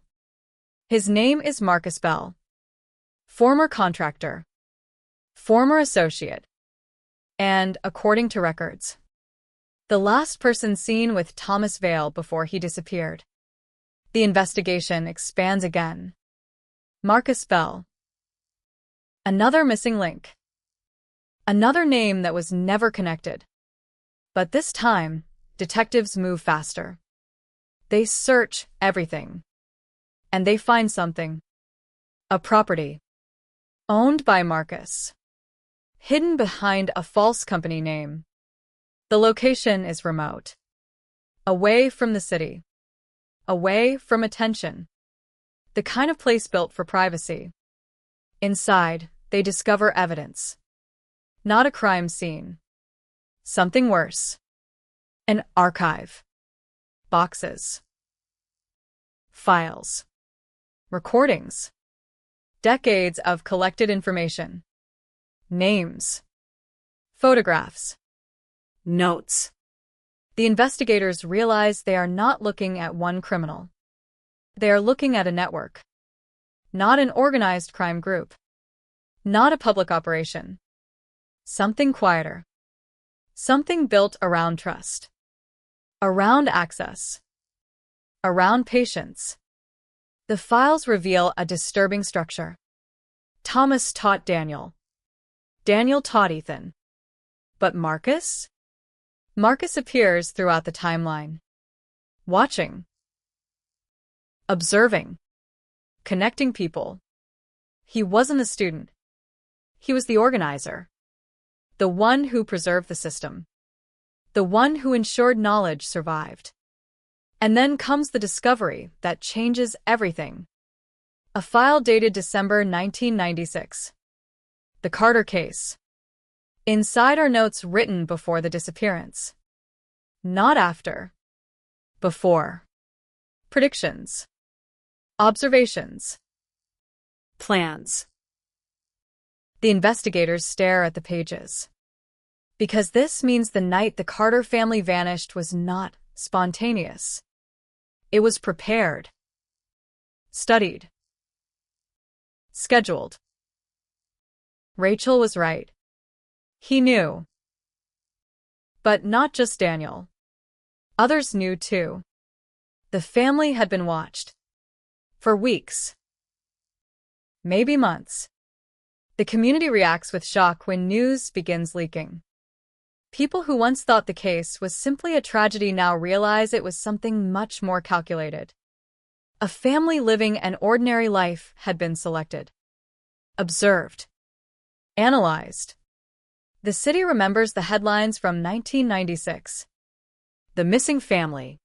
His name is Marcus Bell. Former contractor. Former associate. And, according to records, the last person seen with Thomas Vale before he disappeared. The investigation expands again. Marcus Bell. Another missing link. Another name that was never connected. But this time, detectives move faster. They search everything. And they find something. A property. Owned by Marcus. Hidden behind a false company name. The location is remote. Away from the city. Away from attention. The kind of place built for privacy. Inside, they discover evidence. Not a crime scene. Something worse. An archive. Boxes. Files. Recordings. Decades of collected information. Names. Photographs. Notes. The investigators realize they are not looking at one criminal. They are looking at a network. Not an organized crime group. Not a public operation. Something quieter. Something built around trust. Around access. Around patience. The files reveal a disturbing structure. Thomas taught Daniel. Daniel taught Ethan. But Marcus? Marcus appears throughout the timeline. Watching. Observing. Connecting people. He wasn't a student. He was the organizer. The one who preserved the system. The one who ensured knowledge survived. And then comes the discovery that changes everything. A file dated December 1996. The Carter case. Inside are notes written before the disappearance. Not after. Before. Predictions. Observations. Plans. The investigators stare at the pages. Because this means the night the Carter family vanished was not spontaneous. It was prepared. Studied. Scheduled. Rachel was right. He knew. But not just Daniel. Others knew too. The family had been watched. For weeks. Maybe months. The community reacts with shock when news begins leaking. People who once thought the case was simply a tragedy now realize it was something much more calculated. A family living an ordinary life had been selected. Observed. Analyzed. The city remembers the headlines from 1996. The missing family.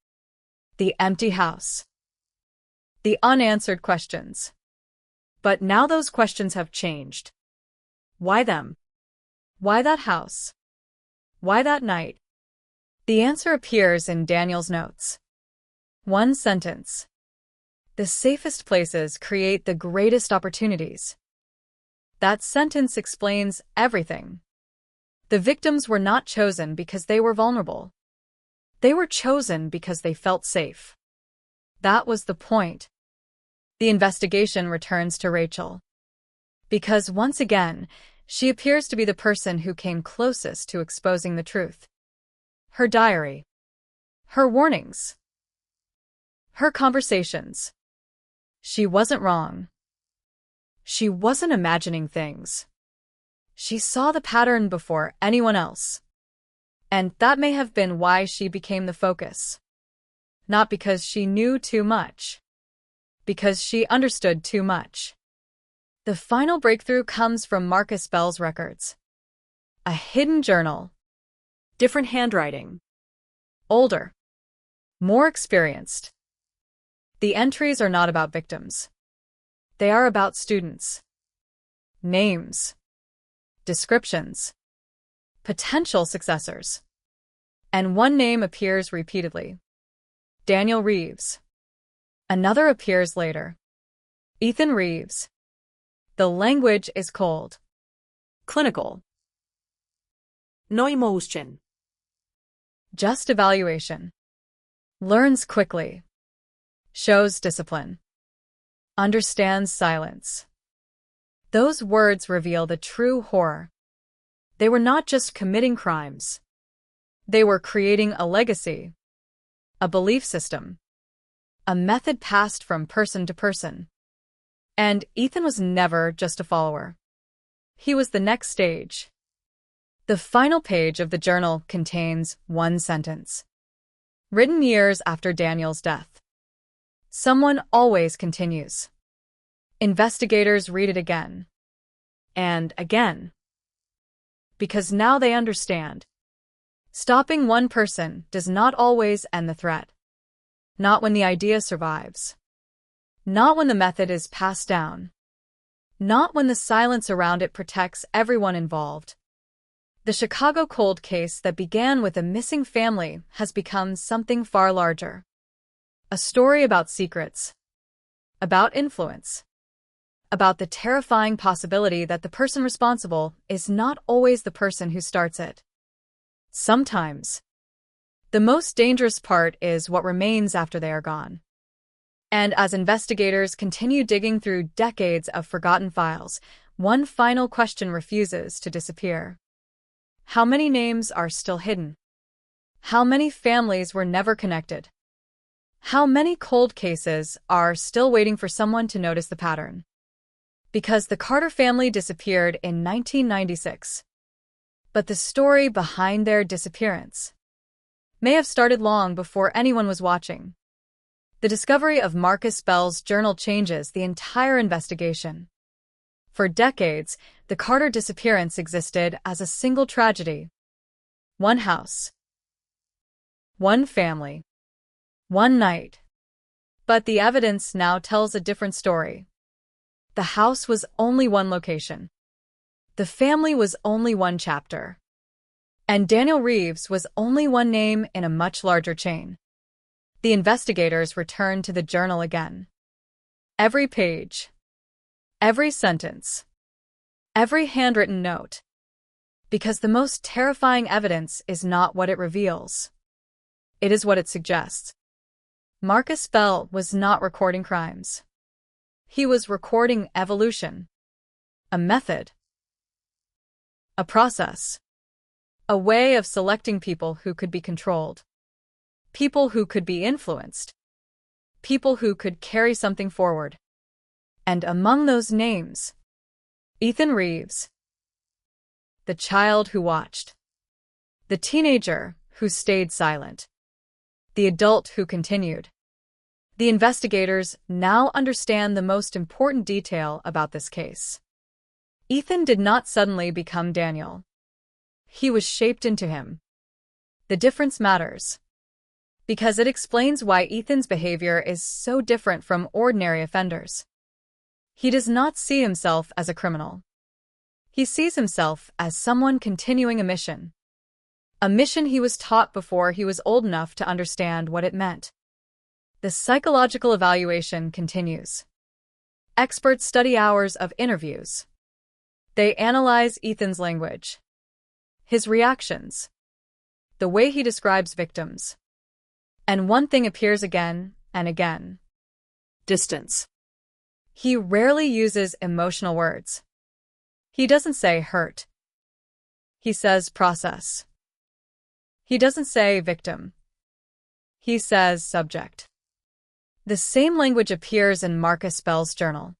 The empty house. The unanswered questions. But now those questions have changed. Why them? Why that house? Why that night? The answer appears in Daniel's notes. One sentence. The safest places create the greatest opportunities. That sentence explains everything. The victims were not chosen because they were vulnerable. They were chosen because they felt safe. That was the point. The investigation returns to Rachel. Because once again, she appears to be the person who came closest to exposing the truth. Her diary. Her warnings. Her conversations. She wasn't wrong. She wasn't imagining things. She saw the pattern before anyone else. And that may have been why she became the focus. Not because she knew too much. Because she understood too much. The final breakthrough comes from Marcus Bell's records. A hidden journal. Different handwriting. Older. More experienced. The entries are not about victims. They are about students. Names. Descriptions. Potential successors. And one name appears repeatedly. Daniel Reeves. Another appears later. Ethan Reeves. The language is cold. Clinical. No emotion. Just evaluation. Learns quickly. Shows discipline. Understands silence. Those words reveal the true horror. They were not just committing crimes. They were creating a legacy. A belief system. A method passed from person to person. And Ethan was never just a follower. He was the next stage. The final page of the journal contains one sentence, written years after Daniel's death. Someone always continues. Investigators read it again and again, because now they understand. Stopping one person does not always end the threat. Not when the idea survives. Not when the method is passed down. Not when the silence around it protects everyone involved. The Chicago cold case that began with a missing family has become something far larger. A story about secrets. About influence. About the terrifying possibility that the person responsible is not always the person who starts it. Sometimes. The most dangerous part is what remains after they are gone. And as investigators continue digging through decades of forgotten files, one final question refuses to disappear. How many names are still hidden? How many families were never connected? How many cold cases are still waiting for someone to notice the pattern? Because the Carter family disappeared in 1996. But the story behind their disappearance may have started long before anyone was watching. The discovery of Marcus Bell's journal changes the entire investigation. For decades, the Carter disappearance existed as a single tragedy. One house. One family. One night. But the evidence now tells a different story. The house was only one location. The family was only one chapter. And Daniel Reeves was only one name in a much larger chain. The investigators returned to the journal again. Every page. Every sentence. Every handwritten note. Because the most terrifying evidence is not what it reveals. It is what it suggests. Marcus Bell was not recording crimes. He was recording evolution. A method. A process. A way of selecting people who could be controlled. People who could be influenced. People who could carry something forward. And among those names, Ethan Reeves. The child who watched. The teenager who stayed silent. The adult who continued. The investigators now understand the most important detail about this case. Ethan did not suddenly become Daniel. He was shaped into him. The difference matters. Because it explains why Ethan's behavior is so different from ordinary offenders. He does not see himself as a criminal. He sees himself as someone continuing a mission. A mission he was taught before he was old enough to understand what it meant. The psychological evaluation continues. Experts study hours of interviews. They analyze Ethan's language, his reactions, the way he describes victims. And one thing appears again and again. Distance. He rarely uses emotional words. He doesn't say hurt. He says process. He doesn't say victim. He says subject. The same language appears in Marcus Bell's journal.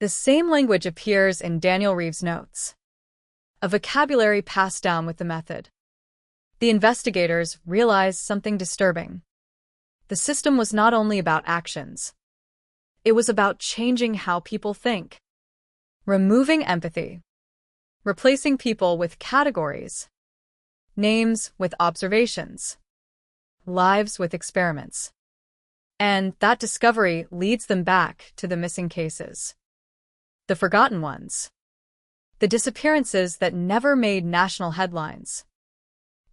The same language appears in Daniel Reeves' notes. A vocabulary passed down with the method. The investigators realized something disturbing. The system was not only about actions. It was about changing how people think. Removing empathy. Replacing people with categories. Names with observations. Lives with experiments. And that discovery leads them back to the missing cases. The forgotten ones. The disappearances that never made national headlines.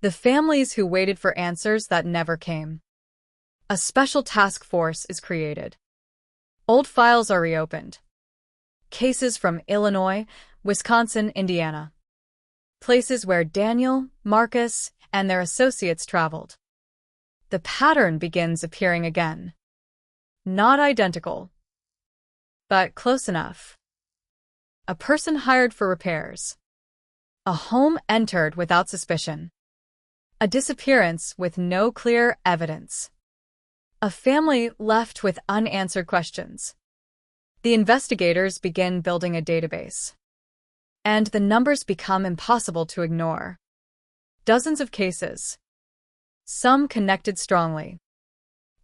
The families who waited for answers that never came. A special task force is created. Old files are reopened. Cases from Illinois, Wisconsin, Indiana. Places where Daniel, Marcus, and their associates traveled. The pattern begins appearing again. Not identical, but close enough. A person hired for repairs. A home entered without suspicion. A disappearance with no clear evidence. A family left with unanswered questions. The investigators begin building a database. And the numbers become impossible to ignore. Dozens of cases. Some connected strongly.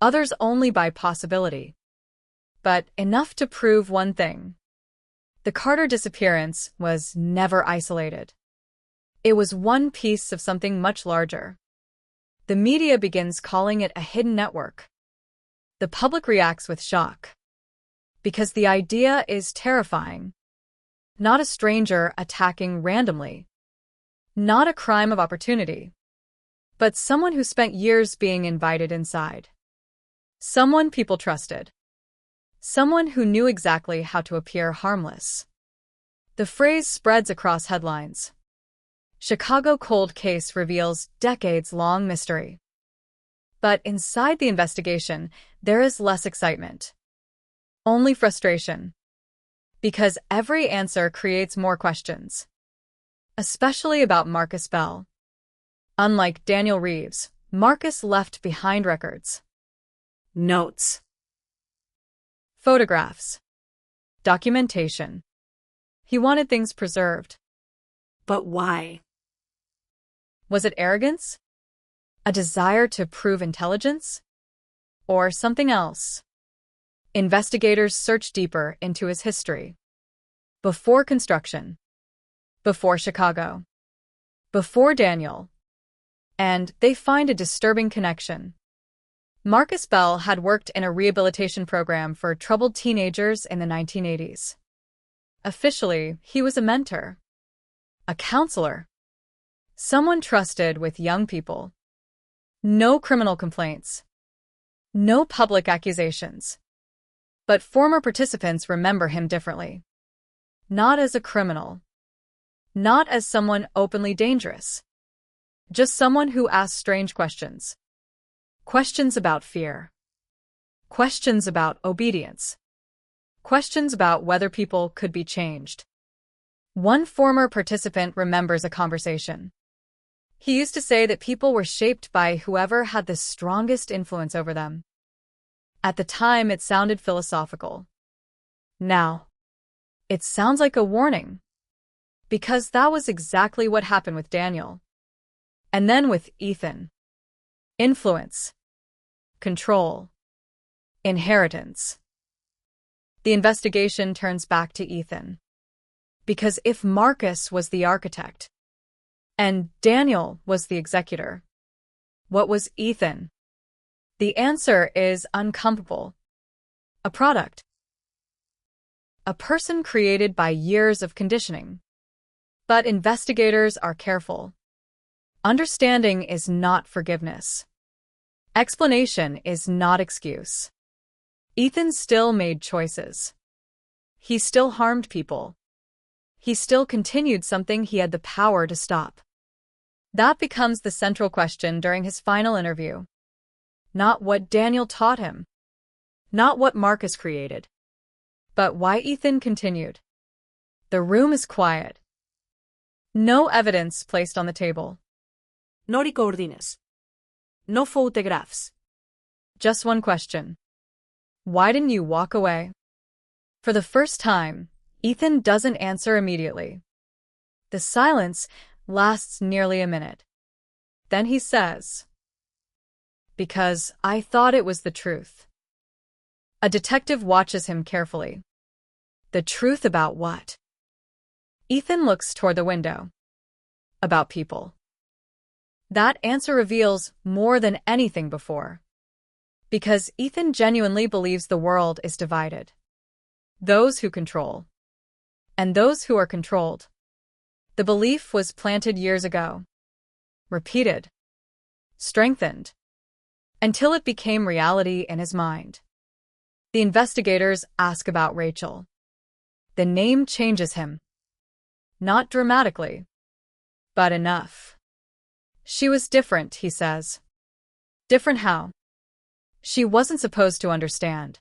Others only by possibility. But enough to prove one thing. The Carter disappearance was never isolated. It was one piece of something much larger. The media begins calling it a hidden network. The public reacts with shock. Because the idea is terrifying. Not a stranger attacking randomly. Not a crime of opportunity. But someone who spent years being invited inside. Someone people trusted. Someone who knew exactly how to appear harmless. The phrase spreads across headlines. Chicago cold case reveals decades-long mystery. But inside the investigation, there is less excitement. Only frustration. Because every answer creates more questions. Especially about Marcus Bell. Unlike Daniel Reeves, Marcus left behind records. Notes. Photographs. Documentation. He wanted things preserved. But why? Was it arrogance? A desire to prove intelligence? Or something else? Investigators search deeper into his history. Before construction. Before Chicago. Before Daniel. And they find a disturbing connection. Marcus Bell had worked in a rehabilitation program for troubled teenagers in the 1980s. Officially, he was a mentor. A counselor. Someone trusted with young people. No criminal complaints. No public accusations. But former participants remember him differently. Not as a criminal. Not as someone openly dangerous. Just someone who asked strange questions. Questions about fear. Questions about obedience. Questions about whether people could be changed. One former participant remembers a conversation. He used to say that people were shaped by whoever had the strongest influence over them. At the time, it sounded philosophical. Now, it sounds like a warning. Because that was exactly what happened with Daniel. And then with Ethan. Influence. Control. Inheritance. The investigation turns back to Ethan. Because if Marcus was the architect, and Daniel was the executor, what was Ethan? The answer is uncomfortable. A product. A person created by years of conditioning. But investigators are careful. Understanding is not forgiveness. Explanation is not excuse. Ethan still made choices. He still harmed people. He still continued something he had the power to stop. That becomes the central question during his final interview. Not what Daniel taught him. Not what Marcus created. But why Ethan continued. The room is quiet. No evidence placed on the table. No recordings. No photographs. Just one question. Why didn't you walk away? For the first time, Ethan doesn't answer immediately. The silence lasts nearly a minute. Then he says, "Because I thought it was the truth." A detective watches him carefully. The truth about what? Ethan looks toward the window. About people. That answer reveals more than anything before. Because Ethan genuinely believes the world is divided. Those who control. And those who are controlled. The belief was planted years ago. Repeated. Strengthened. Until it became reality in his mind. The investigators ask about Rachel. The name changes him. Not dramatically. But enough. She was different, he says. Different how? She wasn't supposed to understand.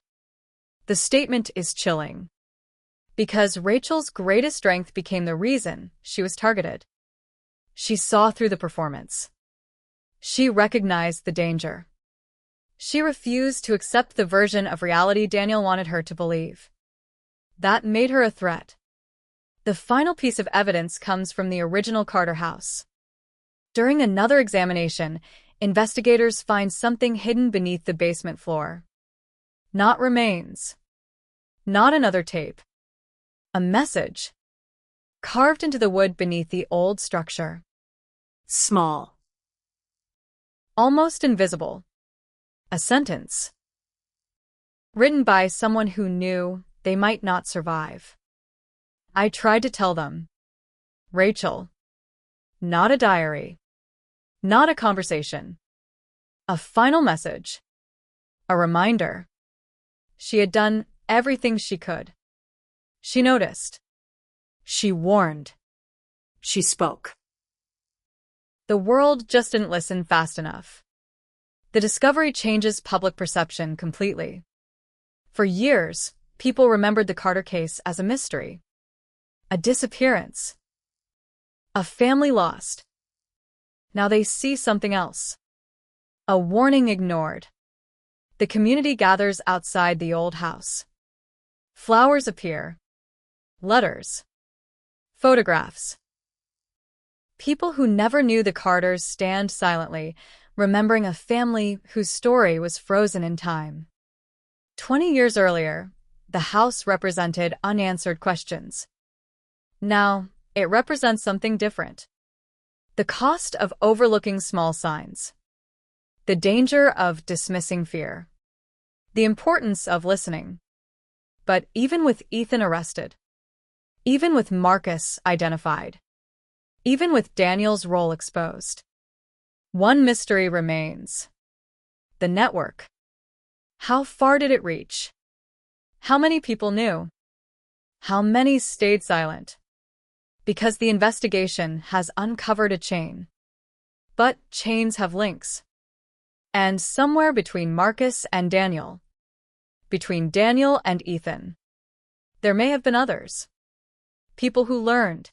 The statement is chilling. Because Rachel's greatest strength became the reason she was targeted. She saw through the performance. She recognized the danger. She refused to accept the version of reality Daniel wanted her to believe. That made her a threat. The final piece of evidence comes from the original Carter house. During another examination, investigators find something hidden beneath the basement floor. Not remains. Not another tape. A message. Carved into the wood beneath the old structure. Small. Almost invisible. A sentence. Written by someone who knew they might not survive. I tried to tell them. Rachel. Not a diary. Not a conversation. A final message. A reminder. She had done everything she could. She noticed. She warned. She spoke. The world just didn't listen fast enough. The discovery changes public perception completely. For years, people remembered the Carter case as a mystery. A disappearance. A family lost. Now they see something else. A warning ignored. The community gathers outside the old house. Flowers appear. Letters. Photographs. People who never knew the Carters stand silently, remembering a family whose story was frozen in time. 20 years earlier, the house represented unanswered questions. Now, it represents something different. The cost of overlooking small signs. The danger of dismissing fear. The importance of listening. But even with Ethan arrested, even with Marcus identified, even with Daniel's role exposed, one mystery remains. The network. How far did it reach? How many people knew? How many stayed silent? Because the investigation has uncovered a chain. But chains have links. And somewhere between Marcus and Daniel, between Daniel and Ethan, there may have been others. People who learned.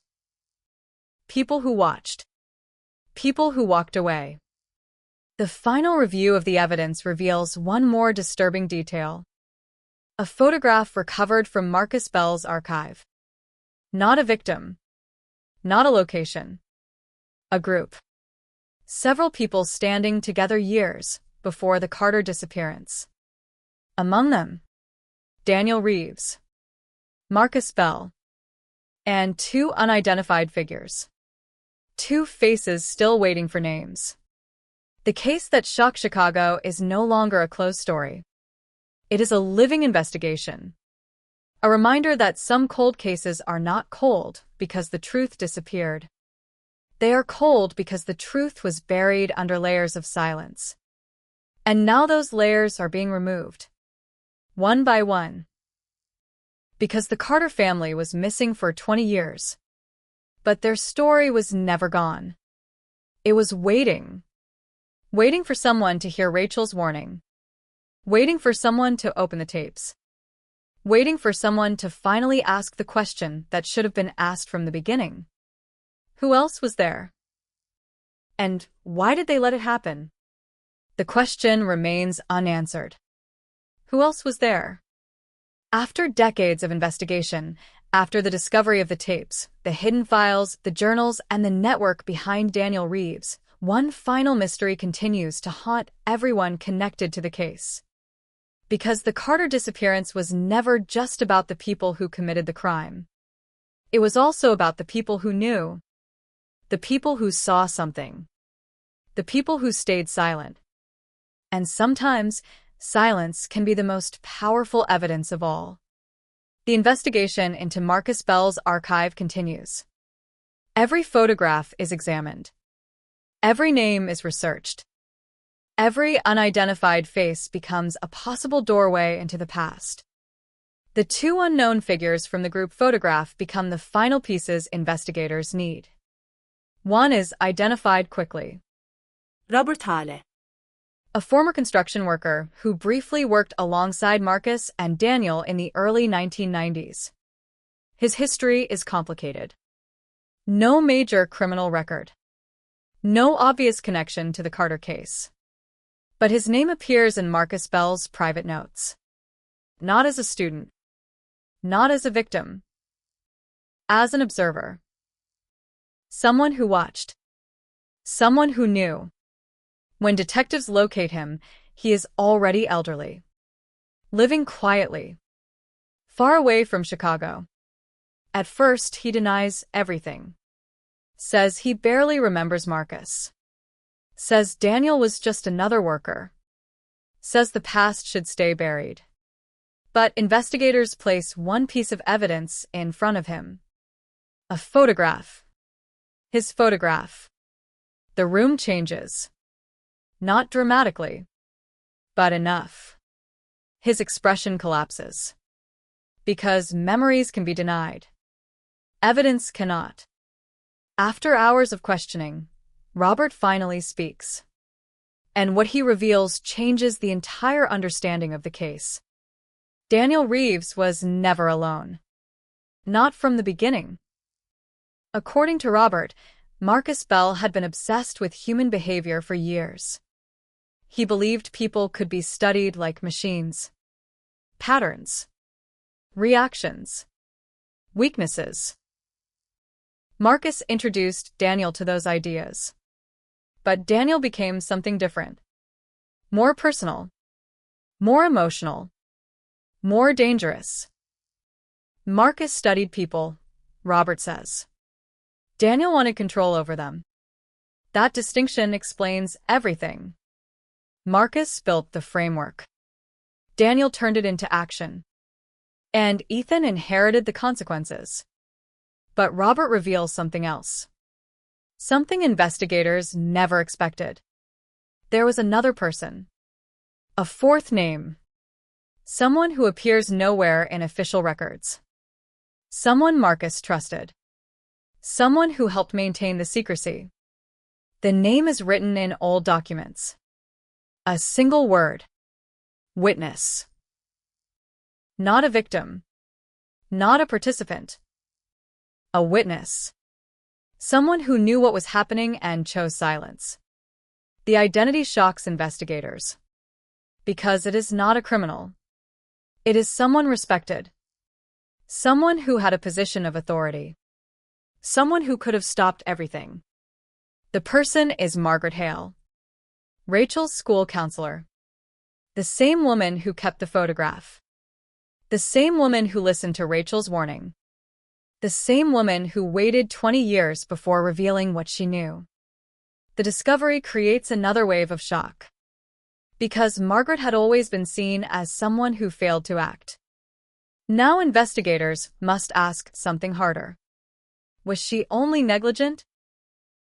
People who watched. People who walked away. The final review of the evidence reveals one more disturbing detail. A photograph recovered from Marcus Bell's archive. Not a victim. Not a location. A group. Several people standing together years before the Carter disappearance. Among them, Daniel Reeves, Marcus Bell, and two unidentified figures. Two faces still waiting for names. The case that shocked Chicago is no longer a closed story. It is a living investigation. A reminder that some cold cases are not cold because the truth disappeared. They are cold because the truth was buried under layers of silence. And now those layers are being removed. One by one. Because the Carter family was missing for 20 years. But their story was never gone. It was waiting. Waiting for someone to hear Rachel's warning. Waiting for someone to open the tapes. Waiting for someone to finally ask the question that should have been asked from the beginning. Who else was there? And why did they let it happen? The question remains unanswered. Who else was there? After decades of investigation, after the discovery of the tapes, the hidden files, the journals, and the network behind Daniel Reeves, one final mystery continues to haunt everyone connected to the case. Because the Carter disappearance was never just about the people who committed the crime. It was also about the people who knew. The people who saw something. The people who stayed silent. And sometimes, silence can be the most powerful evidence of all. The investigation into Marcus Bell's archive continues. Every photograph is examined. Every name is researched. Every unidentified face becomes a possible doorway into the past. The two unknown figures from the group photograph become the final pieces investigators need. One is identified quickly. Robert Hale. A former construction worker who briefly worked alongside Marcus and Daniel in the early 1990s. His history is complicated. No major criminal record. No obvious connection to the Carter case. But his name appears in Marcus Bell's private notes. Not as a student. Not as a victim. as an observer. Someone who watched. Someone who knew. When detectives locate him, he is already elderly. Living quietly. Far away from Chicago. At first, he denies everything. Says he barely remembers Marcus. Says Daniel was just another worker. Says the past should stay buried. But investigators place one piece of evidence in front of him. A photograph. His photograph. The room changes. Not dramatically, but enough. His expression collapses. Because memories can be denied. Evidence cannot. After hours of questioning, Robert finally speaks. And what he reveals changes the entire understanding of the case. Daniel Reeves was never alone. Not from the beginning. According to Robert, Marcus Bell had been obsessed with human behavior for years. He believed people could be studied like machines. Patterns. Reactions. Weaknesses. Marcus introduced Daniel to those ideas. But Daniel became something different. More personal. More emotional. More dangerous. Marcus studied people, Robert says. Daniel wanted control over them. That distinction explains everything. Marcus built the framework. Daniel turned it into action. And Ethan inherited the consequences. But Robert reveals something else. Something investigators never expected. There was another person. A fourth name. Someone who appears nowhere in official records. Someone Marcus trusted. Someone who helped maintain the secrecy. The name is written in old documents. A single word. Witness. Not a victim. Not a participant. A witness. Someone who knew what was happening and chose silence. The identity shocks investigators. Because it is not a criminal. It is someone respected. Someone who had a position of authority. Someone who could have stopped everything. The person is Margaret Hale. Rachel's school counselor. The same woman who kept the photograph. The same woman who listened to Rachel's warning. The same woman who waited 20 years before revealing what she knew. The discovery creates another wave of shock. Because Margaret had always been seen as someone who failed to act. Now investigators must ask something harder. Was she only negligent?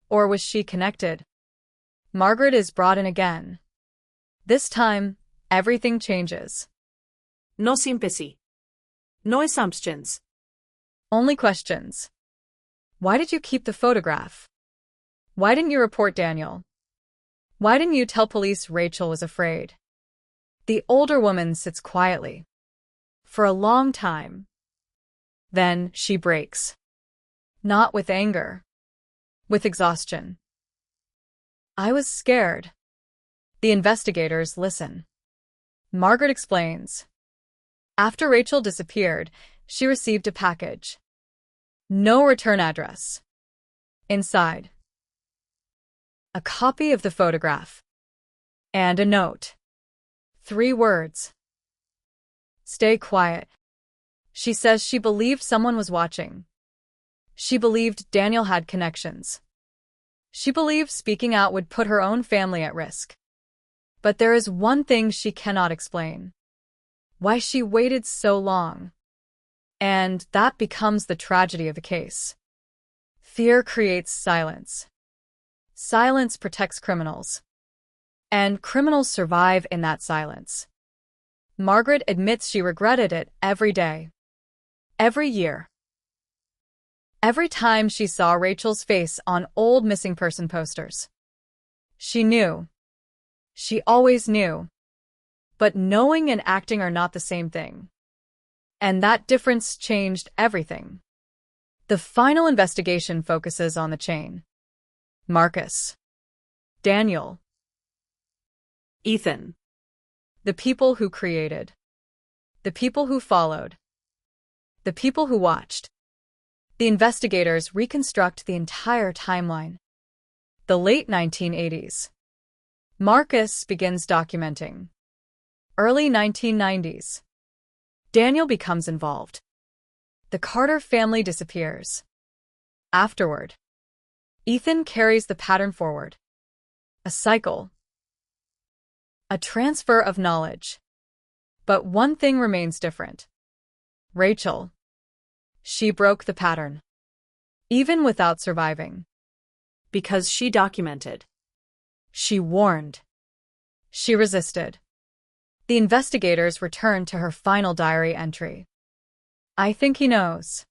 Or was she connected? Margaret is brought in again. This time, everything changes. No sympathy. No assumptions. Only questions. Why did you keep the photograph? Why didn't you report Daniel? Why didn't you tell police Rachel was afraid? The older woman sits quietly. For a long time. Then she breaks. Not with anger. With exhaustion. I was scared. The investigators listen. Margaret explains. After Rachel disappeared, she received a package. No return address. Inside. A copy of the photograph. And a note. 3 words. Stay quiet. She says she believed someone was watching. She believed Daniel had connections. She believed speaking out would put her own family at risk. But there is one thing she cannot explain. Why she waited so long. And that becomes the tragedy of the case. Fear creates silence. Silence protects criminals. And criminals survive in that silence. Margaret admits she regretted it every day. Every year. Every time she saw Rachel's face on old missing person posters. She knew. She always knew. But knowing and acting are not the same thing. And that difference changed everything. The final investigation focuses on the chain. Marcus. Daniel. Ethan. The people who created. The people who followed. The people who watched. The investigators reconstruct the entire timeline. The late 1980s. Marcus begins documenting. Early 1990s. Daniel becomes involved. The Carter family disappears. Afterward, Ethan carries the pattern forward. A cycle. A transfer of knowledge. But one thing remains different. Rachel. She broke the pattern. Even without surviving. Because she documented. She warned. She resisted. The investigators returned to her final diary entry. I think he knows.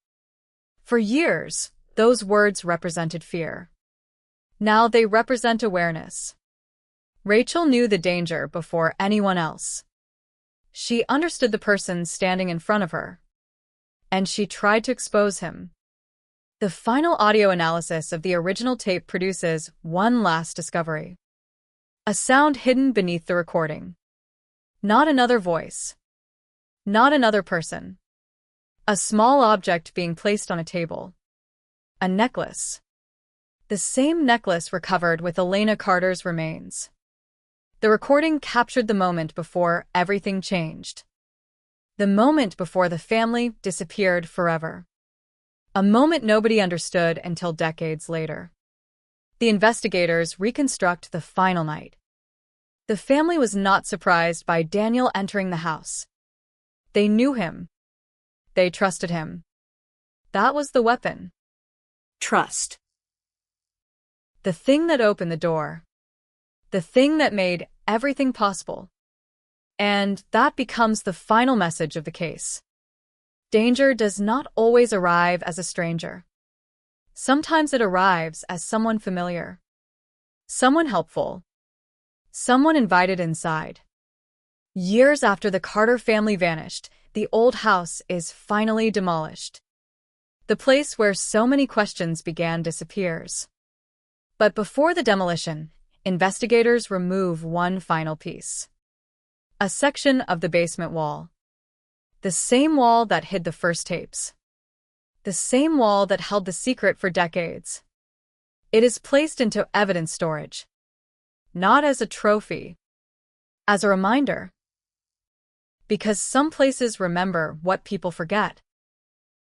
For years, those words represented fear. Now they represent awareness. Rachel knew the danger before anyone else. She understood the person standing in front of her. And she tried to expose him. The final audio analysis of the original tape produces one last discovery. A sound hidden beneath the recording. Not another voice. Not another person. A small object being placed on a table. A necklace. The same necklace recovered with Elena Carter's remains. The recording captured the moment before everything changed. The moment before the family disappeared forever. A moment nobody understood until decades later. The investigators reconstruct the final night. The family was not surprised by Daniel entering the house. They knew him. They trusted him. That was the weapon. Trust. The thing that opened the door. The thing that made everything possible. And that becomes the final message of the case. Danger does not always arrive as a stranger. Sometimes it arrives as someone familiar. Someone helpful. Someone invited inside. Years after the Carter family vanished, the old house is finally demolished. The place where so many questions began disappears. But before the demolition, investigators remove one final piece. A section of the basement wall. The same wall that hid the first tapes. The same wall that held the secret for decades. It is placed into evidence storage. Not as a trophy. As a reminder. Because some places remember what people forget.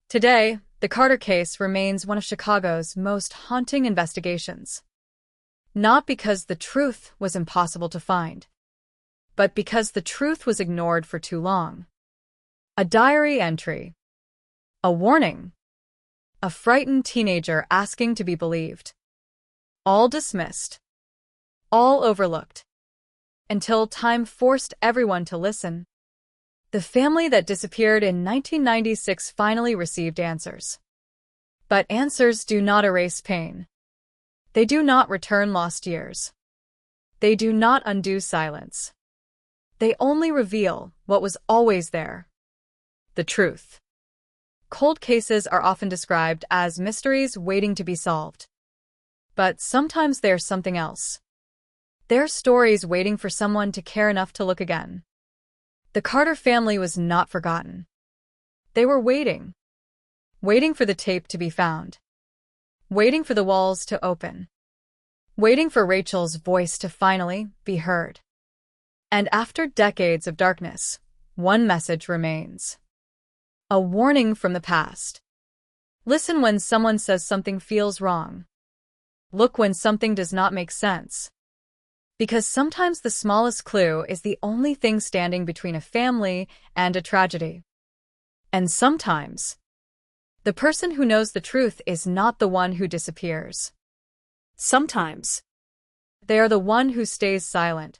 Today, the Carter case remains one of Chicago's most haunting investigations. Not because the truth was impossible to find, but because the truth was ignored for too long. A diary entry. A warning. A frightened teenager asking to be believed. All dismissed. All overlooked. Until time forced everyone to listen. The family that disappeared in 1996 finally received answers. But answers do not erase pain. They do not return lost years. They do not undo silence. They only reveal what was always there. The truth. Cold cases are often described as mysteries waiting to be solved. But sometimes they're something else. They're stories waiting for someone to care enough to look again. The Carter family was not forgotten. They were waiting. Waiting for the tape to be found. Waiting for the walls to open. Waiting for Rachel's voice to finally be heard. And after decades of darkness, one message remains. A warning from the past. Listen when someone says something feels wrong. Look when something does not make sense. Because sometimes the smallest clue is the only thing standing between a family and a tragedy. And sometimes, the person who knows the truth is not the one who disappears. Sometimes, they are the one who stays silent.